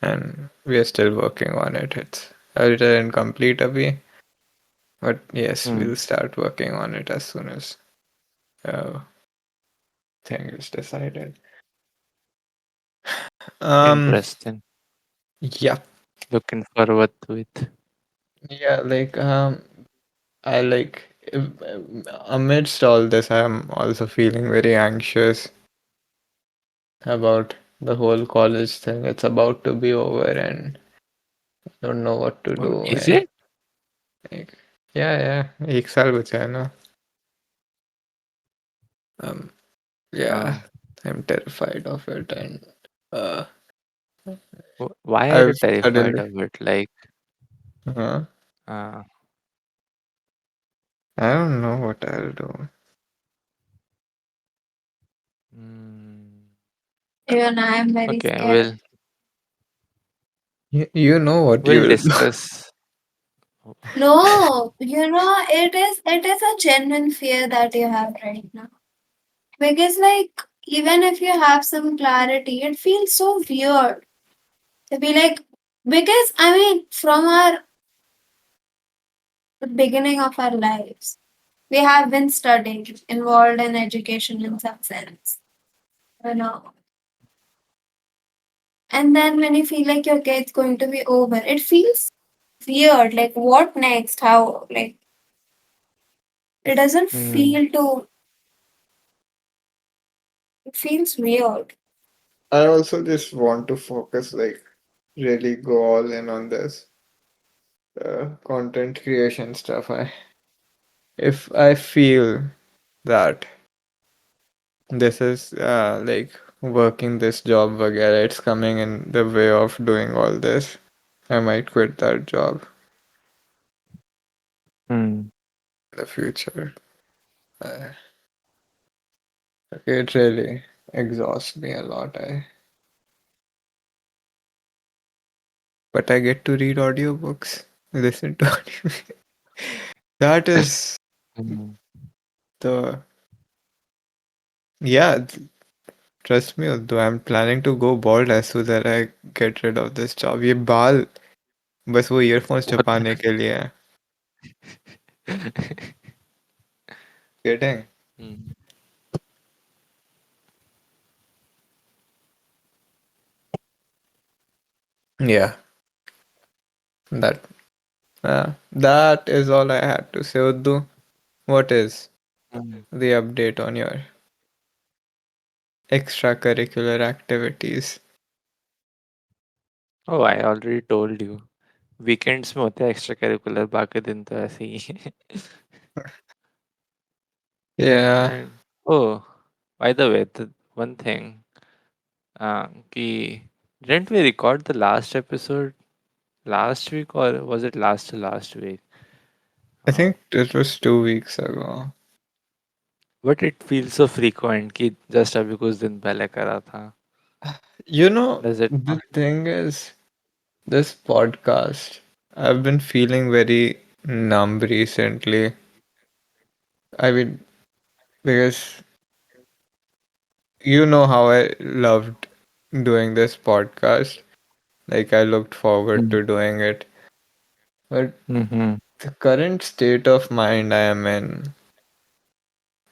and we are still working on it. It's a little incomplete, abhi, but yes, Hmm. we'll start working on it as soon as uh, thing is decided. Um, Interesting. yeah, Looking forward to it. yeah, like I like Amidst all this, I am also feeling very anxious about the whole college thing. It's about to be over and don't know what to Oh, do. is it? Like, yeah, एक साल बचा है ना. Um, yeah, Uh, I'm terrified of it, and uh, why are you I've terrified suddenly, of it? Like, uh, uh, I don't know what I'll do. mm, Even I am very okay, scared. You know what we'll you'll do. discuss. No, it is a genuine fear that you have right now. Because like even if you have some clarity, it feels so weird to be like, because I mean from our beginning of our lives, we have been studying, involved in education in some sense, you know. And then when you feel like okay, it's going to be over, it feels weird. Like what next? How like it doesn't Mm, feel to it feels weird. I also just want to focus, like, really go all in on this content creation stuff. If I feel that this is like working this job, vagara, it's coming in the way of doing all this, I might quit that job mm. in the future. Uh, it really exhausts me a lot. But I get to read audiobooks, listen to audio. That is Mm. the yeah. Trust me, Uddu, I'm planning to go bald as soon as I get rid of this job. ये बाल बस वो earphones What? छुपाने के लिए है. Getting? Mm, Yeah, that that is all I had to say, Uddu. What is mm. the update on your extracurricular activities? Oh, I already told you. Weekends में होते हैं एक्स्ट्रा करिकुलर बाकी दिन तो ऐसे ही Yeah, and oh by the way the one thing कि didn't we record the last episode last week or was it last to last week? I uh, think it was 2 weeks ago. but it feels so frequent कि just अभी कुछ दिन पहले करा था. You know, Does it the not? thing is, this podcast, I've been feeling very numb recently. I mean, because you know how I loved doing this podcast. Like, I looked forward Mm. to doing it. But Mm-hmm. the current state of mind I am in,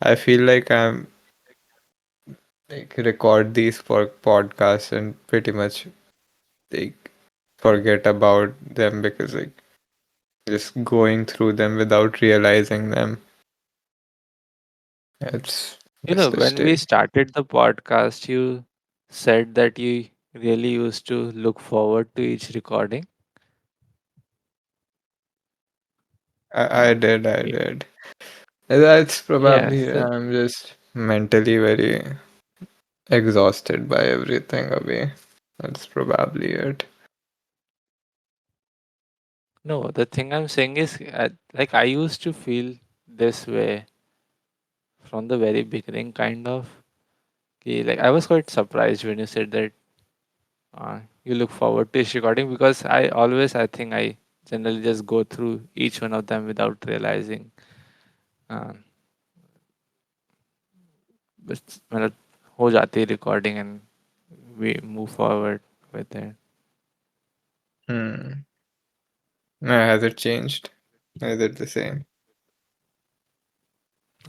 I feel like I'm like record these podcasts and pretty much like forget about them because like just going through them without realizing them. It's You that's know, the when we state. started the podcast, you said that you really used to look forward to each recording. I Uh, did, I y- did. That's yes. probably I'm just mentally very exhausted by everything away. That's probably it. No, the thing I'm saying is, like, I used to feel this way from the very beginning, kind of. Like, I was quite surprised when you said that you look forward to each recording because I think I generally just go through each one of them without realizing. Uh, बस मतलब हो जाती है recording and we move forward with it. Hmm. Has it changed? Is it the same?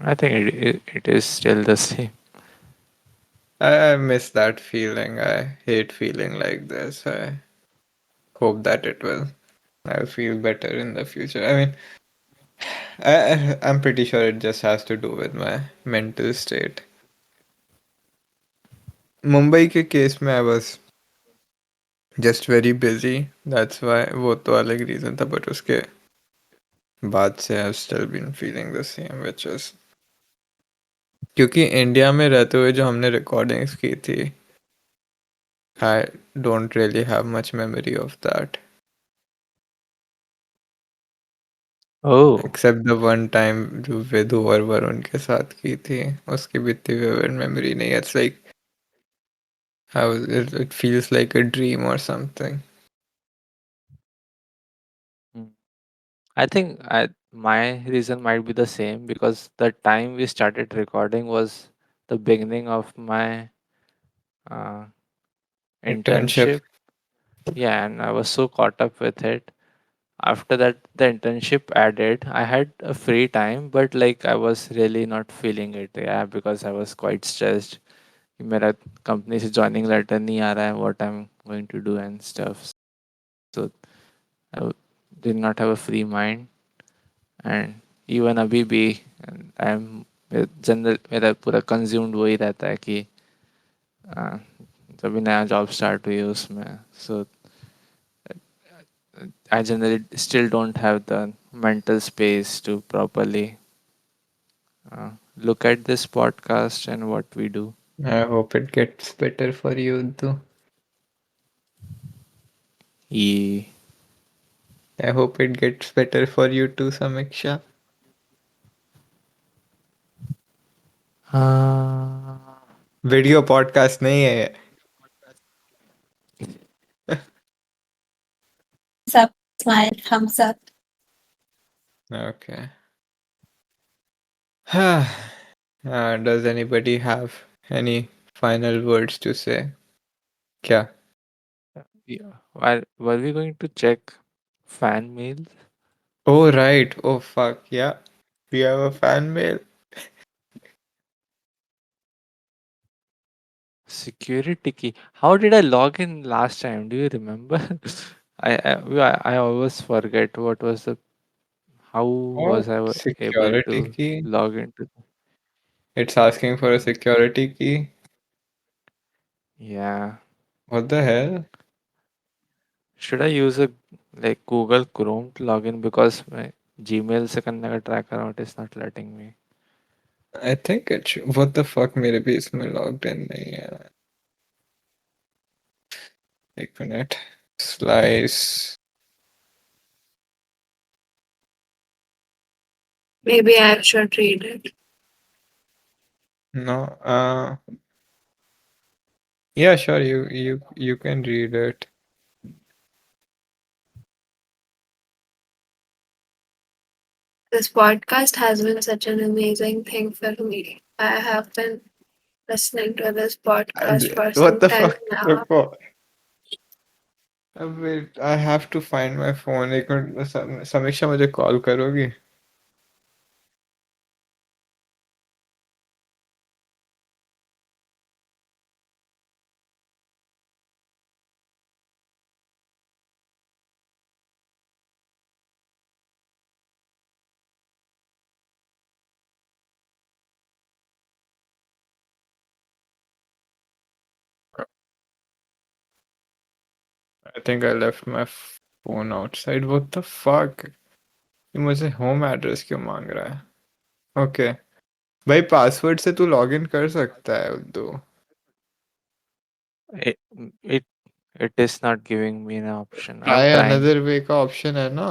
I think it is still the same. I miss that feeling. I hate feeling like this. I hope that it will. I'll feel better in the future. I mean, I'm pretty sure it just has to do with my mental state. Mumbai के case में I was just very busy. That's why वो तो अलग reason था, but उसके बाद से I've still been feeling the same, which is क्योंकि इंडिया में रहते हुए जो हमने recordings की थी, I don't really have much memory of that. Oh. Except the one time जो विधु और वरुण के साथ की थी, उसकी भी इतनी vivid memory नहीं है. It's like it feels like a dream or something. Hmm. I think my reason might be the same because the time we started recording was the beginning of my uh, Internship. internship. Yeah, and I was so caught up with it. After that, the internship added. I had a free time, but like I was really not feeling it. Yeah, because I was quite stressed. कि मेरा company से joining letter नहीं आ रहा है, what I'm going to do and stuff. So I did not have a free mind. And even अभी भी I'm general मेरा पूरा कंज्यूम्ड वही रहता है कि uh, जब भी नया जॉब स्टार्ट हुई है उसमें. So I generally still don't have the mental space to properly look at this podcast and what we do. I hope it gets better for you too. Yeah. I hope it gets better for you too, Samiksha. Uh, video podcast नहीं है ये. सब smile thumbs up. Okay. Does anybody have any final words to say? क्या? yeah. Were we going to check fan mails? Oh right. Oh fuck. Yeah. We have a fan mail. Security key. How did I log in last time? Do you remember? I always forget what was the how What? was able Security to key? log into. It's asking for a security key. Yeah. What the hell? Should I use a like Google Chrome to log in because my Gmail से करने का try कर रहा हूँ, it is not letting me. I think it should. What the fuck? मेरे भी इसमें logged in नहीं है. एक minute. Slice. Maybe I should read it. No. Yeah, sure. You can read it. This podcast has been such an amazing thing for me. I have been listening to this podcast for What some the time fuck? now. रुको. Wait, I have to find my phone. एक minute. समीक्षा मुझे call करोगी? I think I left my phone outside. What the fuck? ये मुझे home address क्यों मांग रहा है? ओके. भाई पासवर्ड से तू लॉगिन कर सकता है उद्दू. It it it is not giving me an option. I'm try trying. Another way का ऑप्शन है ना.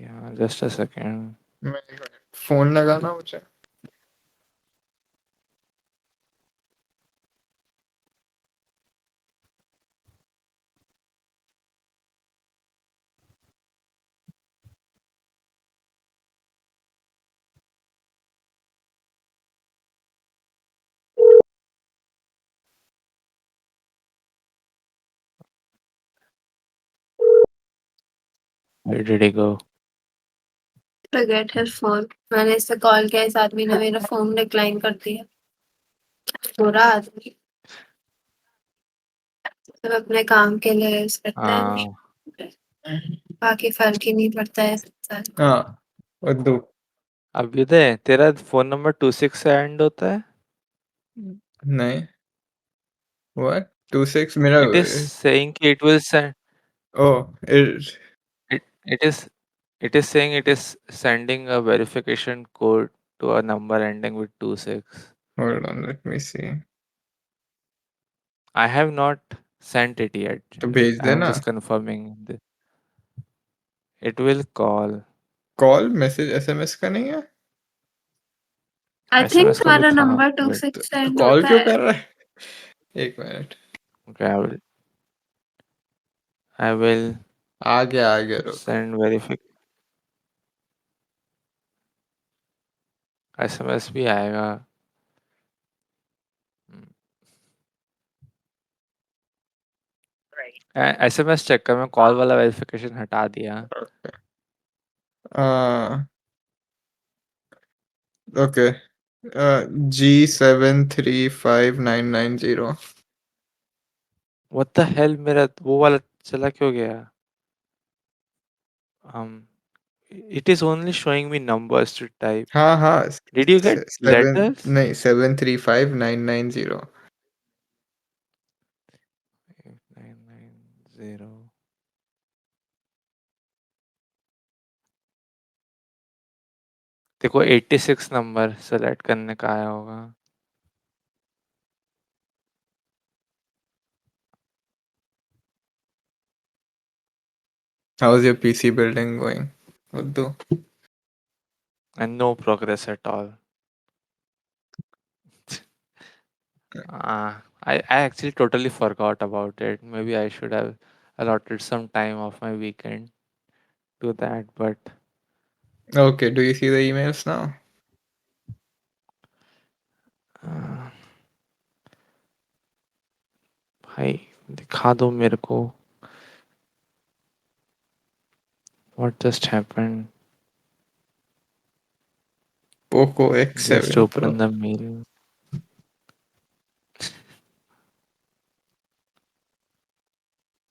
Yeah, just a second. मैं फोन लगाना मुझे. Where did he go? Forget his phone. मैंने इससे कॉल किया, इस आदमी ने मेरा फोन डिक्लाइन कर दिया. बुरा आदमी. सिर्फ अपने काम के लिए यूज करता Uh, है. बाकी फर्क ही नहीं पड़ता है इंसान को। हाँ उद्दू। अभ्युदय, तेरा फ़ोन नंबर 26 से एंड होता है? नहीं, what 26 मेरा? It is saying कि it will send Oh, it it is it is saying it is sending a verification code to a number ending with 26. hold on, let me see. I have not sent it yet. तो भेज I am देना। just confirming. It will call. Call message SMS का नहीं है? I think SMS का भी तुम्हारा था। नंबर टू Wait, सिक्स तो सेंड कॉल होता क्यों है। कर रहा है? एक मिनट। okay, I will आ गया रुक। send verify SMS भी आएगा। SMS चेक कर, मैं कॉल वाला वेरिफिकेशन हटा दिया। Okay, G735990। What the hell, मेरा वो वाला चला क्यों गया? Um, it is only showing me numbers to type. हाँ हाँ, Did you get seven letters? नहीं 735990। 990. देखो 86 नंबर सेलेक्ट करने का आया होगा। How is your PC building going, Uddu? And no progress at all. I actually totally forgot about it. Maybe I should have allotted some time of my weekend to that, but Okay, do you see the emails now? uh, भाई दिखा दो मेरे को what just happened. Poco Just X7 Pro। open the mail.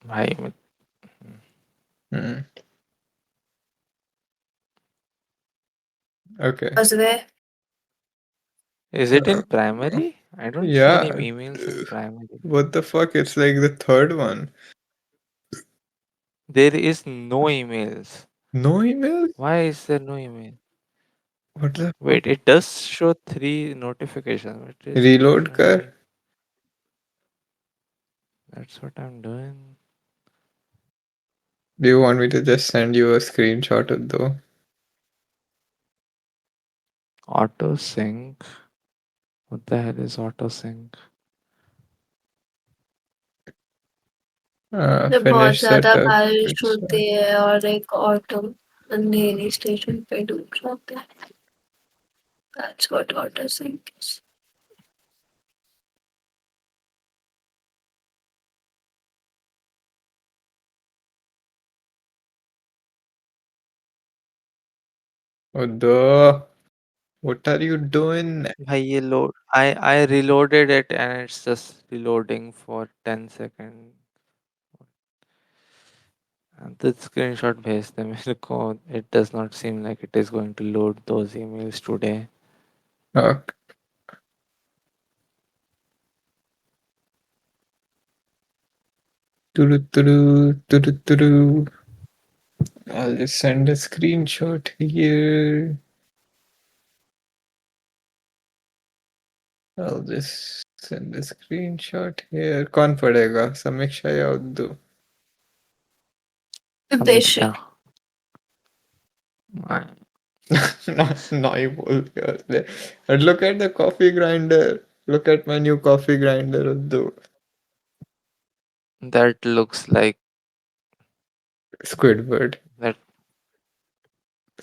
भाई Hmm. Okay. उसमें is it in Uh, primary? I don't see any yeah. emails in primary. What the fuck? It's like the third one. There is no emails. No email? Why is there no email? What the fuck? Wait, it does show 3 notifications. It is Reload kar. only that's what I'm doing. Do you want me to just send you a screenshot of though? Auto sync. What the hell is auto sync? जब बहुत Finish ज्यादा setup. बारिश It's, होती है और एक auto अंधेरी station पे डूब जाता है। That's what auto sync is. Uddu, what are you doing? भाई ये load I reloaded it and it's just reloading for 10 seconds. The screenshot भेज दे मेरे को. It does not seem like it is going to load those emails today. Okay. Tudu. I'll just send a screenshot here. I'll just send a screenshot here. कौन पढ़ेगा? समीक्षा या उद्दू? समीक्षा. No, ही बोल दिया उसने. But look at the coffee grinder. Look at my new coffee grinder, उद्दू. That looks like Squidward. that.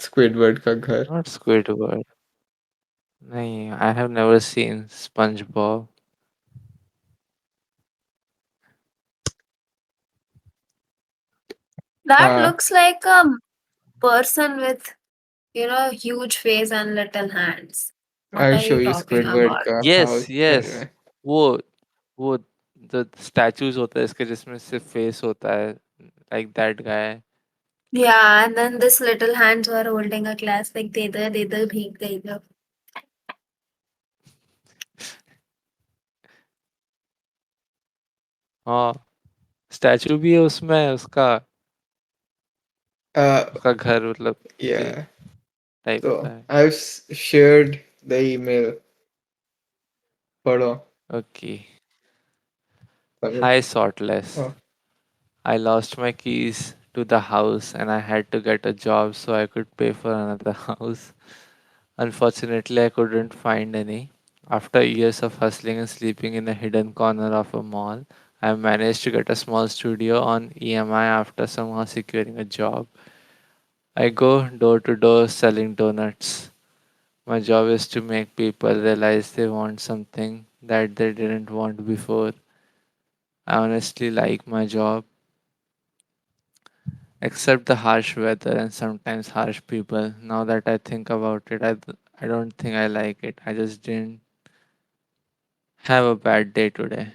Squidward का घर. Not Squidward. नहीं, I have never seen SpongeBob. That हाँ, looks like a person with, huge face and little hands. What I'll are show you you talking Squidward about? का house. Yes, yes. anyway. वो वो the statues होता है इसके जिसमें सिर्फ face होता है, like that guy. Yeah, and then this little hands were holding a glass like दे दे भीग गई लो. हाँ, स्टैचू भी है उसमें उसका Uh, उसका घर मतलब ये yeah. टाइप का So है। I've shared the email. पढ़ो. ओके। पढ़ो. Hi Sortless. Oh. I lost my keys to the house and I had to get a job so I could pay for another house. Unfortunately, I couldn't find any. After years of hustling and sleeping in a hidden corner of a mall, I managed to get a small studio on EMI after somehow securing a job. I go door to door selling donuts. My job is to make people realize they want something that they didn't want before. I honestly like my job, except the harsh weather and sometimes harsh people. Now that I think about it, I don't think I like it. I just didn't have a bad day today.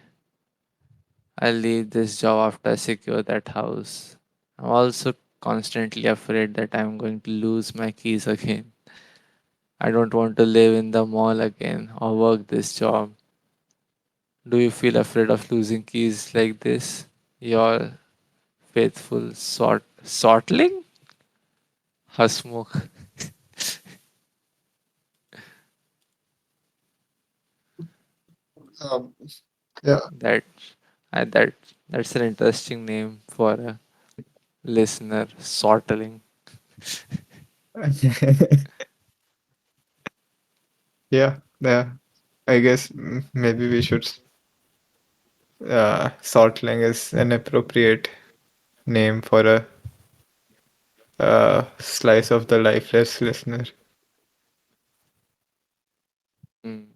I'll leave this job after I secure that house. I'm also constantly afraid that I'm going to lose my keys again. I don't want to live in the mall again or work this job. Do you feel afraid of losing keys like this? Your faithful sortling? Hasmukh. Um, yeah. That that's an interesting name for a listener. Sortling. Yeah. Yeah. I guess maybe we should. Sortling is an appropriate name for a slice of the lifeless listener. Mm.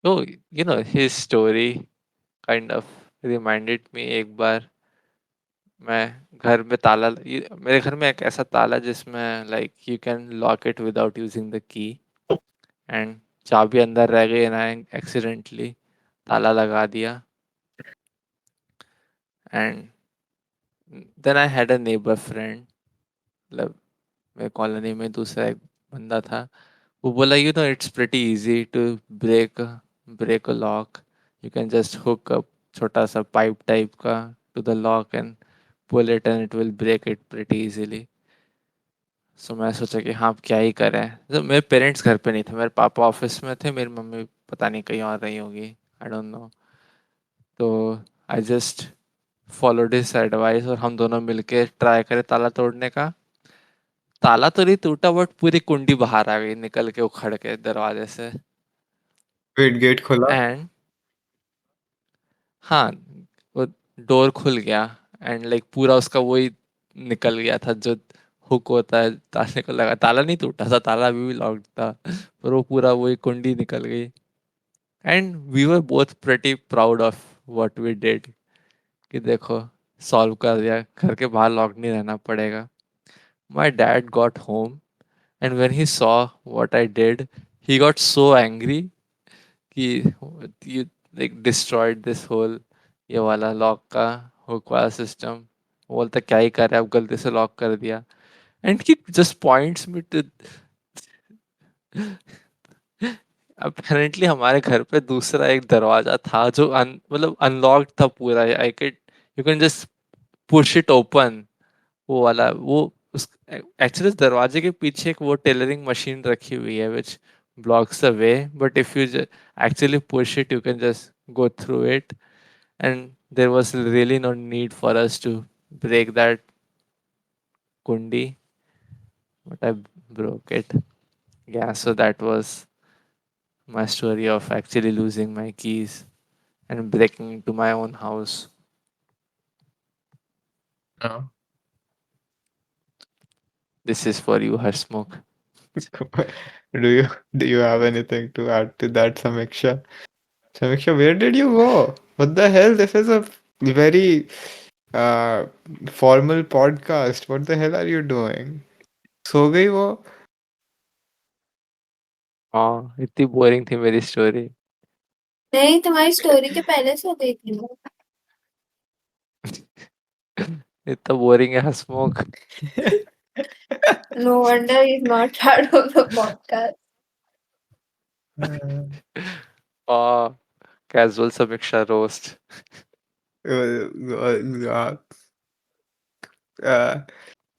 Oh, his story kind of reminded me एक बार मैं घर में मेरे घर में एक ऐसा ताला जिसमें like you can lock it without using the key and चाबी अंदर रह गई ना एक्सीडेंटली ताला लगा दिया and then I had a neighbour friend मतलब मेरे कॉलोनी में दूसरा एक बंदा था वो बोला it's pretty easy to break break a lock you can just hook up छोटा सा पाइप टाइप का to the lock and pull it and it will break it pretty easily so मैं सोचा कि हाँ अब क्या ही करें तो मेरे पेरेंट्स घर पे नहीं थे मेरे पापा ऑफिस में थे मेरी मम्मी पता नहीं कहीं और रही होगी आई डोंट नो तो I just followed his advice और हम दोनों मिलके ट्राई करें ताला तोड़ने का ताला तो नहीं टूटा बट पूरी कुंडी बाहर आ गई निकल के उखड़ के दरवाजे से वेट गेट खुला. एंड हाँ वो डोर खुल गया एंड लाइक पूरा उसका वही निकल गया था जो हुक होता है ताले को लगा ताला नहीं टूटा था ताला अभी भी लॉक्ड था पर वो पूरा वही कुंडी निकल गई and we were both pretty proud of what we did कि देखो सॉल्व कर दिया घर के बाहर लॉक नहीं रहना पड़ेगा my dad got home and when he saw what I did he got so angry कि you like destroyed this whole ये वाला लॉक का हुक वाला सिस्टम बोलता क्या ही कर रहा है अब गलती से लॉक कर दिया and he just points me to apparently हमारे घर पे दूसरा एक दरवाजा था जो मतलब अनलॉक्ड था पूरा I can you can just push it open वो वाला वो उस एक्चुअली दरवाजे के पीछे एक वो टेलरिंग मशीन रखी हुई है विच blocks the way but if you actually push it you can just go through it and there was really no need for us to break that kundi but I broke it. Yeah, so that was my story of actually losing my keys and breaking into my own house. No. This is for you, Harsmukh. Do you have anything to add to that, Samiksha? Samiksha, where did you go? What the hell? This is a very uh formal podcast. What the hell are you doing? सो गई वो. हाँ इतनी boring थी मेरी story. नहीं, तुम्हारी story के पहले से हो गई थी वो. इतना बोरिंग है हंसमुख। No wonder he's not part of the podcast. Uh, Oh, casual समीक्षा roast. uh, uh,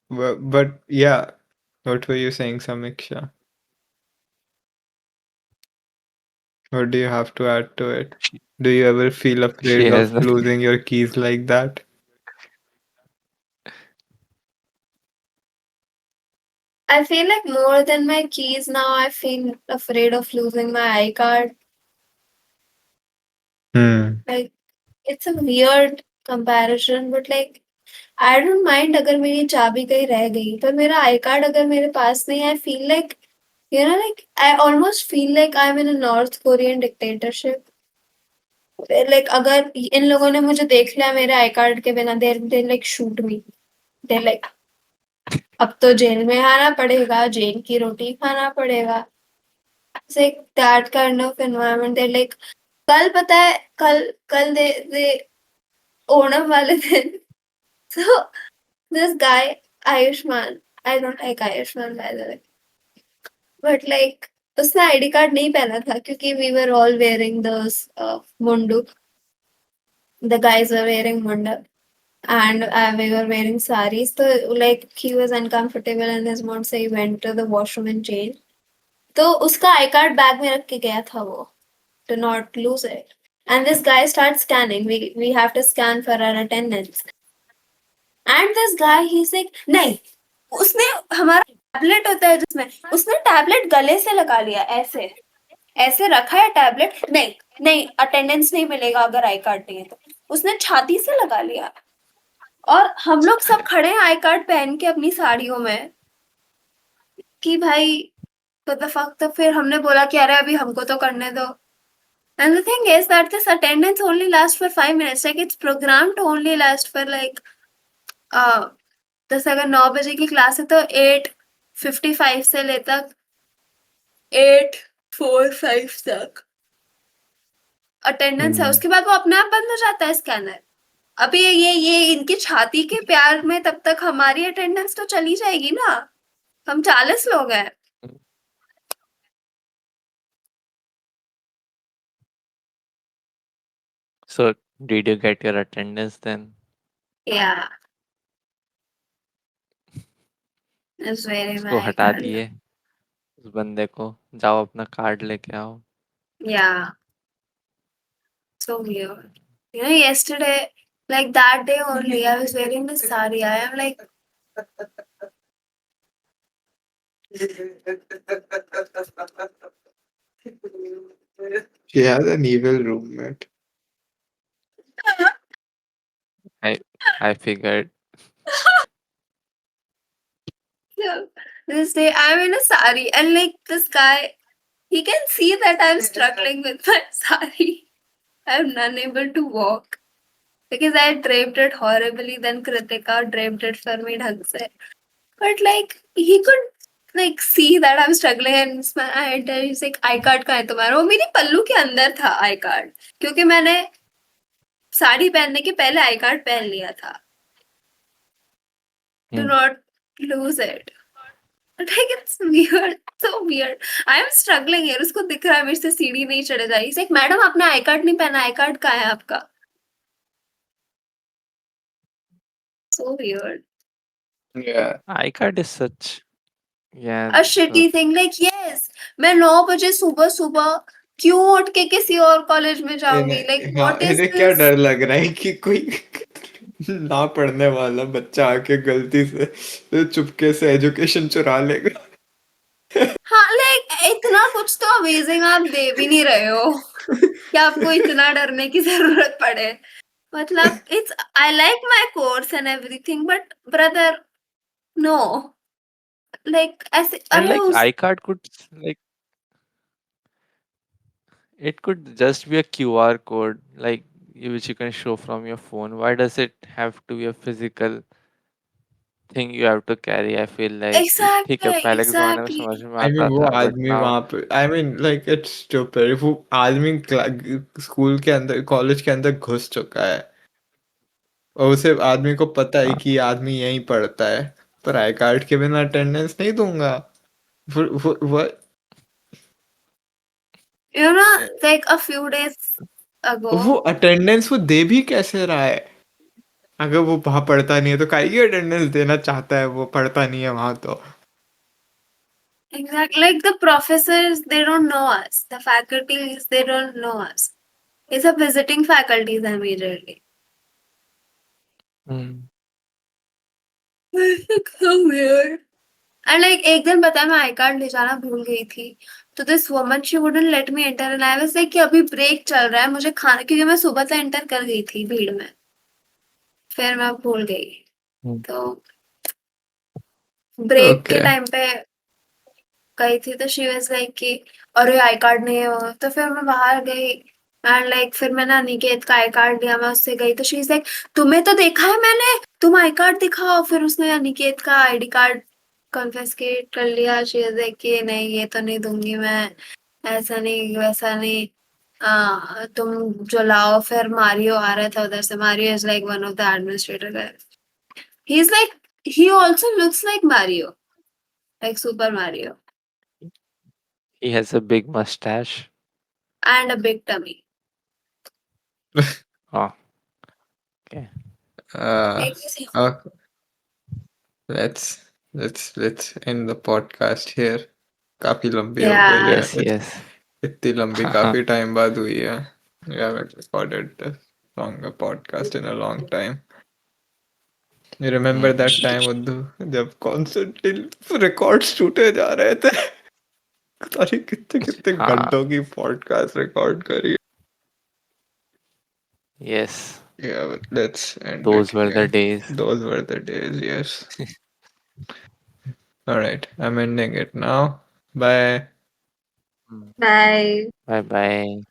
but yeah, what were you saying, Samiksha? What do you have to add to it? She, Do you ever feel she afraid has of nothing. losing your keys like that? I feel like more than my keys now, I feel afraid of losing my iCard. Hmm. Like, it's a weird comparison, but like, I don't mind अगर मेरी चाबी कहीं रह गई, पर मेरा I card अगर मेरे पास नहीं है, I feel like, you know, like I almost feel like I'm in a North Korean dictatorship. Like अगर इन लोगों ने मुझे देख लिया मेरे आई कार्ड के बिना, they like shoot me. They like अब तो जेल में आना पड़ेगा, जेल की रोटी खाना पड़ेगा. It's like that kind of environment. They're like कल पता है कल कल दे ओणम वाले दिन. So this guy Ayushman, I don't like Ayushman by the way, but like उसने आईडी कार्ड नहीं पहना था क्योंकि we were all wearing those mundu. The guys were wearing mundu and we were wearing saris. So like he was uncomfortable in his mood, so he went to the washroom and changed. तो उसका I card bag में रख के गया था वो, to not lose it. And this guy starts scanning. We have to scan for our attendance. And this guy, he's like, नहीं, उसने हमारा टैबलेट होता है जिसमें, उसने टैबलेट गले से लगा लिया ऐसे, ऐसे रखा है टैबलेट. नहीं नहीं, अटेंडेंस नहीं मिलेगा अगर आई कार्ड नहीं है तो. उसने छाती से लगा लिया. और हम लोग सब खड़े हैं आई कार्ड पहन के अपनी साड़ियों में कि भाई what the fuck. तो फिर हमने बोला कि अरे अभी हमको तो करने दो. And the thing is that this attendance only lasts for 5 minutes. Like it's programmed to only last for like जैसे अगर 9 बजे की क्लास है तो 8:55 से लेकर 8:45 तक अटेंडेंस है. Hmm. उसके बाद वो अपने आप बंद हो जाता है स्कैनर. अभी ये इनकी छाती के प्यार में तब तक हमारी अटेंडेंस तो चली जाएगी ना. हम 40 लोग हैं. So, did you get your attendance then? Yeah, it's very उसको my हटा God. दिए उस बंदे को, जाओ अपना कार्ड लेके आओ. Yeah, so weird. You know, yesterday, like that day only, I was wearing this sari. I am like, She has an evil roommate. I I figured. yeah, this day I'm in a sari, and like this guy, he can see that I'm struggling with my sari. I'm unable to walk because I draped it horribly. Then Kritika draped it for me ढंग से. But like he could like see that I'm struggling and he's like I card कहाँ है तुम्हारा. वो मेरी पल्लू के अंदर था आई कार्ड, क्योंकि मैंने साड़ी पहनने के पहले आई कार्ड पहन लिया था. Do not lose it. Like it's weird, so weird. I am struggling here. उसको दिख रहा है मेरे से सीढ़ी नहीं चढ़े जा रही. He's like, मैडम आपने आई कार्ड नहीं पहना, आई कार्ड कहाँ है आपका. So weird. Yeah. iCard is such, yeah, A shitty thing. Like yes, मैं 9 बजे सुबह क्यों उठ के किसी और कॉलेज में जाऊंगी. Like हाँ, what is इन्हें क्या this? डर लग रहा है कि कोई ना पढ़ने वाला बच्चा आके गलती से चुपके से एजुकेशन चुरा लेगा. हाँ, like इतना कुछ तो अमेजिंग आप दे भी नहीं रहे हो कि आपको इतना डरने की जरूरत पड़े. मतलब it's I like my course and everything, but brother, no. Like ऐसे and अरे like उस iCard could like it could just be a QR code like which you can show from your phone. Why does it have to be a physical thing you have to carry? I feel like ठीक है exactly पहले के ज़माने में exactly. समझ में I mean आता वो था but आदमी now वहां पे I mean like it's stupid. वो आदमी स्कूल के अंदर कॉलेज के अंदर घुस चुका है. और उसे आदमी को पता है कि ये आदमी यहीं पढ़ता है, पर आई कार्ड के बिना अटेंडेंस नहीं दूंगा। वो You know, like a few days वो ago, अटेंडेंस वो दे भी कैसे रहा है? अगर वो वहां पढ़ता नहीं है तो काहे की अटेंडेंस देना चाहता है, वो पढ़ता नहीं है वहां तो। exactly, like the professors, they don't know us. The faculties, they don't know us. It's a visiting faculties immediately. Hmm. So weird. And like एक दिन पता है मैं आई कार्ड ले जाना भूल गई थी, तो this woman she wouldn't let me enter and I was like कि अभी ब्रेक चल रहा है, मुझे खाना, क्योंकि मैं सुबह से एंटर कर गई थी भीड़ में, फिर मैं भूल गई। Hmm. तो ब्रेक के ओके। टाइम पे गई थी तो शी वाज लाइक कि अरे आई कार्ड नहीं है वो। तो फिर मैं बाहर गई एंड लाइक फिर मैंने अनिकेत का आई कार्ड लिया, मैं उससे गई तो शी इज लाइक तुम्हें तो देखा है मैंने, तुम आई कार्ड दिखाओ। फिर उसने अनिकेत का आईडी कार्ड कॉन्फिस्केट कर लिया। शी इज लाइक कि नहीं ये तो नहीं दूंगी मैं, ऐसा नहीं वैसा नहीं, तुम जो लाओ। फिर मारियो आ रहा था उधर से, Mario is like one of the administrator, he is like he also looks like Mario, like Super Mario, He has a big mustache. and a big tummy. Oh, okay. uh, Like, uh, let's end the podcast here. काफी लंबी हो गई है। yeah, Yes, yes. इतनी लंबी काफी time बाद हुई है। We haven't recorded a longer podcast in a long time. You remember Hmm. that time उद्दू, जब कॉन्स्टेंटली रिकॉर्ड्स टूटे जा रहे थे? सारी कितने कितने हाँ, घंटों की पॉडकास्ट रिकॉर्ड करी। yes. Yeah, but let's end it Those were the here. days. Those were the days, yes. All right, I'm ending it now. Bye. Hmm. bye. Bye bye.